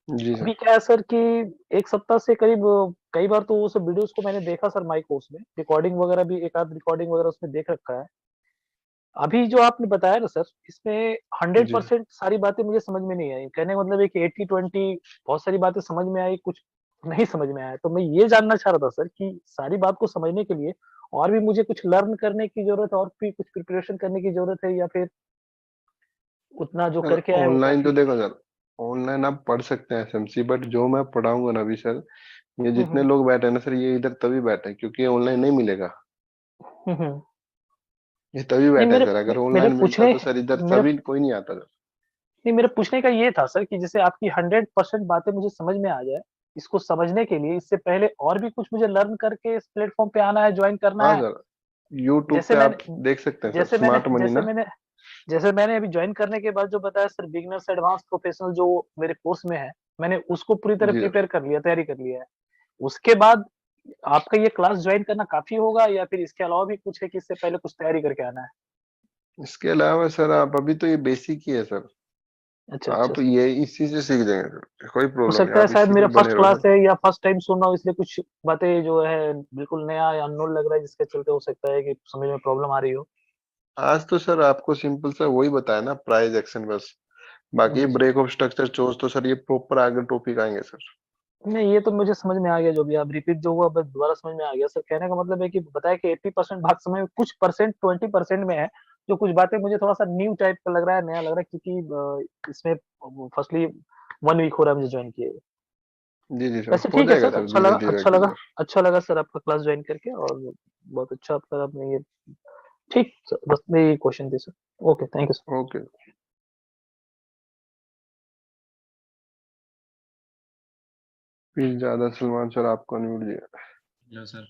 जी अभी सर। क्या है सर कि एक सप्ताह से करीब कई बार तो वो सब वीडियोस को मैंने देखा सर, माई कोर्स में रिकॉर्डिंग वगैरह भी, एक आध रिकॉर्डिंग वगैरह उसमें देख रखा है। अभी जो आपने बताया ना सर, इसमें जी 100% सारी बातें मुझे समझ में नहीं आई। कहने का मतलब है कि 80-20 बहुत सारी बातें समझ में आई, कुछ नहीं समझ में आया। तो मैं ये जानना चाह रहा था सर कि सारी बात को समझने के लिए और भी मुझे कुछ लर्न करने की जरूरत है, और भी कुछ प्रिपरेशन करने की जरूरत है, या फिर उतना जो सर करके आए वो ऑनलाइन तो काफी? देखो सर, ऑनलाइन आप पढ़ सकते हैं एसएमसी, बट जो मैं पढ़ाऊंगा ना अभी सर, ये जितने हम्म लोग बैठे हैं ना सर, ये इधर तभी बैठे हैं क्योंकि ऑनलाइन नहीं मिलेगा। हम्म। ये तभी नहीं, बैठे हैं मेरे सर, अगर मेरे ऑनलाइन मिलता पूछने तो सर इधर मेरे सभी कोई नहीं आता सर। नहीं, मेरे पूछने का ये था सर कि जैसे आपकी 100% बातें मुझे समझ में आ जाए, इसको समझने के लिए इससे पहले और भी कुछ मुझे लर्न करके इस प्लेटफॉर्म पे आना है, ज्वाइन करना हाँ है? सर, यूट्यूब जैसे पे मैंने आप देख सकते हैं सर जैसे मैंने स्मार्ट मनी जैसे ना। मैंने जैसे मैंने अभी ज्वाइन करने के बाद जो बताया सर, बिगिनर से एडवांस प्रोफेशनल जो मेरे कोर्स में है, मैंने उसको पूरी तरह जी सर। प्रिपेयर कर लिया, तैयारी कर लिया है। उसके बाद आपका ये क्लास ज्वाइन करना काफी होगा, या फिर इसके अलावा भी कुछ है कि इससे पहले कुछ तैयारी करके आना है? इसके अलावा सर आप अभी तो ये बेसिक ही है सर, अच्छा अच्छा आप सर। ये इसी से सीख जाएंगे सर, कोई हो प्रॉब्लम नहीं, सकता है आप शायद इसी मेरा पे फर्स्ट बने रहो क्लास सर। है या फर्स्ट टाइम सुन रहा हूँ, इसलिए कुछ बातें जो है बिल्कुल नया या अननोन लग रहा है, जिसके चलते हो सकता है कि समझ में प्रॉब्लम आ रही हो। आज तो सर आपको सिंपल सा वही बताया ना, प्राइस एक्शन बस, बाकी जी जी। ब्रेक ऑफ स्ट्रक्चर चोज तो सर ये प्रॉपर आगे टॉपिक आएंगे सर। नहीं, ये तो मुझे समझ में आ गया, जो भी आप रिपीट जो हुआ बस दोबारा समझ में आ गया सर। कहने का मतलब है कि बताया कि 80% भाग समय में, कुछ परसेंट 20% में है जो कुछ बातें मुझे थोड़ा सा न्यू टाइप का लग रहा है, नया लग रहा है, क्योंकि इसमें फर्स्टली 1 वीक हो रहा है मुझे ज्वाइन किए हुए। जी जी सर, वैसे हो ठीक है जाएगा सर, सर धीरे धीरे सर। अच्छा लगा सर आपका क्लास ज्वाइन करके, और बहुत अच्छा आपने ये, ठीक सर, बस मेरी क्वेश्चन थी sir. Okay, thank you sir. Okay. Please ज्यादा सलमान सर आपको अनम्यूट दिया। Hello sir.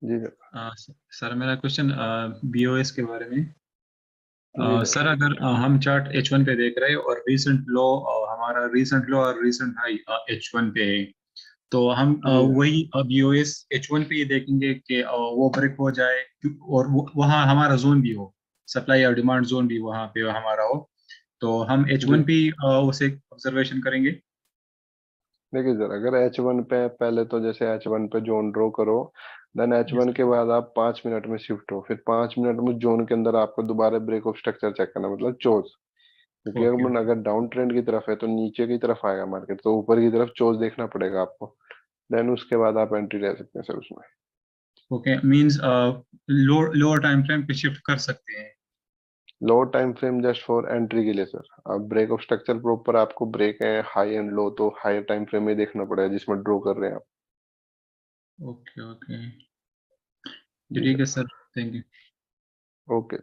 जी सर। सर मेरा क्वेश्चन बीओएस के बारे में। जी सर। सर अगर हम चार्ट H1 पे देख रहे हैं और रीसेंट लो, हमारा रीसेंट लो और रीसेंट हाई H1 पे है, तो हम जी सर। वही बीओएस H1 पे ही देखेंगे कि वो ब्रेक हो जाए, और वहाँ हमारा जोन भी हो, सप्लाई और डिमांड जोन भी वहाँ पे हमारा हो, तो हम जी H1 पे ही उसे ऑब्जर्वेशन करेंगे। देखिए सर, अगर H1 पे पहले तो जैसे H1 पे जोन ड्रॉ करो, देन यस H1 सर। के बाद आप 5 मिनट में शिफ्ट हो, फिर 5 मिनट में जोन के अंदर आपको दोबारा ब्रेक ऑफ स्ट्रक्चर चेक करना, मतलब चोज, क्योंकि ओके अगर डाउन ट्रेंड की तरफ है तो नीचे की तरफ आएगा मार्केट, तो ऊपर की तरफ चोज देखना पड़ेगा आपको, देन उसके बाद आप एंट्री ले सकते हैं सर उसमें। Okay, means lower time frame पे शिफ्ट कर सकते हैं। Low time frame just for entry के लिए सर, अब ब्रेक ऑफ स्ट्रक्चर प्रॉपर आपको ब्रेक है हाई एंड लो, तो हायर टाइम फ्रेम में देखना पड़ेगा जिसमें ड्रॉ कर रहे हैं आप। ओके ओके, जी ठीक है sir. Sir, thank you. Okay.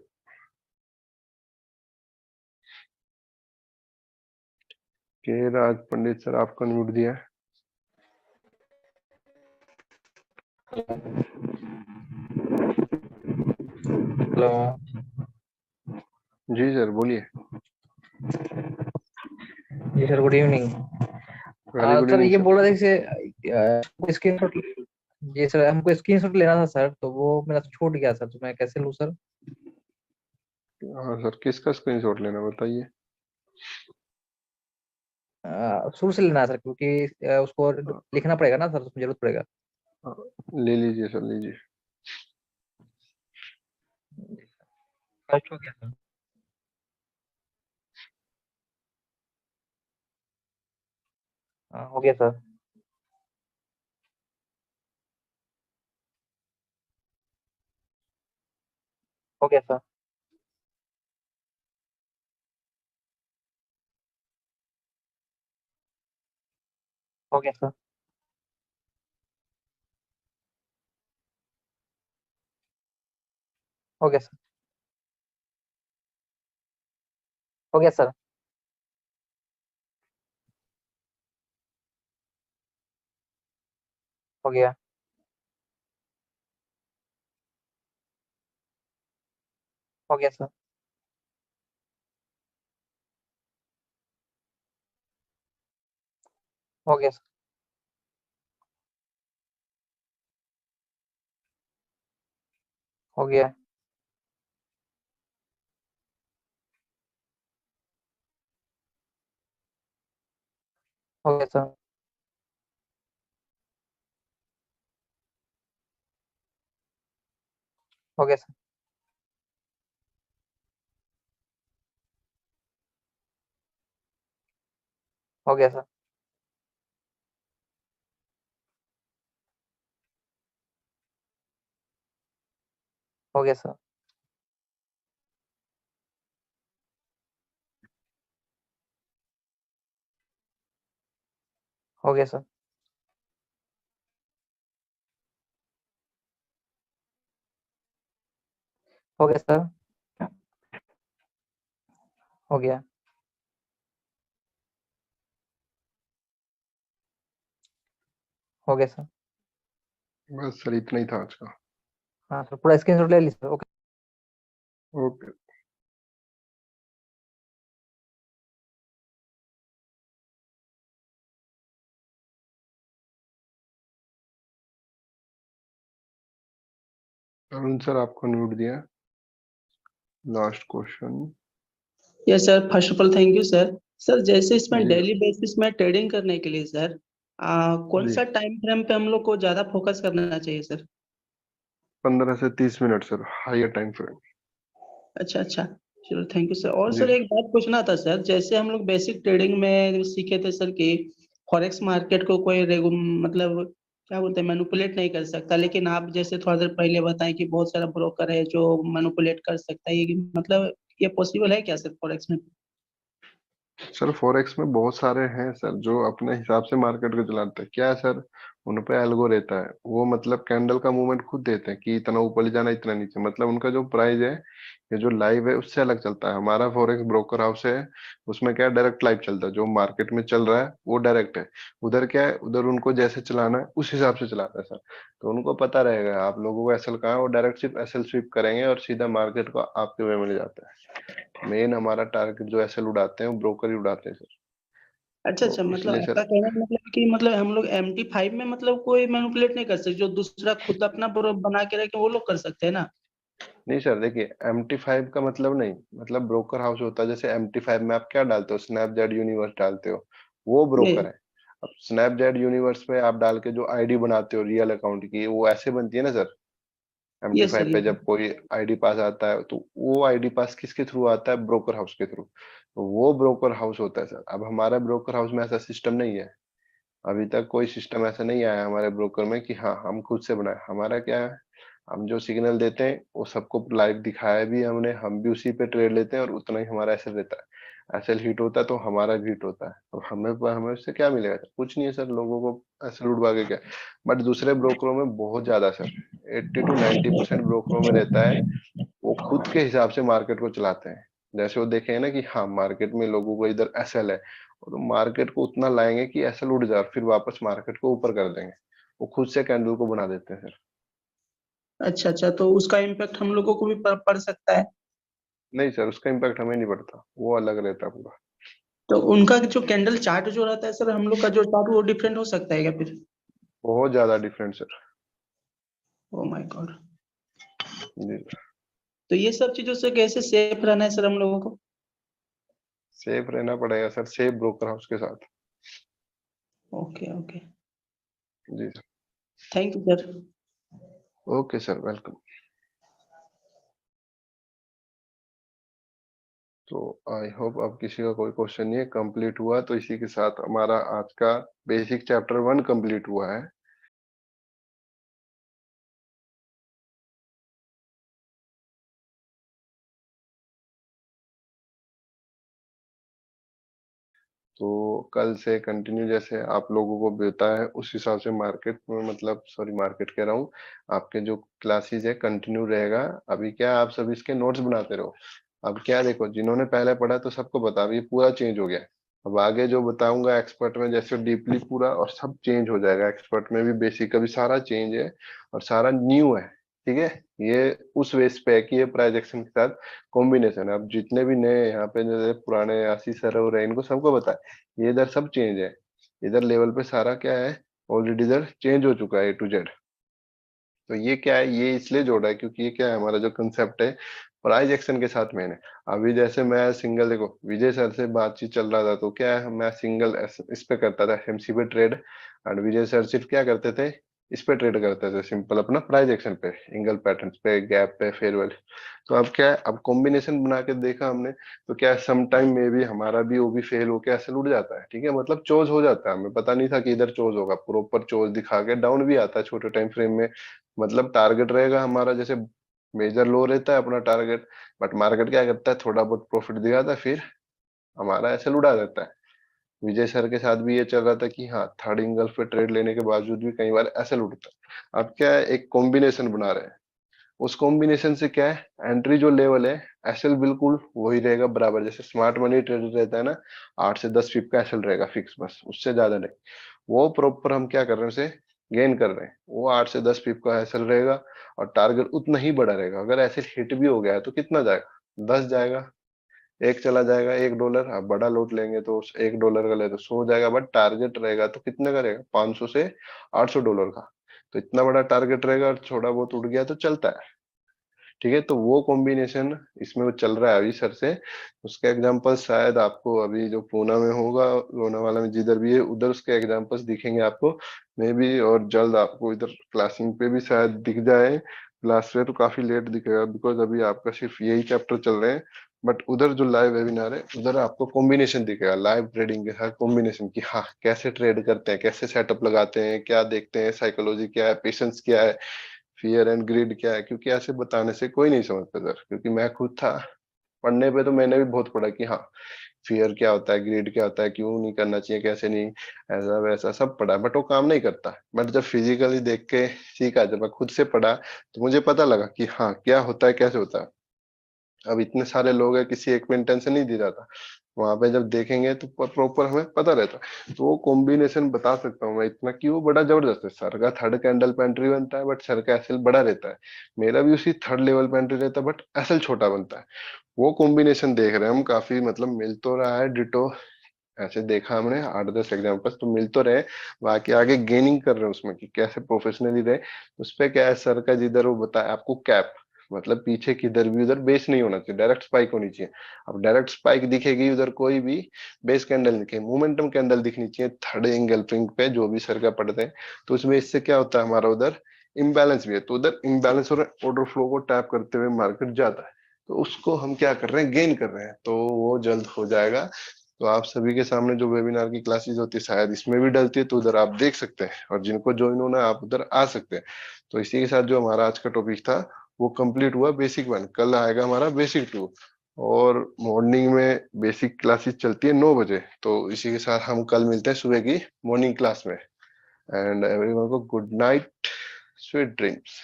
के राज पंडित सर आपको अनम्यूट दिया है। हेलो। जी सर बोलिए। जी sir, good evening. Very good sir evening ये सर। बोल रहे थे कि स्क्रीनशॉट, जी सर हमको स्क्रीनशॉट लेना था सर, तो वो मेरा छूट गया सर, तो मैं कैसे लूँ सर? हाँ सर, किसका स्क्रीनशॉट लेना बताइए। शुरू से लेना है सर, क्योंकि उसको लिखना पड़ेगा ना सर, उसमें जरूरत पड़ेगा। हाँ, ले लीजिए सर, लीजिए। फर्स्ट हो गया सर। हाँ, हो गया सर। हो गया सर। हो गया सर। हो गया सर। हो गया सर। हो गया। हो गया सर। हो गया सर। हो गया। हो गया सर। हो गया सर। हो गया सर। हो गया सर। हो गया सर। हो गया सर। हो गया। हो गया सर। बस सर इतना ही था आज का। हाँ सर, पूरा स्क्रीनशॉट ले ली sir. Okay. Okay. Arun sir आपको म्यूट दिया। Last question. Yes sir, first of all thank you sir. Sir जैसे इसमें जी डेली बेसिस में ट्रेडिंग करने के लिए सर कौन जी सा टाइम फ्रेम पे हम लोग को ज्यादा फोकस करना चाहिए सर? 15 से 30 minute sir, higher time frame. अच्छा अच्छा, चलो थैंक यू सर। और जी सर एक बात पूछना था सर, जैसे हम लोग बेसिक ट्रेडिंग में सीखे थे सर कि फॉरेक्स मार्केट को कोई मतलब क्या बोलते हैं मैनिपुलेट नहीं कर सकता, लेकिन आप जैसे थोड़ा देर पहले बताएं कि बहुत सारा ब्रोकर है जो मैनिपुलेट कर सकता है, ये मतलब ये पॉसिबल है क्या सर फॉरेक्स में? सर फॉरेक्स में बहुत सारे हैं सर जो अपने हिसाब से मार्केट को चलाते हैं। क्या है सर, उन पे एल्गो रहता है, वो मतलब कैंडल का मूवमेंट खुद देते हैं कि इतना ऊपर ले जाना इतना नीचे, मतलब उनका जो प्राइस है ये जो लाइव है उससे अलग चलता है। हमारा फॉरेक्स ब्रोकर हाउस है, उसमें क्या है डायरेक्ट लाइव चलता है, जो मार्केट में चल रहा है वो डायरेक्ट है। उधर क्या है, उधर उनको जैसे चलाना है उस हिसाब से चलाता है सर। तो उनको पता रहेगा आप लोगों को एसएल कहाँ है, वो डायरेक्ट सिर्फ एसएल स्वीप करेंगे और सीधा मार्केट को आपके वे में ले जाता है। मेन हमारा टारगेट जो एसएल उड़ाते हैं वो ब्रोकर ही उड़ाते हैं सर। अच्छा तो अच्छा, मतलब इसलिए आपका सर, कहना का मतलब कि मतलब हम लोग MT5 में मतलब कोई मैनिपुलेट नहीं कर सकते, जो दूसरा खुद अपना बना के रखे वो लोग कर सकते हैं ना? नहीं सर देखिए, MT5 का मतलब नहीं, मतलब ब्रोकर हाउस होता है। जैसे MT5 में आप क्या डालते हो, स्नैपजेट यूनिवर्स डालते हो, वो ब्रोकर नहीं है। अब स्नैपजेट यूनिवर्स पे आप डाल के जो आईडी बनाते हो रियल अकाउंट की, वो ऐसे बनती है ना सर। यस सर MT5 पे यस। जब कोई आईडी पास आता है तो वो आईडी पास किसके थ्रू आता है, ब्रोकर हाउस के थ्रू। तो वो ब्रोकर हाउस होता है सर। अब हमारा ब्रोकर हाउस में ऐसा सिस्टम नहीं है, अभी तक कोई सिस्टम ऐसा नहीं आया हमारे ब्रोकर में कि हाँ हम खुद से बनाए। हमारा क्या है, हम जो सिग्नल देते हैं वो सबको लाइव दिखाया भी है हमने, हम भी उसी पे ट्रेड लेते हैं और उतना ही हमारा एसएल रहता है। एसएल हिट होता है तो हमारा भी हिट होता है। अब हमें हमें उससे क्या मिलेगा, कुछ नहीं है सर, लोगों को एसएल उड़वा के क्या। बट दूसरे ब्रोकरों में बहुत ज्यादा सर, 80 to 90% ब्रोकरों में रहता है, वो खुद के हिसाब से मार्केट को चलाते हैं। जैसे वो देखेंगे ना कि हाँ मार्केट में लोगों को इधर एसएल है, तो मार्केट को उतना लाएंगे कि एसएल उड़ जाए, फिर वापस मार्केट को ऊपर कर देंगे। वो खुद से कैंडल को बना देते हैं सर। अच्छा अच्छा, तो उसका इम्पैक्ट हम लोगों को भी पड़ सकता है? नहीं सर, उसका इम्पैक्ट हमें नहीं पड़ता, वो अलग रहता है पूरा। तो उनका जो कैंडल चार्ट जो रहता है सर, हम लोग का जो चार्ट वो डिफरेंट हो सकता है क्या फिर? बहुत ज्यादा different sir. Oh my god. जी। तो ये सब चीजों से कैसे सेफ रहना है सर हम लोगों को? सेफ रहना पड़ेगा सर, सेफ ब्रोकर हाउस के साथ। ओके ओके, जी sir. Thank you sir. Okay sir, welcome. तो आई होप अब किसी का कोई क्वेश्चन नहीं है, कंप्लीट हुआ। तो इसी के साथ हमारा आज का बेसिक चैप्टर 1 कंप्लीट हुआ है। तो कल से कंटिन्यू जैसे आप लोगों को बेता है उस हिसाब से मार्केट में, मतलब सॉरी मार्केट कह रहा हूँ, आपके जो क्लासेस है कंटिन्यू रहेगा। अभी क्या आप सब इसके नोट्स बनाते रहो, अब क्या देखो, जिन्होंने पहले पढ़ा तो सबको पता, अब ये पूरा चेंज हो गया है। अब आगे जो बताऊंगा एक्सपर्ट में जैसे डीपली पूरा और सब चेंज हो जाएगा। एक्सपर्ट में भी बेसिक का भी सारा चेंज है और सारा न्यू है। ठीक है, ये उस बेस पे है कि ये प्राइजेक्शन के साथ कॉम्बिनेशन है। अब जितने भी नए यहाँ पे जैसे पुराने आशीष सर हो रहे हैं, इनको सबको पता है ये इधर सब चेंज है। इधर लेवल पे सारा क्या है, ऑलरेडी इधर चेंज हो चुका है A to Z। तो ये क्या है, ये इसलिए जोड़ा है क्योंकि ये क्या है, हमारा जो कंसेप्ट है प्राइज एक्शन के साथ मैंने अभी जैसे मैं सिंगल, देखो विजय सर से बातचीत चल रहा था तो क्या है, मैं सिंगल इस पे करता था एमसी पे ट्रेड, एंड विजय सर सिर्फ क्या करते थे, इस पे ट्रेड करते थे सिंपल अपना प्राइज एक्शन पे, इंगल पैटर्न्स पे, गैप पे, फेयरवेल। तो अब क्या है, अब कॉम्बिनेशन बना के देखा हमने तो क्या है, सम टाइम में भी हमारा भी वो भी फेल होके ऐसे उड़ जाता है। ठीक है, मतलब चोज हो जाता है, हमें पता नहीं था कि इधर चोज होगा, प्रॉपर चोज दिखा के डाउन भी आता है छोटे टाइम फ्रेम में। मतलब टारगेट रहेगा हमारा, जैसे मेजर लो रहता है अपना टारगेट, बट मार्केट क्या करता है, थोड़ा बहुत प्रॉफिट दिखाता है, फिर हमारा ऐसे उड़ा देता है। विजय सर के साथ भी ये चल रहा था कि हाँ, थर्ड एंगल पे ट्रेड लेने के बावजूद भी कई बार ऐसे उड़ता है। अब क्या है, एक कॉम्बिनेशन बना रहे हैं, उस कॉम्बिनेशन से क्या है, एंट्री जो लेवल है एसएल बिल्कुल वही रहेगा बराबर, जैसे स्मार्ट मनी ट्रेड रहता है ना, 8 से 10 पिप का एसएल रहेगा फिक्स, बस उससे ज्यादा नहीं। वो प्रॉपर हम क्या कर रहे हैं, उसे गेन कर रहे हैं। वो 8 से 10 पिप का एसएल रहेगा और टारगेट उतना ही बड़ा रहेगा। अगर एसएल हिट भी हो गया है तो कितना जाएगा, 10 जाएगा, एक चला जाएगा $1। आप बड़ा लोट लेंगे तो $1 का ले तो 100 जाएगा, बट टारगेट रहेगा तो कितने का रहेगा, 500 से $800 का। तो इतना बड़ा टारगेट रहेगा और थोड़ा बहुत उड़ गया तो चलता है। ठीक है, तो वो कॉम्बिनेशन इसमें वो चल रहा है अभी सर से। उसका एग्जांपल शायद आपको अभी जो पूना में होगा, लोनावाला में जिधर भी है उधर उसके एग्जांपल्स दिखेंगे आपको मे बी, और जल्द आपको इधर क्लासिंग पे भी शायद दिख जाए। क्लास पे तो काफी लेट दिखेगा बिकॉज अभी आपका सिर्फ यही चैप्टर चल रहे हैं, बट उधर जो लाइव वेबिनार है उधर आपको कॉम्बिनेशन दिखेगा लाइव ट्रेडिंग के साथ कॉम्बिनेशन की, हाँ कैसे ट्रेड करते हैं, कैसे सेटअप लगाते हैं, क्या देखते हैं, साइकोलॉजी क्या है, पेशेंस क्या है, फियर एंड ग्रीड क्या है। क्योंकि ऐसे बताने से कोई नहीं समझता सर, क्योंकि मैं खुद था पढ़ने पे तो मैंने भी बहुत पढ़ा कि हाँ फियर क्या होता है, ग्रीड क्या होता है, क्यों नहीं करना चाहिए, कैसे नहीं, ऐसा वैसा सब पढ़ा, बट वो काम नहीं करता। बट जब फिजिकली देख के सीखा, जब मैं खुद से पढ़ा तो मुझे पता लगा कि हाँ क्या होता है, कैसे होता है। अब इतने सारे लोग हैं, किसी एक में इंटेंशन नहीं दी रहा था, वहां पे जब देखेंगे तो प्रॉपर हमें पता रहता है। तो वो कॉम्बिनेशन बता सकता हूँ मैं इतना कि वो बड़ा जबरदस्त है। सर का थर्ड कैंडल पे एंट्री बनता है बट सर का एसएल बड़ा रहता है, मेरा भी उसी थर्ड लेवल पे एंट्री रहता है बट एसएल छोटा बनता है। वो कॉम्बिनेशन देख रहे हैं हम, काफी मतलब मिल तो रहा है डिटो। ऐसे देखा हमने 8-10 एग्जाम्पल्स तो मिल तो रहे, बाकी आगे गेनिंग कर रहे हैं उसमें कि कैसे प्रोफेशनली रहे। उस पे क्या है, सर का जिधर वो बताया आपको कैप, मतलब पीछे किधर भी उधर बेस नहीं होना चाहिए, डायरेक्ट स्पाइक होनी चाहिए। अब डायरेक्ट स्पाइक दिखेगी उधर कोई भी बेस कैंडल दिखे, मोमेंटम कैंडल दिखनी चाहिए थर्ड एंगल पिंक पे, जो भी सर का पढ़ते हैं। तो उसमें इससे क्या होता है, हमारा उधर इम्बैलेंस भी है, तो उधर इम्बैलेंस और ऑर्डर फ्लो को टैप करते हुए मार्केट जाता है। तो उसको हम क्या कर रहे हैं, गेन कर रहे हैं, तो वो जल्द हो जाएगा। तो आप सभी के सामने जो वेबिनार की क्लासेस होती है शायद इसमें भी डलती है, तो उधर आप देख सकते हैं, और जिनको ज्वाइन होना है आप उधर आ सकते हैं। तो इसी के साथ जो हमारा आज का टॉपिक था वो कंप्लीट हुआ, बेसिक 1। कल आएगा हमारा बेसिक 2, और मॉर्निंग में बेसिक क्लासेस चलती है 9 बजे। तो इसी के साथ हम कल मिलते हैं सुबह की मॉर्निंग क्लास में। एंड एवरीवन को गुड नाइट, स्वीट ड्रीम्स।